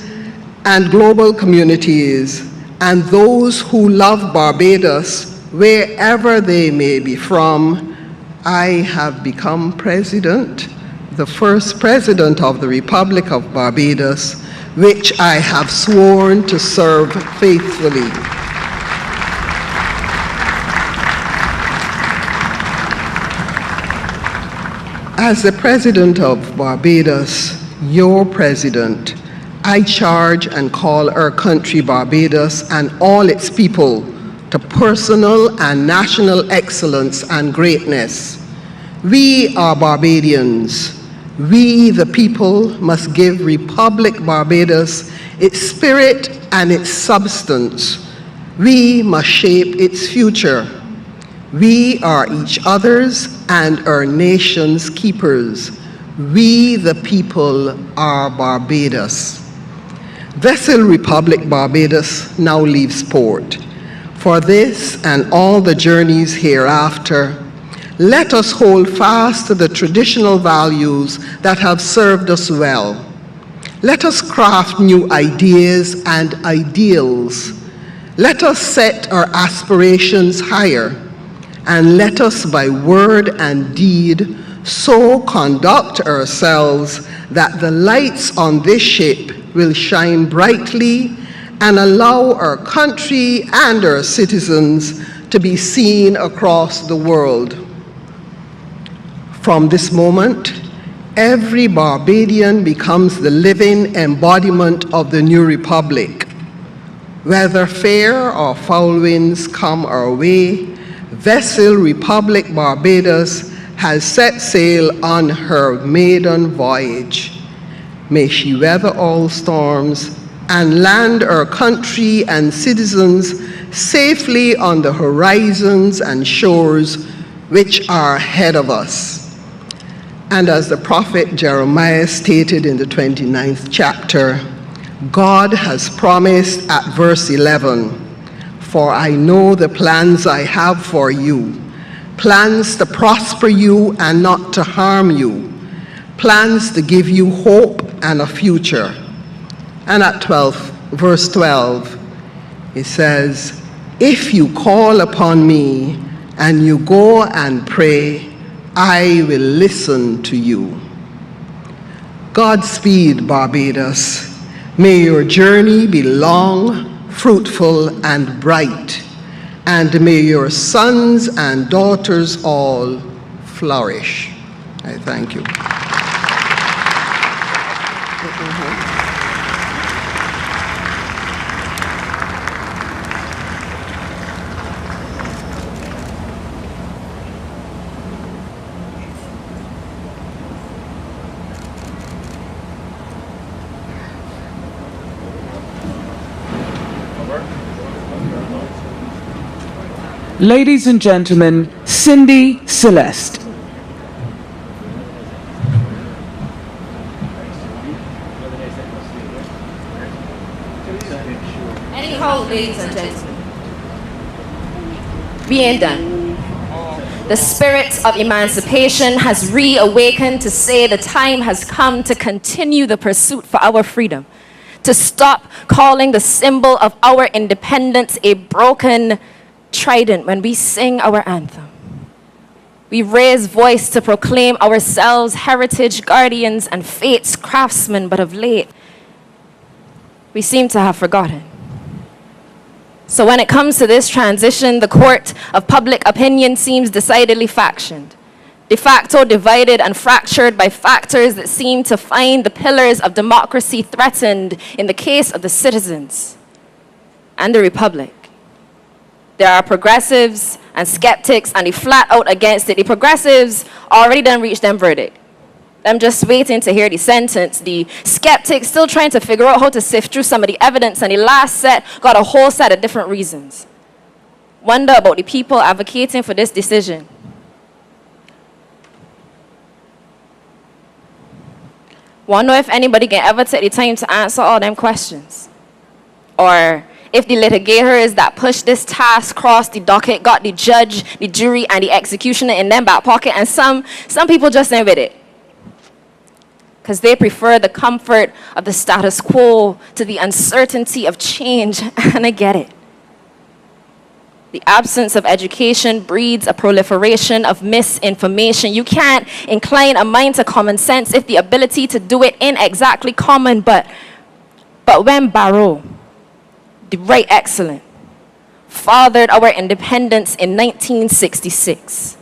Speaker 21: and global communities, and those who love Barbados, wherever they may be from, I have become president, the first president of the Republic of Barbados, which I have sworn to serve faithfully. As the president of Barbados, your president, I charge and call our country Barbados and all its people to personal and national excellence and greatness. We are Barbadians. We, the people, must give Republic Barbados its spirit and its substance. We must shape its future. We are each other's and our nation's keepers. We, the people, are Barbados. Vessel Republic Barbados now leaves port. For this and all the journeys hereafter, let us hold fast to the traditional values that have served us well. Let us craft new ideas and ideals. Let us set our aspirations higher, and let us by word and deed so conduct ourselves that the lights on this ship will shine brightly and allow our country and our citizens to be seen across the world. From this moment, every Barbadian becomes the living embodiment of the new republic. Whether fair or foul winds come our way, Vessel Republic Barbados has set sail on her maiden voyage. May she weather all storms and land our country and citizens safely on the horizons and shores which are ahead of us. And as the prophet Jeremiah stated in the 29th chapter, God has promised at verse 11, "For I know the plans I have for you, plans to prosper you and not to harm you, plans to give you hope and a future." And at verse 12, it says, "If you call upon me and you go and pray, I will listen to you." Godspeed, Barbados. May your journey be long, fruitful, and bright, and may your sons and daughters all flourish. I thank you.
Speaker 8: Ladies and gentlemen, Cindy Celeste.
Speaker 1: Anyhow, ladies and gentlemen, we ain't done. The spirit of emancipation has reawakened to say the time has come to continue the pursuit for our freedom, to stop calling the symbol of our independence a broken trident when we sing our anthem. We raise voice to proclaim ourselves heritage guardians and fate's craftsmen, but of late, we seem to have forgotten. So when it comes to this transition, the court of public opinion seems decidedly factioned, de facto divided and fractured by factors that seem to find the pillars of democracy threatened in the case of the citizens and the republic. There are progressives and skeptics, and they flat out against it. The progressives already done reached them verdict. I'm just waiting to hear the sentence. The skeptics still trying to figure out how to sift through some of the evidence, and the last set got a whole set of different reasons. Wonder about the people advocating for this decision. Wonder if anybody can ever take the time to answer all them questions. Or if the litigators that pushed this task crossed the docket got the judge, the jury, and the executioner in their back pocket, and some people just ain't with it, because they prefer the comfort of the status quo to the uncertainty of change, and I get it. The absence of education breeds a proliferation of misinformation. You can't incline a mind to common sense if the ability to do it ain't exactly common, but when Barrow, the right excellent, fathered our independence in 1966,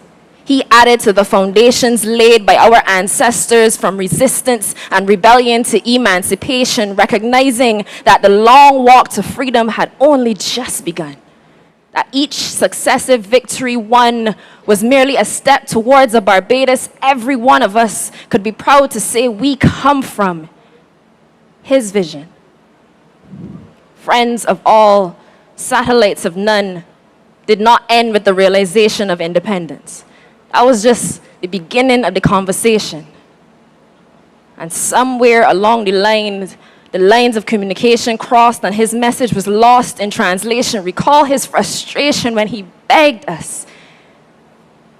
Speaker 1: he added to the foundations laid by our ancestors from resistance and rebellion to emancipation, recognizing that the long walk to freedom had only just begun, that each successive victory won was merely a step towards a Barbados every one of us could be proud to say we come from. His vision. Friends of all, satellites of none, did not end with the realization of independence. That was just the beginning of the conversation. And somewhere along the lines of communication crossed and his message was lost in translation. Recall his frustration when he begged us,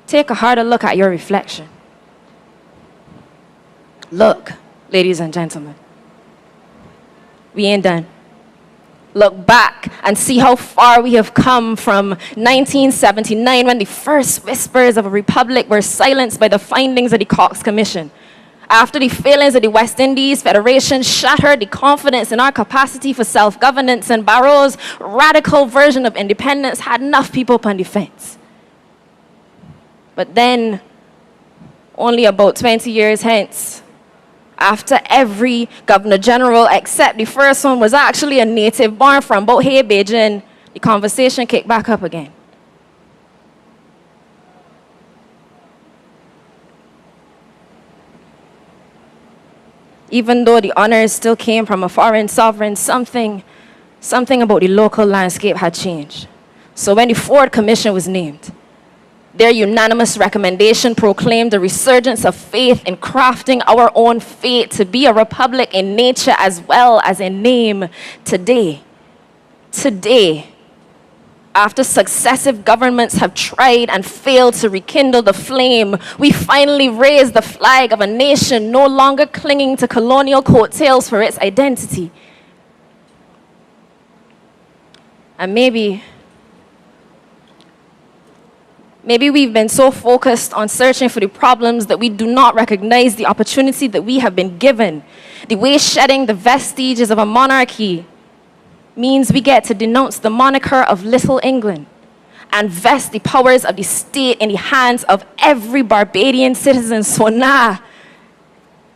Speaker 1: take a harder look at your reflection. Look, ladies and gentlemen, we ain't done. Look back and see how far we have come from 1979, when the first whispers of a republic were silenced by the findings of the Cox Commission. After the failings of the West Indies Federation shattered the confidence in our capacity for self-governance, and Barrow's radical version of independence had enough people upon the fence. But then, only about 20 years hence, after every Governor General except the first one was actually a native born from Bohea, Beijing, the conversation kicked back up again. Even though the honors still came from a foreign sovereign, something about the local landscape had changed. So when the Ford Commission was named, their unanimous recommendation proclaimed a resurgence of faith in crafting our own fate to be a republic in nature as well as in name. Today, after successive governments have tried and failed to rekindle the flame, we finally raise the flag of a nation no longer clinging to colonial coattails for its identity. And maybe we've been so focused on searching for the problems that we do not recognize the opportunity that we have been given. The way shedding the vestiges of a monarchy means we get to denounce the moniker of Little England and vest the powers of the state in the hands of every Barbadian citizen. So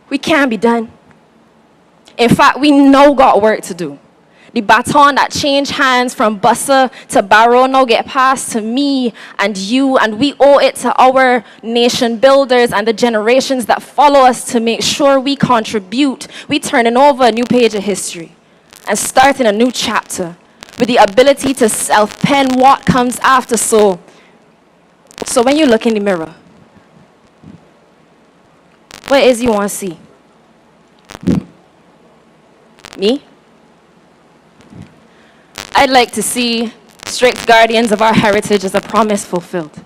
Speaker 1: we can't be done. In fact, we know got work to do. The baton that changed hands from Bussa to Barrow now get passed to me and you, and we owe it to our nation builders and the generations that follow us to make sure we contribute. We turning over a new page of history and starting a new chapter with the ability to self-pen what comes after. So So when you look in the mirror, what is you want to see? Me? I'd like to see strict guardians of our heritage as a promise fulfilled.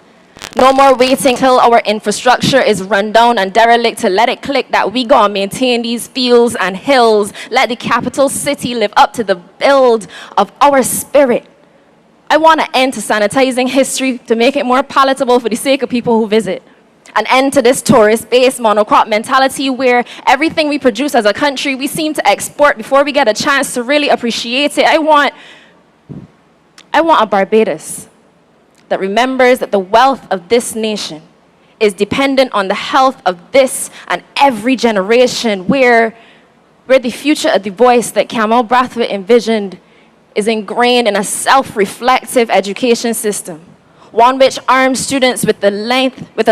Speaker 1: No more waiting till our infrastructure is run down and derelict to let it click that we gotta maintain these fields and hills. Let the capital city live up to the build of our spirit. I want an end to sanitizing history to make it more palatable for the sake of people who visit. An end to this tourist-based monocrop mentality where everything we produce as a country, we seem to export before we get a chance to really appreciate it. I want a Barbados that remembers that the wealth of this nation is dependent on the health of this and every generation, where the future of the voice that Kamau Brathwaite envisioned is ingrained in a self-reflective education system, one which arms students with the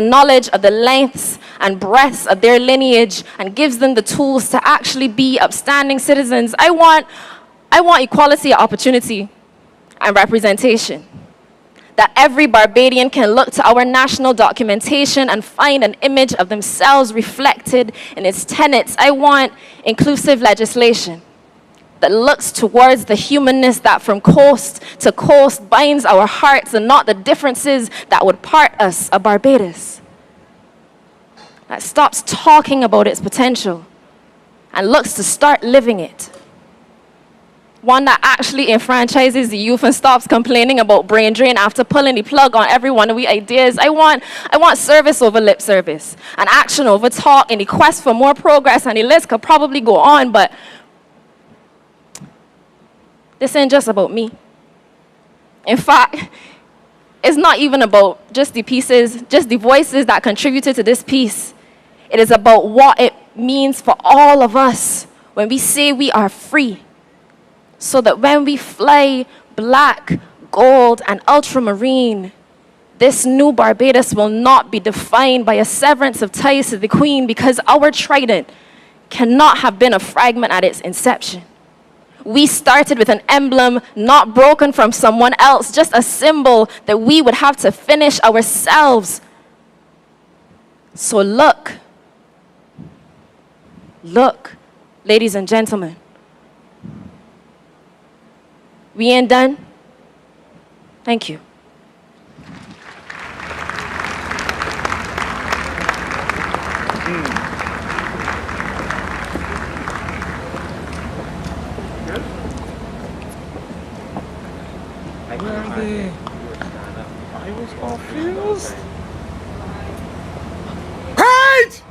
Speaker 1: knowledge of the lengths and breadths of their lineage and gives them the tools to actually be upstanding citizens. I want equality of opportunity and representation, that every Barbadian can look to our national documentation and find an image of themselves reflected in its tenets. I want inclusive legislation that looks towards the humanness that from coast to coast binds our hearts and not the differences that would part us, a Barbados that stops talking about its potential and looks to start living it. One that actually enfranchises the youth and stops complaining about brain drain after pulling the plug on every one of the ideas. I want service over lip service and action over talk in the quest for more progress, and the list could probably go on, but this ain't just about me. In fact, it's not even about just the pieces, just the voices that contributed to this piece. It is about what it means for all of us when we say we are free, so that when we fly black, gold, and ultramarine, this new Barbados will not be defined by a severance of ties to the Queen, because our trident cannot have been a fragment at its inception. We started with an emblem not broken from someone else, just a symbol that we would have to finish ourselves. So look, ladies and gentlemen. We ain't done. Thank you.
Speaker 8: Where are they? I was confused.
Speaker 5: Right!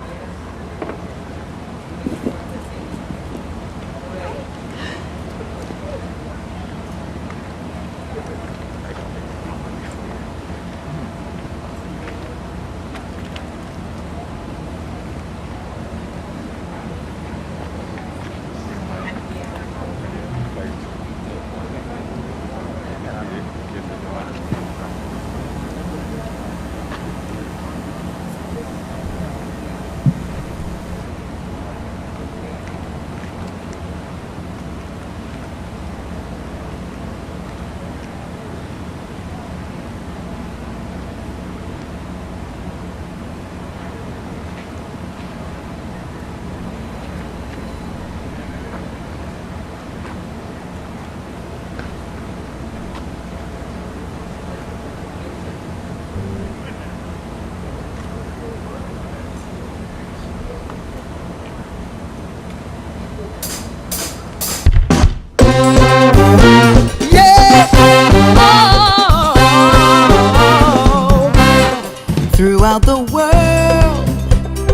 Speaker 20: Throughout the world,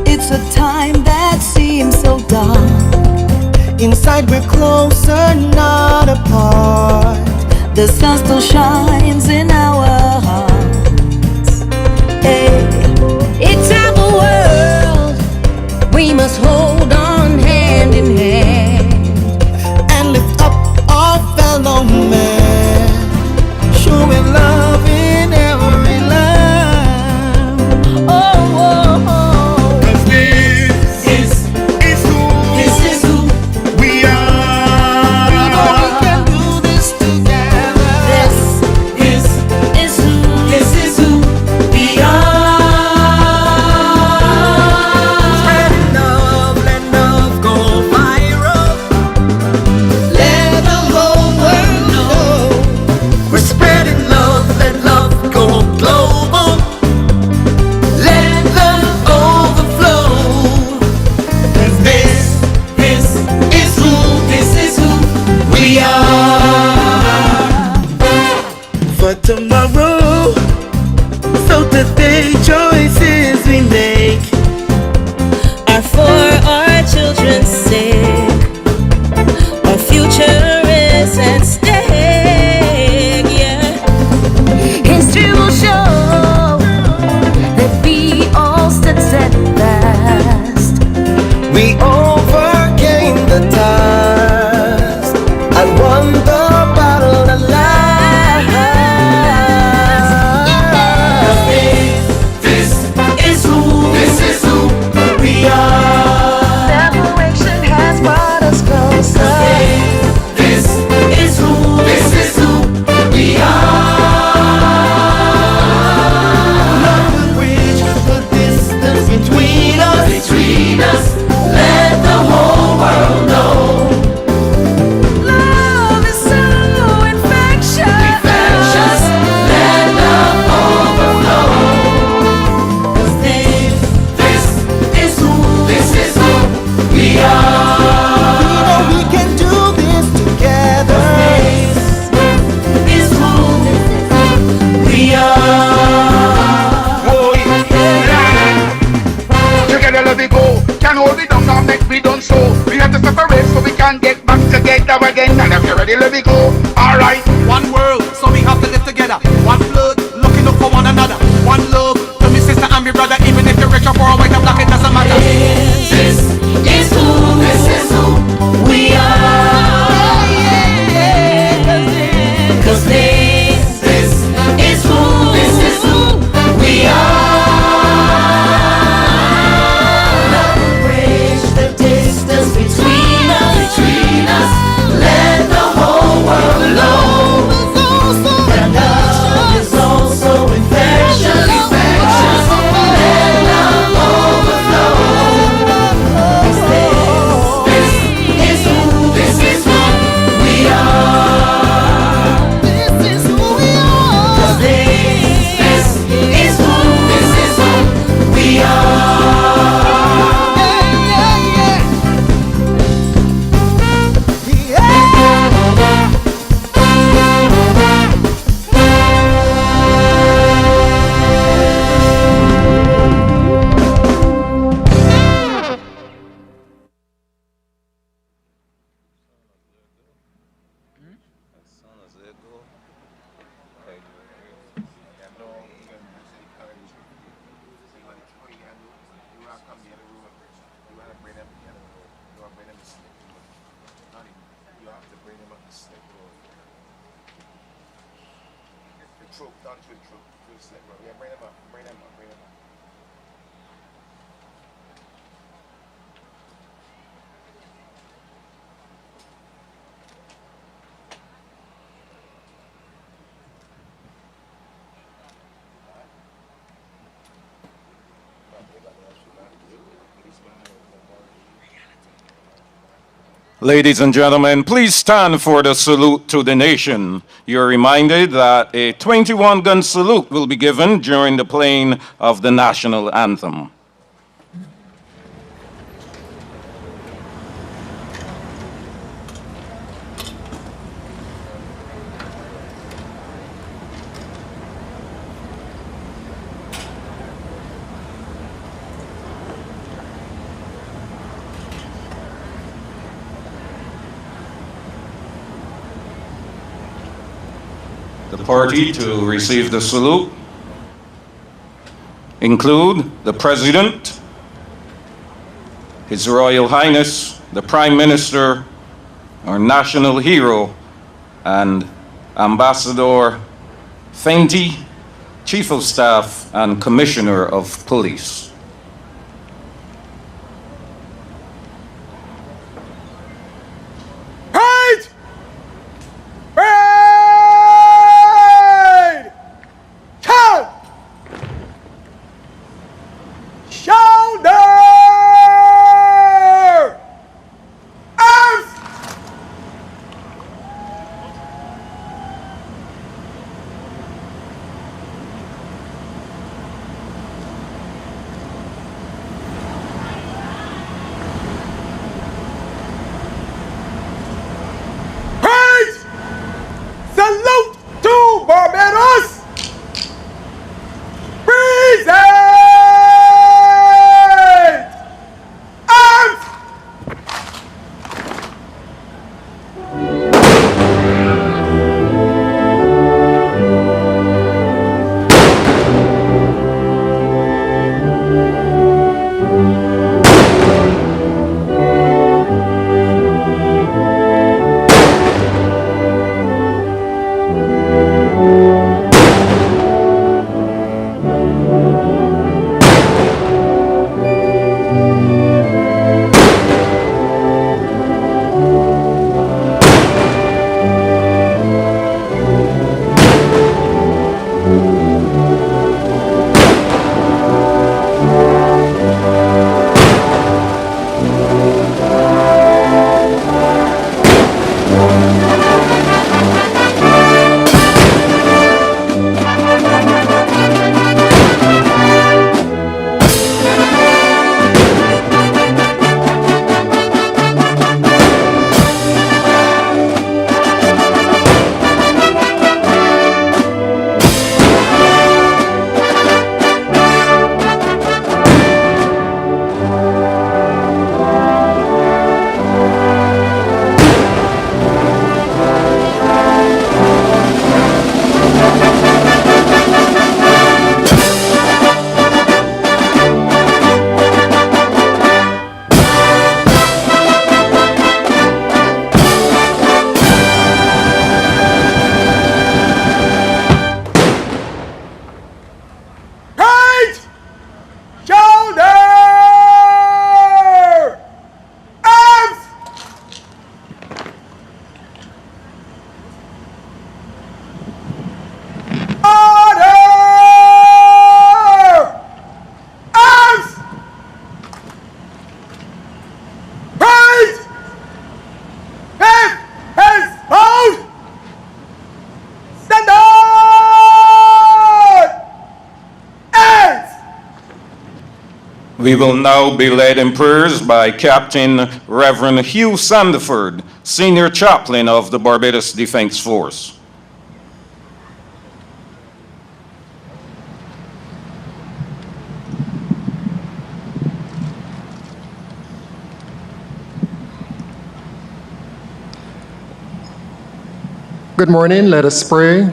Speaker 20: it's a time that seems so dark. Inside we're closer, not apart. The sun still shines in our hearts. Hey, it's our world. We must hold on hand in hand and lift up our fellow man, showing love in every line.
Speaker 19: Is great choices we make
Speaker 20: are for our children's sake. Our future is at stake, yeah. History will show that we all stood steadfast.
Speaker 19: We overcame the task and won the battle at last. This is who we are.
Speaker 20: Separation has brought us closer.
Speaker 19: This is who we are. Love will bridge the distance between us. Let the whole world know.
Speaker 20: Love is so infectious.
Speaker 19: Let love overflow. 'Cause this is who we are. We know we can do this together. This is who we are.
Speaker 7: Oh, yeah. Together let it go. Can't hold it down, now make we done so. We have to separate so we can get back together again. And if you're ready, let it go. Alright.
Speaker 4: One world, so we have to live together. One blood, looking up for one another. One love, to me sister and me brother. Even if you're rich or poor, white or black, it doesn't matter.
Speaker 19: This is who we are. 'Cause this is who we are. Love will bridge the distance between us. Let the whole world know. That love is also infectious. Let love overflow. 'Cause this is who we are. 'Cause this is who we are.
Speaker 13: Ladies and gentlemen, please stand for the salute to the nation. You're reminded that a 21-gun salute will be given during the playing of the national anthem. The party to receive the salute include the President, His Royal Highness, the Prime Minister, our national hero, and Ambassador Fenty, Chief of Staff and Commissioner of Police. We will now be led in prayers by Captain Reverend Hugh Sandiford, Senior Chaplain of the Barbados Defense Force.
Speaker 11: Good morning, let us pray.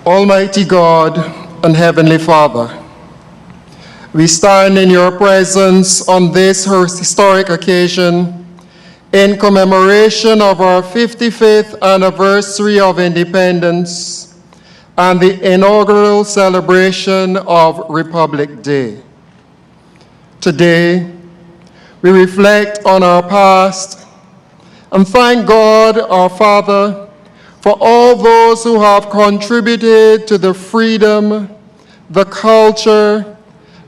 Speaker 11: Almighty God and Heavenly Father, we stand in your presence on this historic occasion in commemoration of our 55th anniversary of independence and the inaugural celebration of Republic Day. Today, we reflect on our past and thank God, our Father, for all those who have contributed to the freedom, the culture,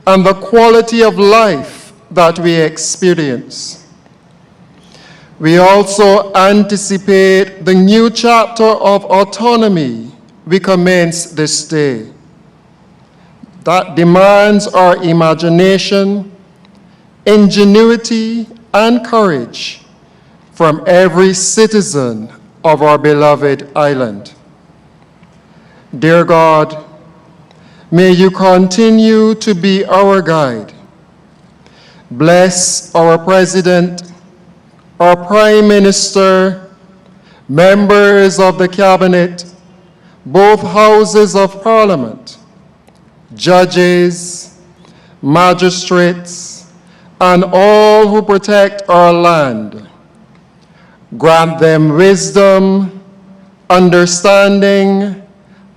Speaker 11: and the quality of life that we experience. We also anticipate the new chapter of autonomy we commence this day that demands our imagination, ingenuity, and courage from every citizen of our beloved island. Dear God, may you continue to be our guide. Bless our President, our Prime Minister, members of the Cabinet, both houses of Parliament, judges, magistrates, and all who protect our land. Grant them wisdom, understanding,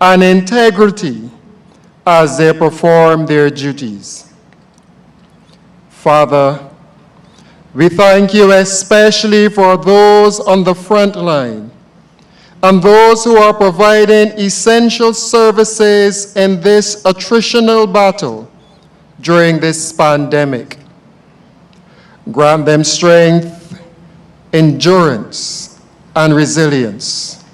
Speaker 11: and integrity as they perform their duties. Father, we thank you especially for those on the front line and those who are providing essential services in this attritional battle during this pandemic. Grant them strength, endurance, and resilience,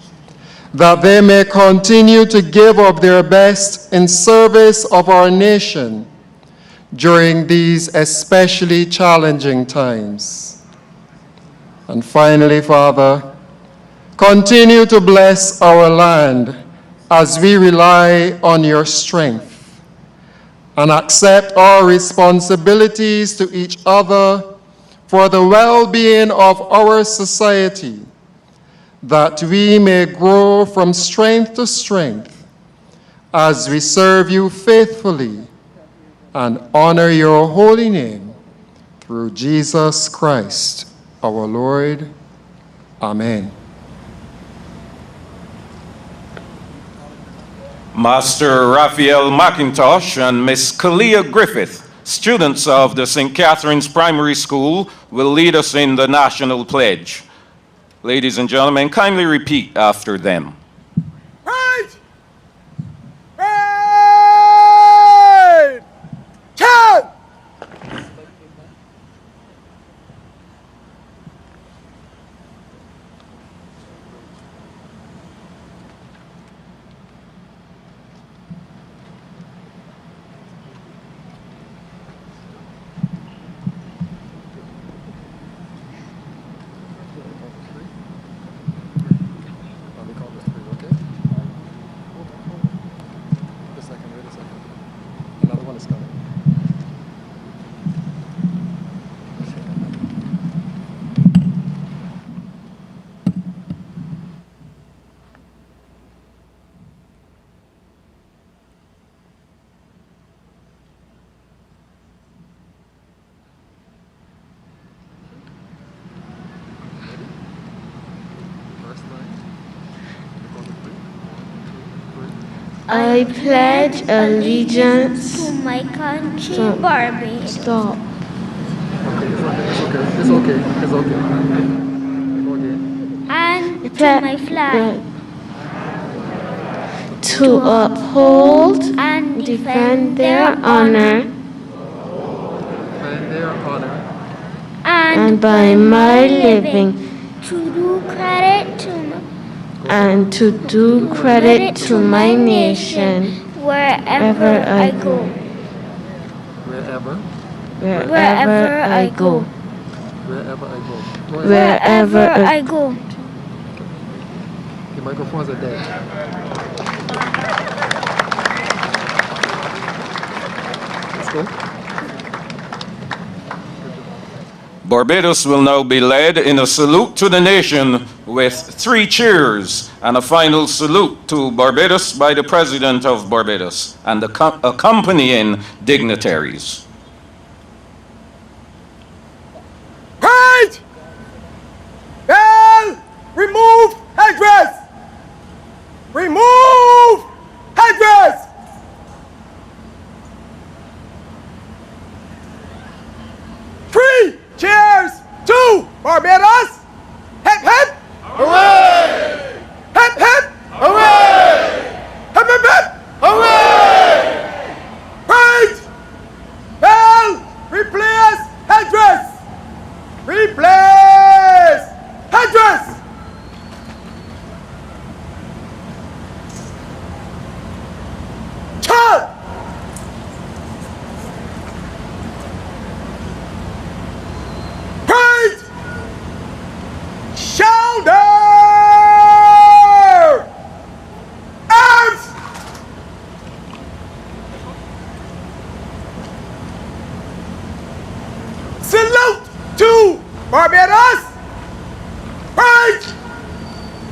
Speaker 11: that they may continue to give of their best in service of our nation during these especially challenging times. And finally, Father, continue to bless our land as we rely on your strength and accept our responsibilities to each other for the well-being of our society, that we may grow from strength to strength as we serve you faithfully and honor your holy name through Jesus Christ, our Lord. Amen.
Speaker 13: Master Raphael McIntosh and Miss Kalia Griffith, students of the St. Catherine's Primary School, will lead us in the National Pledge. Ladies and gentlemen, kindly repeat after them.
Speaker 5: Right! Right! Chant!
Speaker 22: I pledge allegiance
Speaker 23: to my country, Barbados.
Speaker 22: Stop.
Speaker 11: It's okay.
Speaker 23: And to my flag.
Speaker 22: To uphold and defend their honor. And by my living.
Speaker 23: To do credit to
Speaker 22: and to do credit to my nation.
Speaker 23: wherever I go.
Speaker 22: Wherever
Speaker 23: I go.
Speaker 22: Wherever I go.
Speaker 10: Les microphones are dead. Let's go.
Speaker 13: Barbados will now be led in a salute to the nation with 3 cheers and a final salute to Barbados by the President of Barbados and the accompanying dignitaries.
Speaker 5: Right! Bell! Remove headdress! Remove headdress! Three cheers to Barbados! Hip hip! Hooray! Hip hip! Hooray! Hip hip hip! Hooray! Right! Bell! Replace headdress! Replace headdress! Charge! Right! Shoulder! Arms! Salute to Barbados! Right!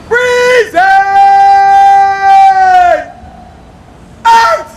Speaker 5: Breathing! Arms!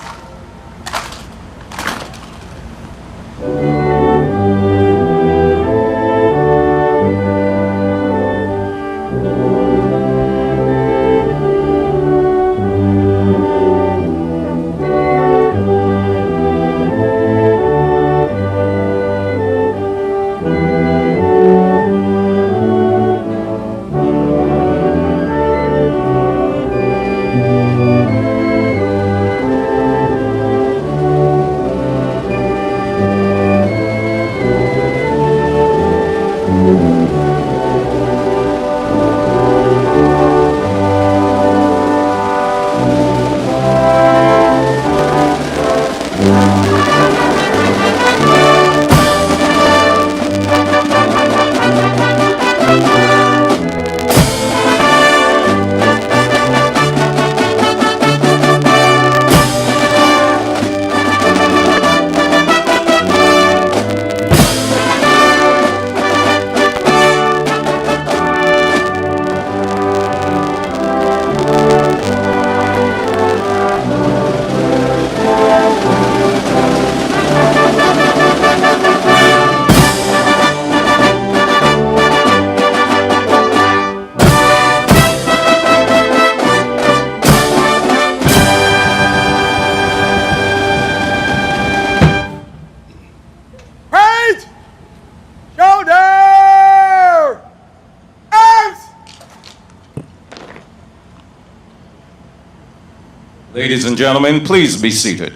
Speaker 13: Ladies and gentlemen, please be seated.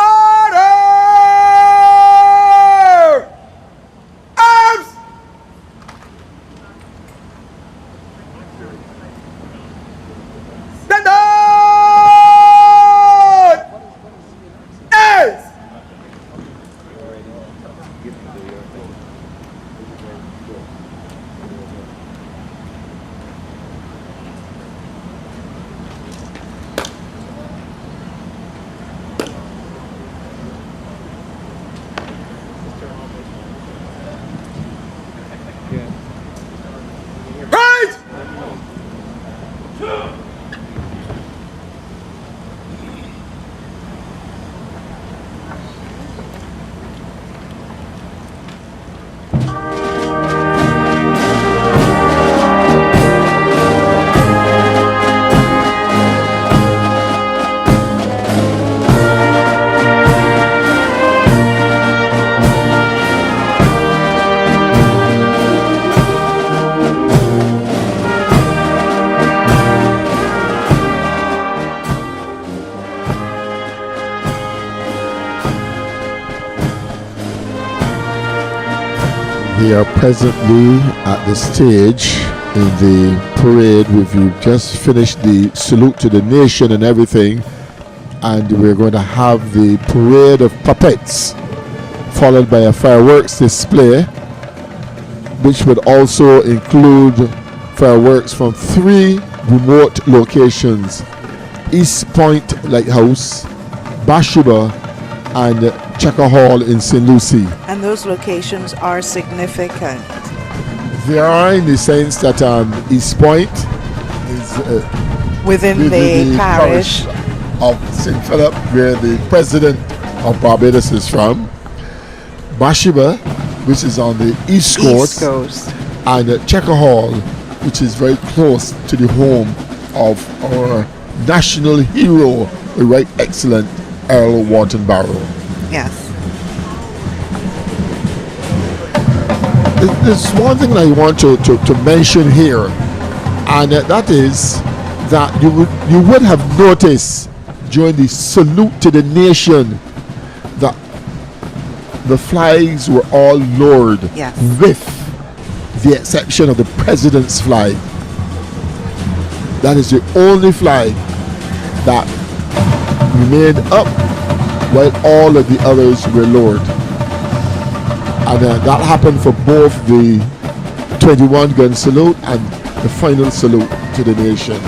Speaker 5: Order!
Speaker 14: They are presently at the stage in the parade. We've just finished the salute to the nation and everything, and we're going to have the parade of puppets followed by a fireworks display, which would also include fireworks from 3 remote locations: East Point Lighthouse, Bathsheba, and Checker Hall in St. Lucie.
Speaker 9: And those locations are significant.
Speaker 14: They are, in the sense that East Point is
Speaker 9: within the parish
Speaker 14: of St. Philip, where the president of Barbados is from. Bathsheba, which is on the East Coast. And Checker Hall, which is very close to the home of our national hero, the right excellent Earl Wharton Barrow.
Speaker 9: Yes.
Speaker 14: There's one thing I want to mention here, and that is that you would have noticed during the salute to the nation that the flags were all lowered,
Speaker 9: yes,
Speaker 14: with the exception of the president's flag. That is the only flag that remained up, while all of the others were lowered. And that happened for both the 21-gun salute and the final salute to the nation.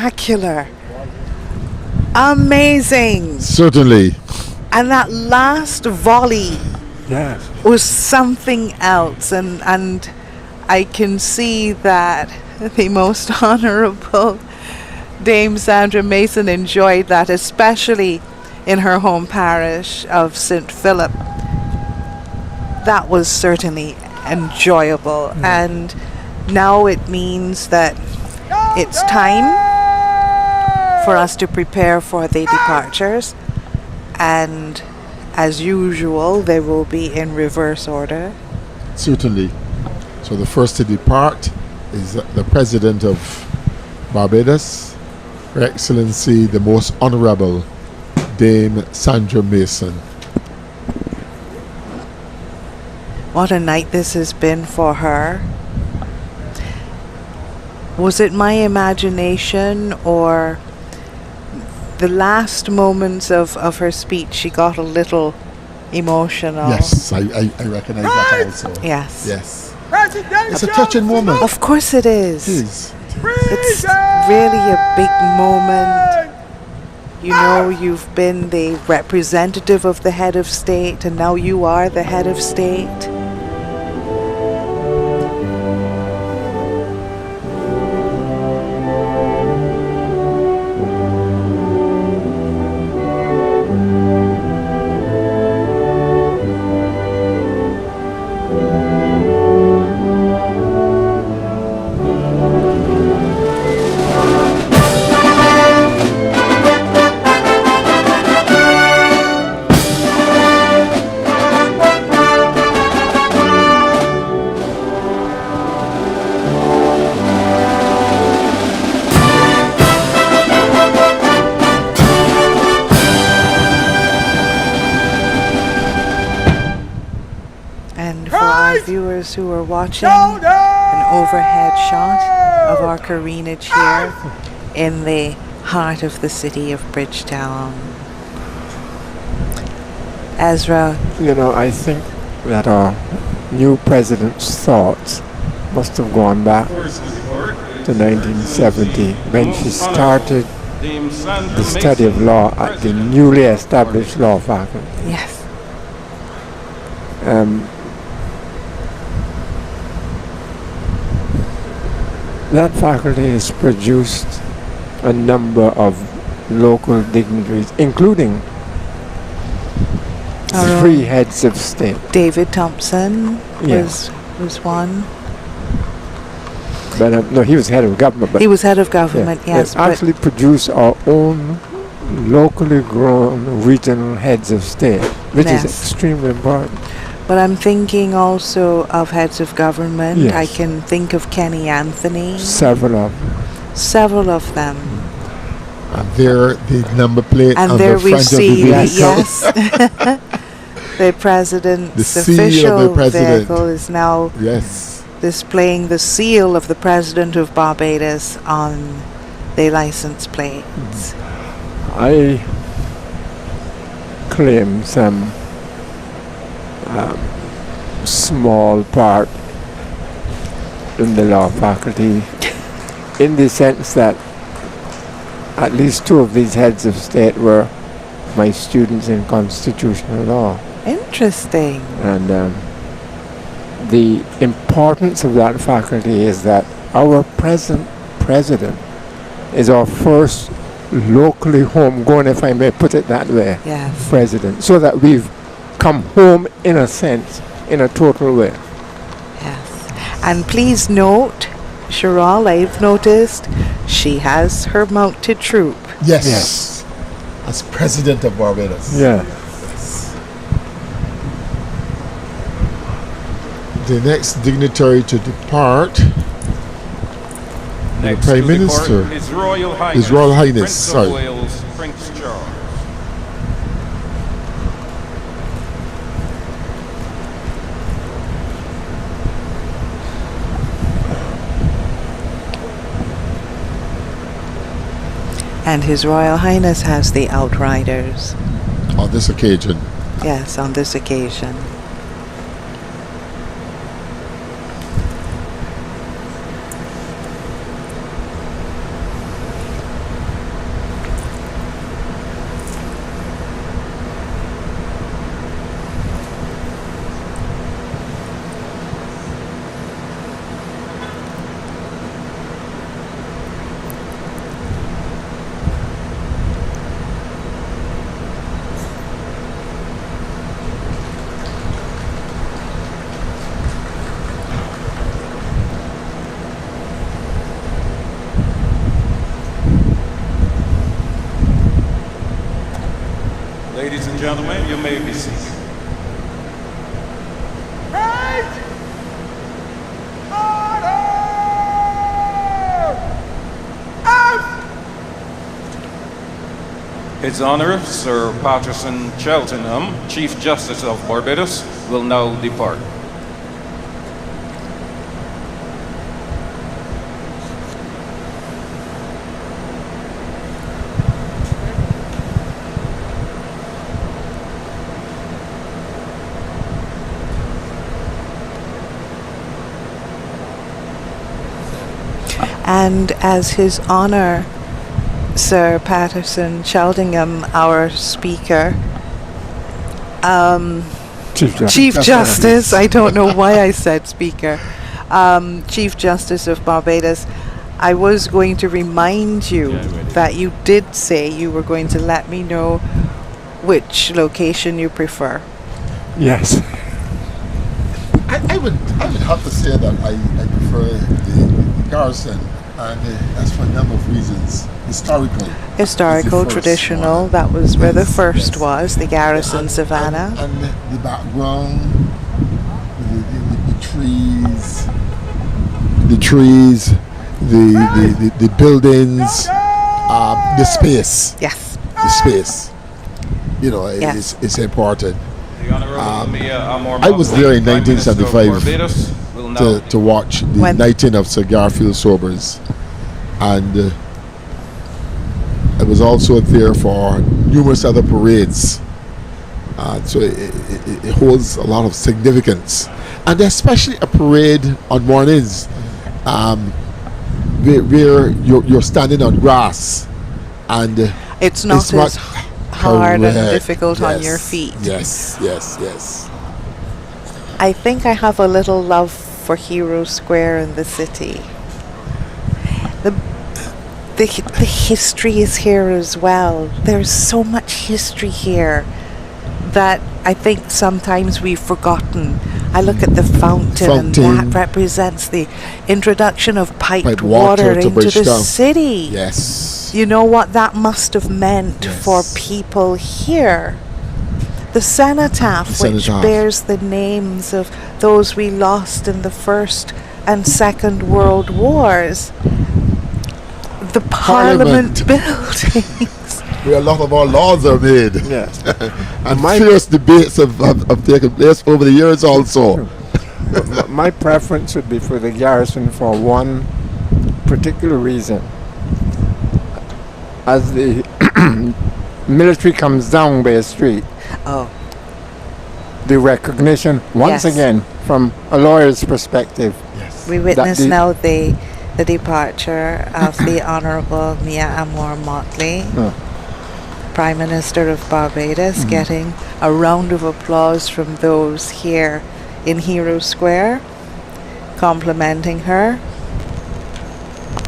Speaker 9: spectacular, amazing.
Speaker 14: Certainly.
Speaker 9: And that last volley was something else. And I can see that the Most Honourable Dame Sandra Mason enjoyed that, especially in her home parish of St. Philip. That was certainly enjoyable. And now it means that it's time for us to prepare for the departures. And as usual, they will be in reverse order.
Speaker 14: Certainly. So the first to depart is the President of Barbados, Her Excellency, the Most Honorable Dame Sandra Mason.
Speaker 9: What a night this has been for her. Was it my imagination, or the last moments of her speech, she got a little emotional?
Speaker 14: Yes, I recognize that also.
Speaker 9: Yes.
Speaker 14: Yes. It's a touching moment.
Speaker 9: Of course it is.
Speaker 14: It is.
Speaker 9: It's really a big moment. You know, you've been the representative of the head of state, and now you are the head of state. Who are watching, an overhead shot of our carenage here in the heart of the city of Bridgetown. Ezra.
Speaker 15: You know, I think that our new president's thoughts must have gone back to 1970 when she started the study of law at the newly established law faculty.
Speaker 9: Yes.
Speaker 15: That faculty has produced a number of local dignitaries, including three heads of state.
Speaker 9: David Thompson was one.
Speaker 15: But no, he was head of government. But
Speaker 9: he was head of government, yes.
Speaker 15: They actually produced our own locally grown regional heads of state, which is extremely important.
Speaker 9: But I'm thinking also of heads of government.
Speaker 15: Yes.
Speaker 9: I can think of Kenny Anthony.
Speaker 15: Several of them.
Speaker 14: And there, the number plate
Speaker 9: and
Speaker 14: on
Speaker 9: there
Speaker 14: the
Speaker 9: we
Speaker 14: front
Speaker 9: see,
Speaker 14: of the vehicle.
Speaker 9: yes, the president's
Speaker 14: the seal
Speaker 9: official
Speaker 14: of the president.
Speaker 9: vehicle is now displaying the seal of the President of Barbados on the license plates.
Speaker 15: I claim some small part in the law faculty, in the sense that at least two of these heads of state were my students in constitutional law.
Speaker 9: Interesting.
Speaker 15: And the importance of that faculty is that our present president is our first locally homegrown, if I may put it that way, president, so that we've come home in a sense, in a total way.
Speaker 9: Yes. And please note, Cheryl, I've noticed she has her mounted troop.
Speaker 14: Yes. As president of Barbados.
Speaker 15: Yeah.
Speaker 14: The next dignitary to depart, the Prime Minister,
Speaker 13: His Royal Highness,
Speaker 14: His Royal Highness,
Speaker 13: Prince of Wales, Prince Charles.
Speaker 9: And His Royal Highness has the Outriders.
Speaker 14: On this occasion.
Speaker 9: Yes, on this occasion.
Speaker 13: Ladies and gentlemen, you may be seated. His Honor, Sir Patterson Cheltenham, Chief Justice of Barbados, will now depart.
Speaker 9: And as His Honor, Sir Patterson Cheltenham, our Speaker, Chief Justice, I don't know why I said Speaker, Chief Justice of Barbados, I was going to remind you that you did say you were going to let me know which location you prefer.
Speaker 14: Yes. I would have to say that I prefer the garrison, and that's for a number of reasons. Historical,
Speaker 9: traditional, that was where the first was, the garrison Savannah.
Speaker 14: And the background, the trees, the buildings, the space.
Speaker 9: Yes.
Speaker 14: The space. You know, it's important. I was there in 1975 to watch the knighting of Sir Garfield Sobers, and I was also there for numerous other parades. So it holds a lot of significance, and especially a parade on mornings where you're standing on grass, and
Speaker 9: it's not as hard and difficult on your feet.
Speaker 14: Yes.
Speaker 9: I think I have a little love for Hero Square in the city. The history is here as well. There's so much history here that I think sometimes we've forgotten. I look at the fountain, and that represents the introduction of piped water into the city.
Speaker 14: Yes.
Speaker 9: You know what that must have meant for people here. The cenotaph, which bears the names of those we lost in the First and Second World Wars. The Parliament buildings,
Speaker 14: where a lot of our laws are made.
Speaker 15: Yes.
Speaker 14: And fierce debates have taken place over the years also.
Speaker 15: My preference would be for the garrison for one particular reason. As the military comes down by a street, the recognition, once again, from a lawyer's perspective.
Speaker 14: Yes.
Speaker 9: We witness now the departure of the Honourable Mia Amor Motley, Prime Minister of Barbados, getting a round of applause from those here in Hero Square, complimenting her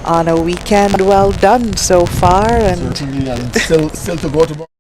Speaker 9: on a weekend well done so far, and
Speaker 14: certainly, and still to go tomorrow.